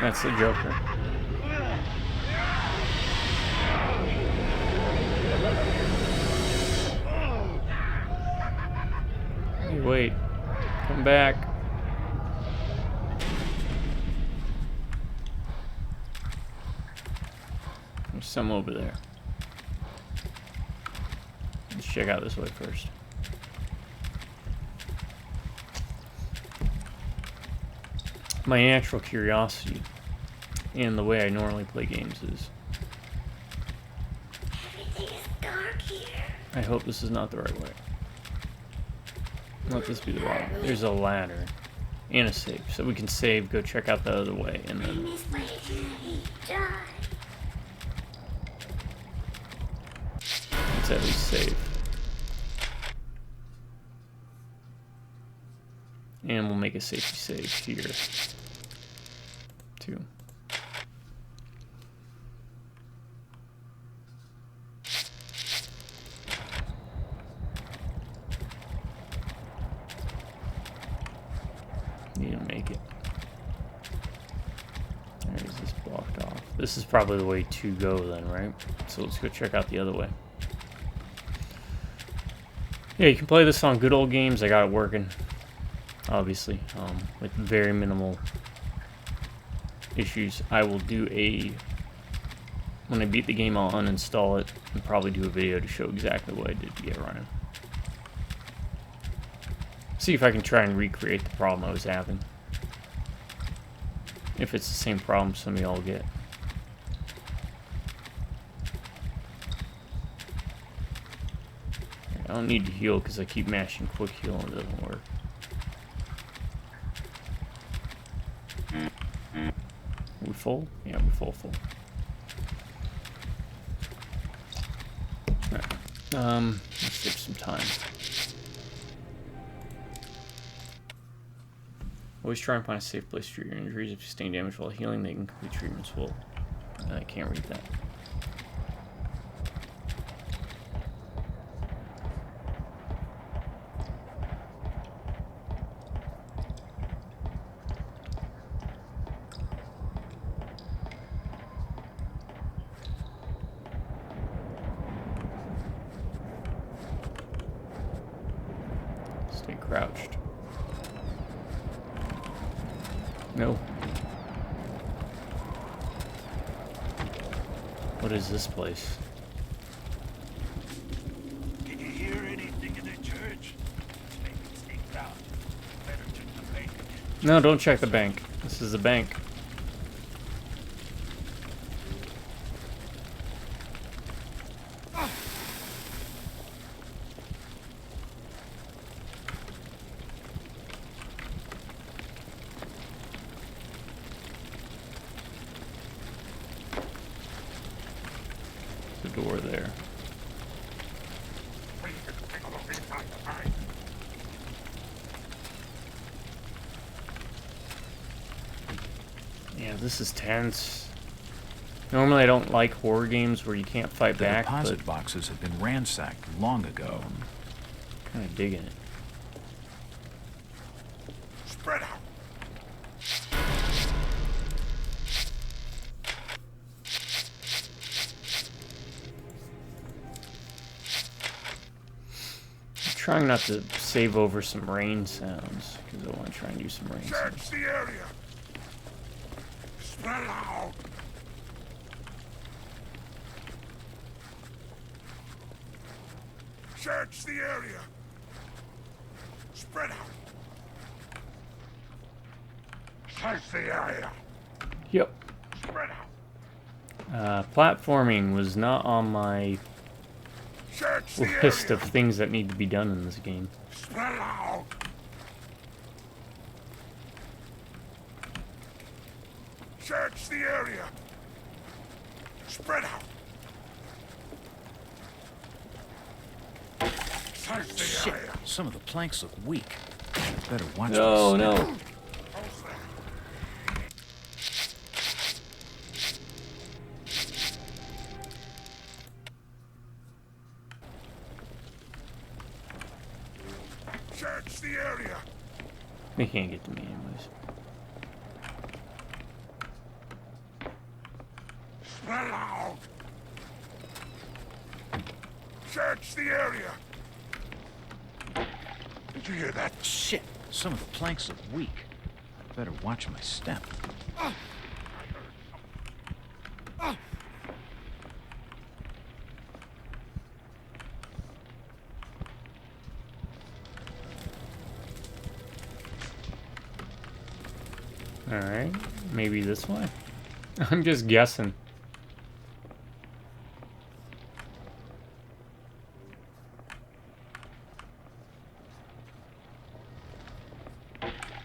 That's the Joker. Hey, wait. Come back. There's some over there. Let's check out this way first. My natural curiosity and the way I normally play games is... Everything is dark here. I hope this is not the right way. Let this be the wrong way. There's a ladder and a save. So we can save, go check out the other way, and then... Let's at least save. And we'll make a safety save here. 2. Need to make it. There is this blocked off. This is probably the way to go then, right? So let's go check out the other way. Yeah, you can play this on Good Old Games. I got it working. Obviously, with very minimal issues. I will do a When I beat the game, I'll uninstall it and probably do a video to show exactly what I did to get running. See if I can try and recreate the problem I was having. If it's the same problem some of y'all get. I don't need to heal because I keep mashing quick heal and it doesn't work. Are we full? Yeah, we're full. Alright. Let's save some time. Always try and find a safe place to treat your injuries. If you sustain damage while healing, they can complete treatments full. I can't read that. Stay crouched. No. What is this place? Can you hear anything in the church? Make it sneak out. Better check the bank. No, don't check the bank. This is the bank. The door there. Yeah, this is tense. Normally I don't like horror games where you can't fight back, but deposit boxes have been ransacked long ago. Kind of digging it. Spread out. Trying not to save over some rain sounds because I want to try and do some rain sounds. Search the area. Spread out. Search the area. Spread out. Search the area. Yep. Spread out. Platforming was not on my Search the list area. of things that need to be done in this game. Spread out. Search the area. Spread out. Search the Shit, area. some of the planks look weak. Better watch No, my step. no. Search the area. They can't get to me anyways. Spread out. Search the area. Did you hear that? Shit, some of the planks look weak. Better watch my step. Alright, maybe this way? I'm just guessing.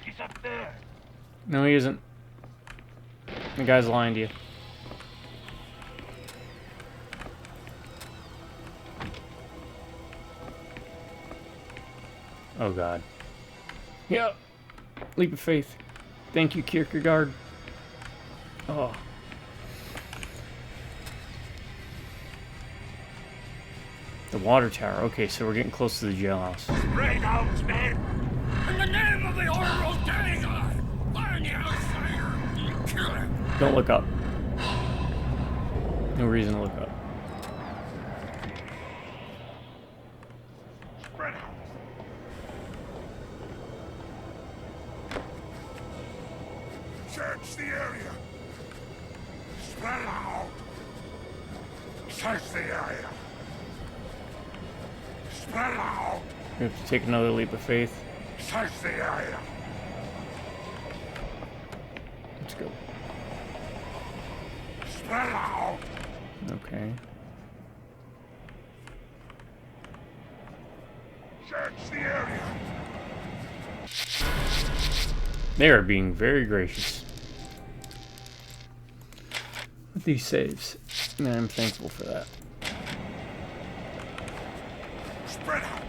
He's up there. No, he isn't. The guy's lying to you. Oh god. Yep. Leap of faith. Thank you, Kierkegaard. Oh. The water tower. Okay, so we're getting close to the jailhouse. Spread out, man. In the name of the Order of Dagon, find the outsider and kill him. Don't look up. No reason to look up. Spread out. Search the area. Spread out. Search the area. Spread out. We have to take another leap of faith. Search the area. Let's go. Spread out. Okay. Search the area. They are being very gracious with these saves, and I'm thankful for that. Spread out.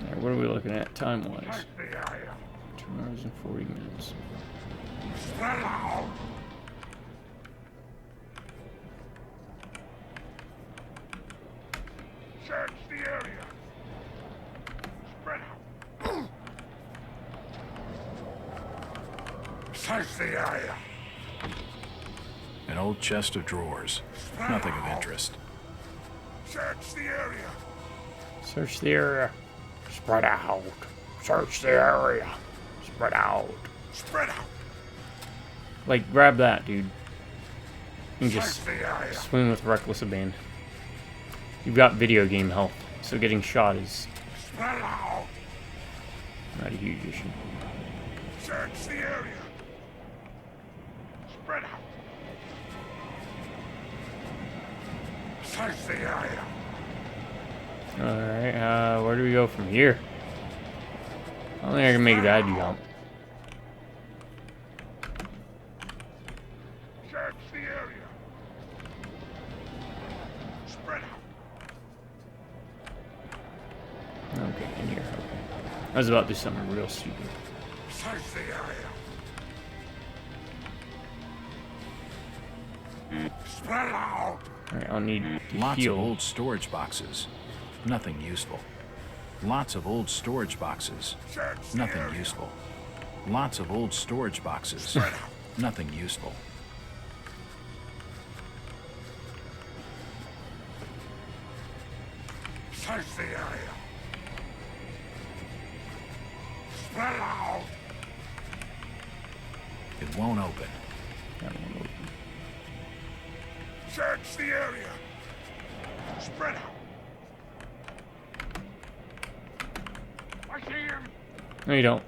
Alright, what are we looking at time-wise? Search the area. 2 hours and 40 minutes. Spread out. Search the area. Spread out. Search the area. An old chest of drawers. Nothing of interest. Search the area. Search the area. Spread out. Search the area. Spread out. Spread out. Like, grab that, dude. You can just Search the area. swing with reckless abandon. You've got video game health, so getting shot is Spread out. not a huge issue. Search the area. Spread out. Search the area. Alright, where do we go from here? I don't think I can make that jump. Search the area. Spread out. Okay, in here. Okay. I was about to do something real stupid. Search the area. Spread out. Alright, I'll need to Lots heal. of old storage boxes. Nothing useful. Lots of old storage boxes. Search the Nothing area. useful. Lots of old storage boxes. Spread out. Nothing useful. Search the area. Spread out. It won't open. That one open. Search the area. Spread out. I see him. No, you don't.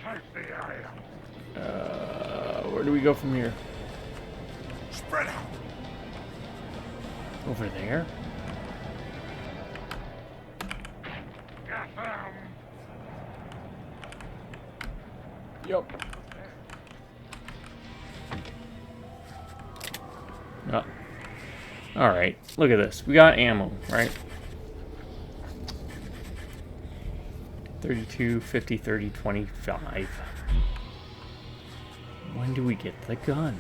Search the area. Where do we go from here? Spread out. Over there? Got them. Yep. Oh. Alright, look at this. We got ammo, right? 32, 50, 30, 25. When do we get the gun?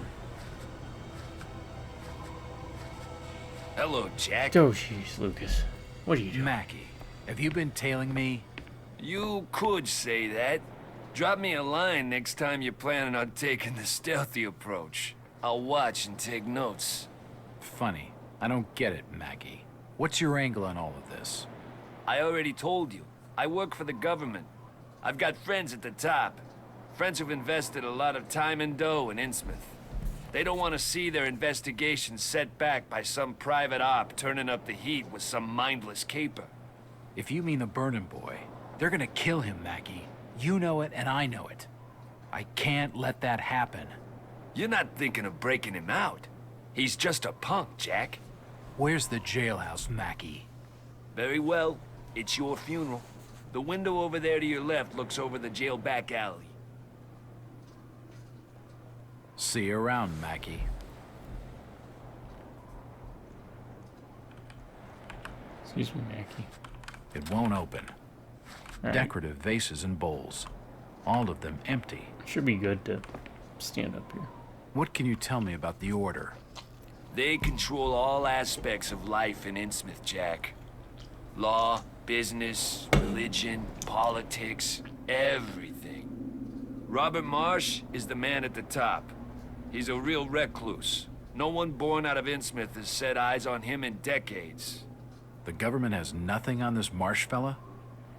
Hello, Jack. Oh, jeez, Lucas. What are you doing? Mackie, have you been tailing me? You could say that. Drop me a line next time you're planning on taking the stealthy approach. I'll watch and take notes. Funny. I don't get it, Mackie. What's your angle on all of this? I already told you. I work for the government. I've got friends at the top. Friends who've invested a lot of time and dough in Innsmouth. They don't want to see their investigation set back by some private op turning up the heat with some mindless caper. If you mean the Burnin' Boy, they're gonna kill him, Mackie. You know it, and I know it. I can't let that happen. You're not thinking of breaking him out. He's just a punk, Jack. Where's the jailhouse, Mackie? Very well. It's your funeral. The window over there to your left looks over the jail back alley. See you around, Mackie. Excuse me, Mackie. It won't open. All right. Decorative vases and bowls. All of them empty. Should be good to stand up here. What can you tell me about the Order? They control all aspects of life in Innsmouth, Jack. Law, business, religion, politics, everything. Robert Marsh is the man at the top. He's a real recluse. No one born out of Innsmouth has set eyes on him in decades. The government has nothing on this Marsh fella?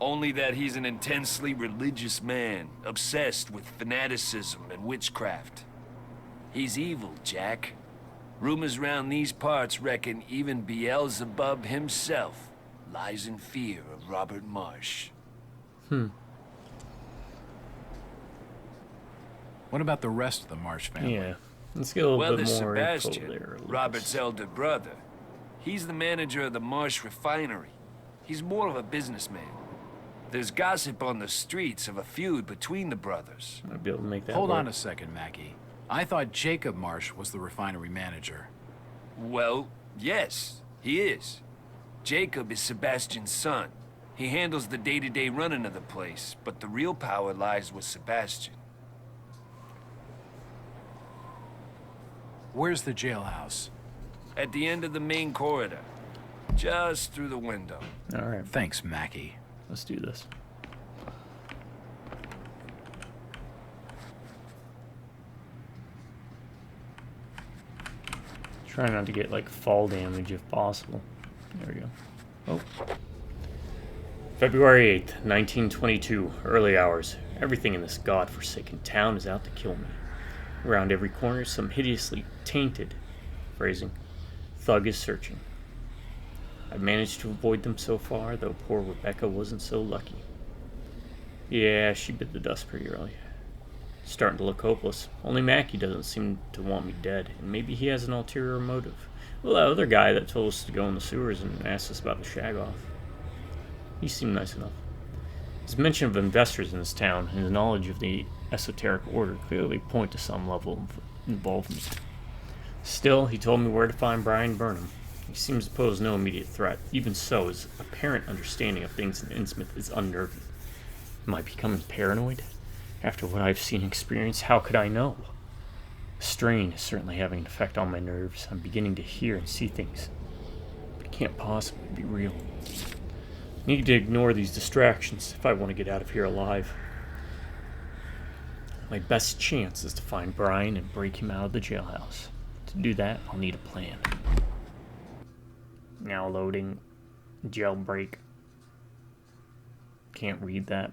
Only that he's an intensely religious man, obsessed with fanaticism and witchcraft. He's evil, Jack. Rumors round these parts reckon even Beelzebub himself lies in fear of Robert Marsh. What about the rest of the Marsh family? Yeah. Let's get a little Well, bit there's more info Sebastian, there. Lucas. Robert's elder brother. He's the manager of the Marsh refinery. He's more of a businessman. There's gossip on the streets of a feud between the brothers. Might be able to make that Hold work. on a second, Mackie. I thought Jacob Marsh was the refinery manager. Well, yes, he is. Jacob is Sebastian's son. He handles the day-to-day running of the place, but the real power lies with Sebastian. Where's the jailhouse? At the end of the main corridor. Just through the window. All right. Thanks, Mackie. Let's do this. Try not to get like fall damage if possible. There we go. Oh. February 8th, 1922, early hours. Everything in this godforsaken town is out to kill me. Around every corner, some hideously tainted phrasing thug is searching. I've managed to avoid them so far, though poor Rebecca wasn't so lucky. Yeah, she bit the dust pretty early. Starting to look hopeless. Only Mackie doesn't seem to want me dead, and maybe he has an ulterior motive. Well, that other guy that told us to go in the sewers and asked us about the shag-off. He seemed nice enough. His mention of investors in this town and his knowledge of the esoteric order clearly point to some level of involvement. Still, he told me where to find Brian Burnham. He seems to pose no immediate threat. Even so, his apparent understanding of things in Innsmouth is unnerving. Am I becoming paranoid? After what I've seen and experienced, how could I know? The strain is certainly having an effect on my nerves. I'm beginning to hear and see things, but it can't possibly be real. I need to ignore these distractions if I want to get out of here alive. My best chance is to find Brian and break him out of the jailhouse. To do that, I'll need a plan. Now loading. Jailbreak. Can't read that.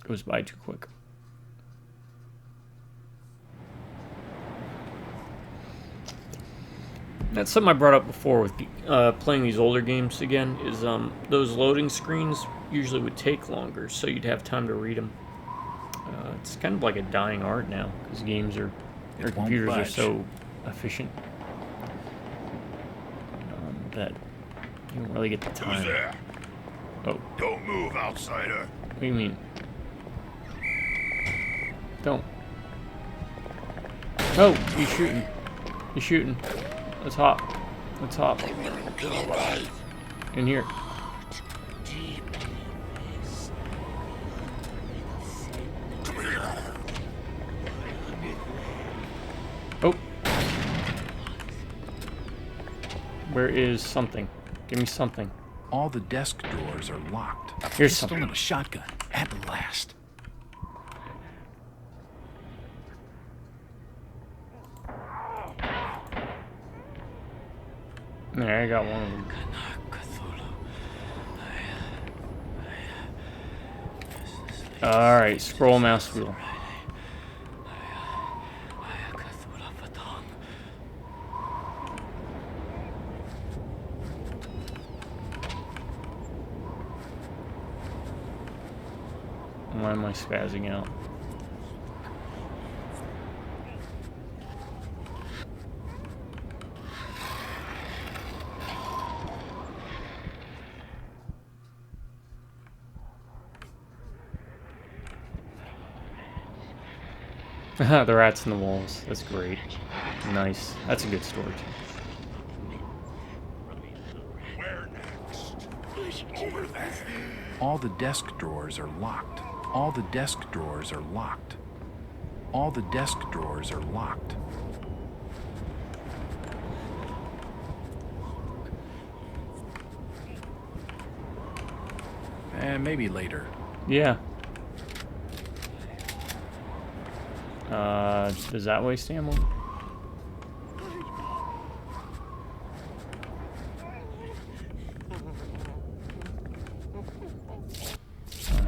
Goes by too quick. That's something I brought up before with playing these older games again, is those loading screens usually would take longer, so you'd have time to read them. It's kind of like a dying art now, because games or computers are so efficient that you don't really get the time. Who's there? Oh. Don't move, outsider. What do you mean? Don't. Oh, he's shooting. He's shooting. Let's hop. Let's hop. In here. Oh. Where is something? Give me something. All the desk drawers are locked. Here's Pistol something. and a shotgun. At last. There, I got one of them. Alright, scroll mouse wheel. Why am I spazzing out? The rats in the walls. That's great. Nice. That's a good storage. Where next? Over there. All the desk drawers are locked. All the desk drawers are locked. All the desk drawers are locked. Maybe later. Yeah. Does that waste ammo?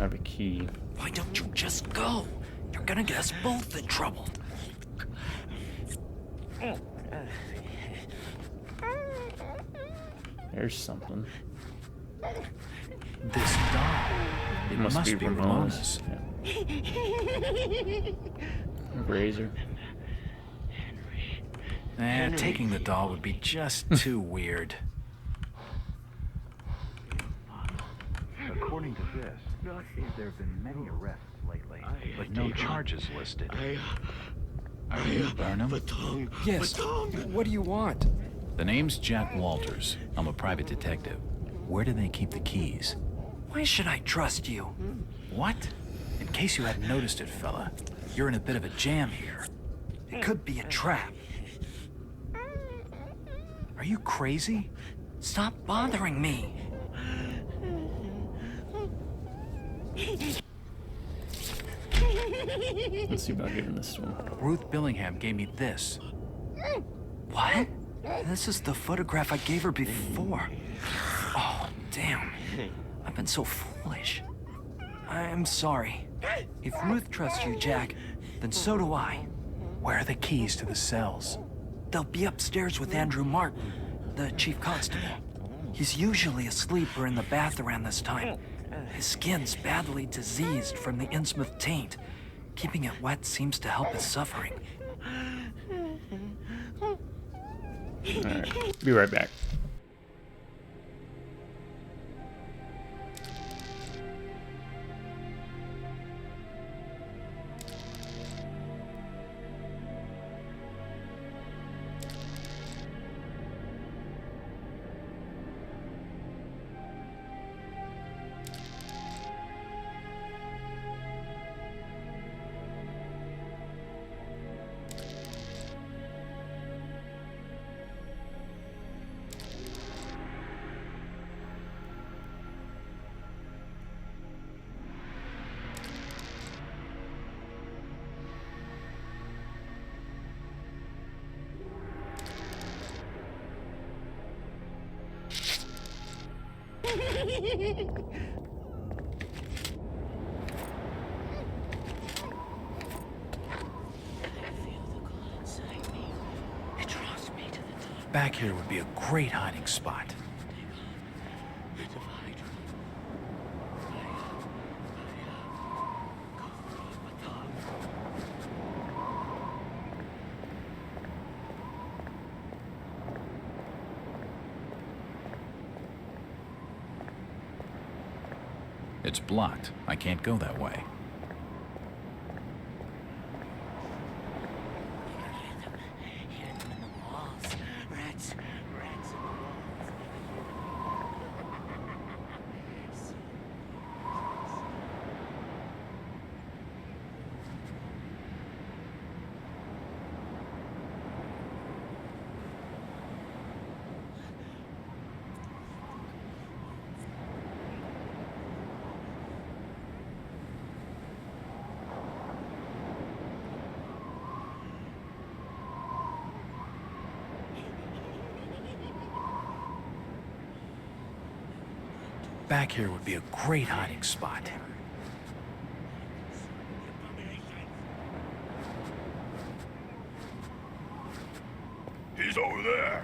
have a key. Why don't you just go? You're gonna get us both in trouble. There's something. This doll. It must be Ramona's. Yeah. Razor. Taking the doll would be just too weird. According to this, there have been many arrests lately, but no charges listed. Are you Burnham? Yes. What do you want? The name's Jack Walters. I'm a private detective. Where do they keep the keys? Why should I trust you? What? In case you hadn't noticed it, fella, you're in a bit of a jam here. It could be a trap. Are you crazy? Stop bothering me. Let's see about giving this one. Ruth Billingham gave me this. What? This is the photograph I gave her before. Oh, damn. I've been so foolish. I'm sorry. If Ruth trusts you, Jack, then so do I. Where are the keys to the cells? They'll be upstairs with Andrew Martin, the chief constable. He's usually asleep or in the bath around this time. His skin's badly diseased from the Innsmouth taint. Keeping it wet seems to help his suffering. Alright, be right back. Back here would be a great hiding spot. It's blocked. I can't go that way. Back here would be a great hiding spot. He's over there.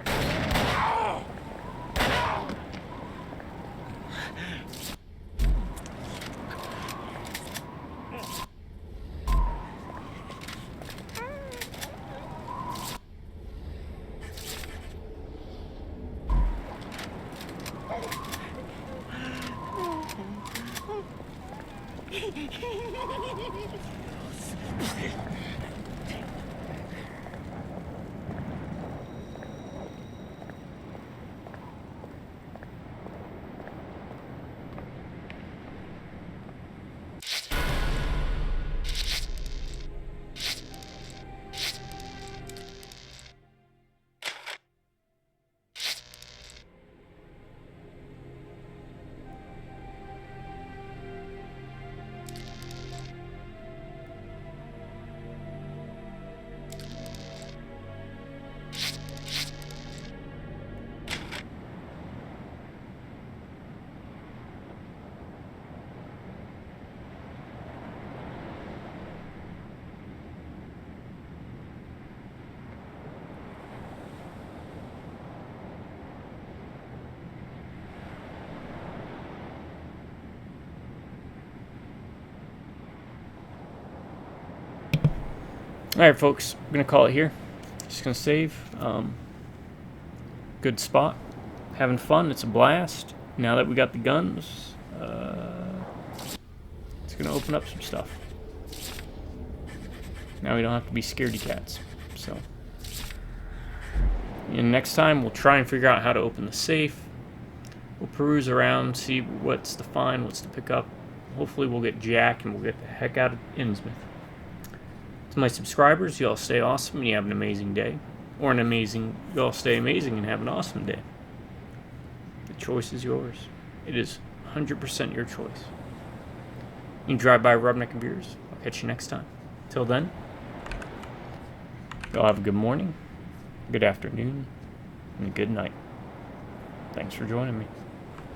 Alright, folks. I'm going to call it here. Just going to save. Good spot. Having fun. It's a blast. Now that we got the guns, it's going to open up some stuff. Now we don't have to be scaredy cats. So, and next time we'll try and figure out how to open the safe. We'll peruse around, see what's to find, what's to pick up. Hopefully we'll get Jack and we'll get the heck out of Innsmouth. To my subscribers, y'all stay awesome and you have an amazing day. Or y'all stay amazing and have an awesome day. The choice is yours. It is 100% your choice. You can drive by Rubneck and Beers. I'll catch you next time. Till then, y'all have a good morning, good afternoon, and a good night. Thanks for joining me.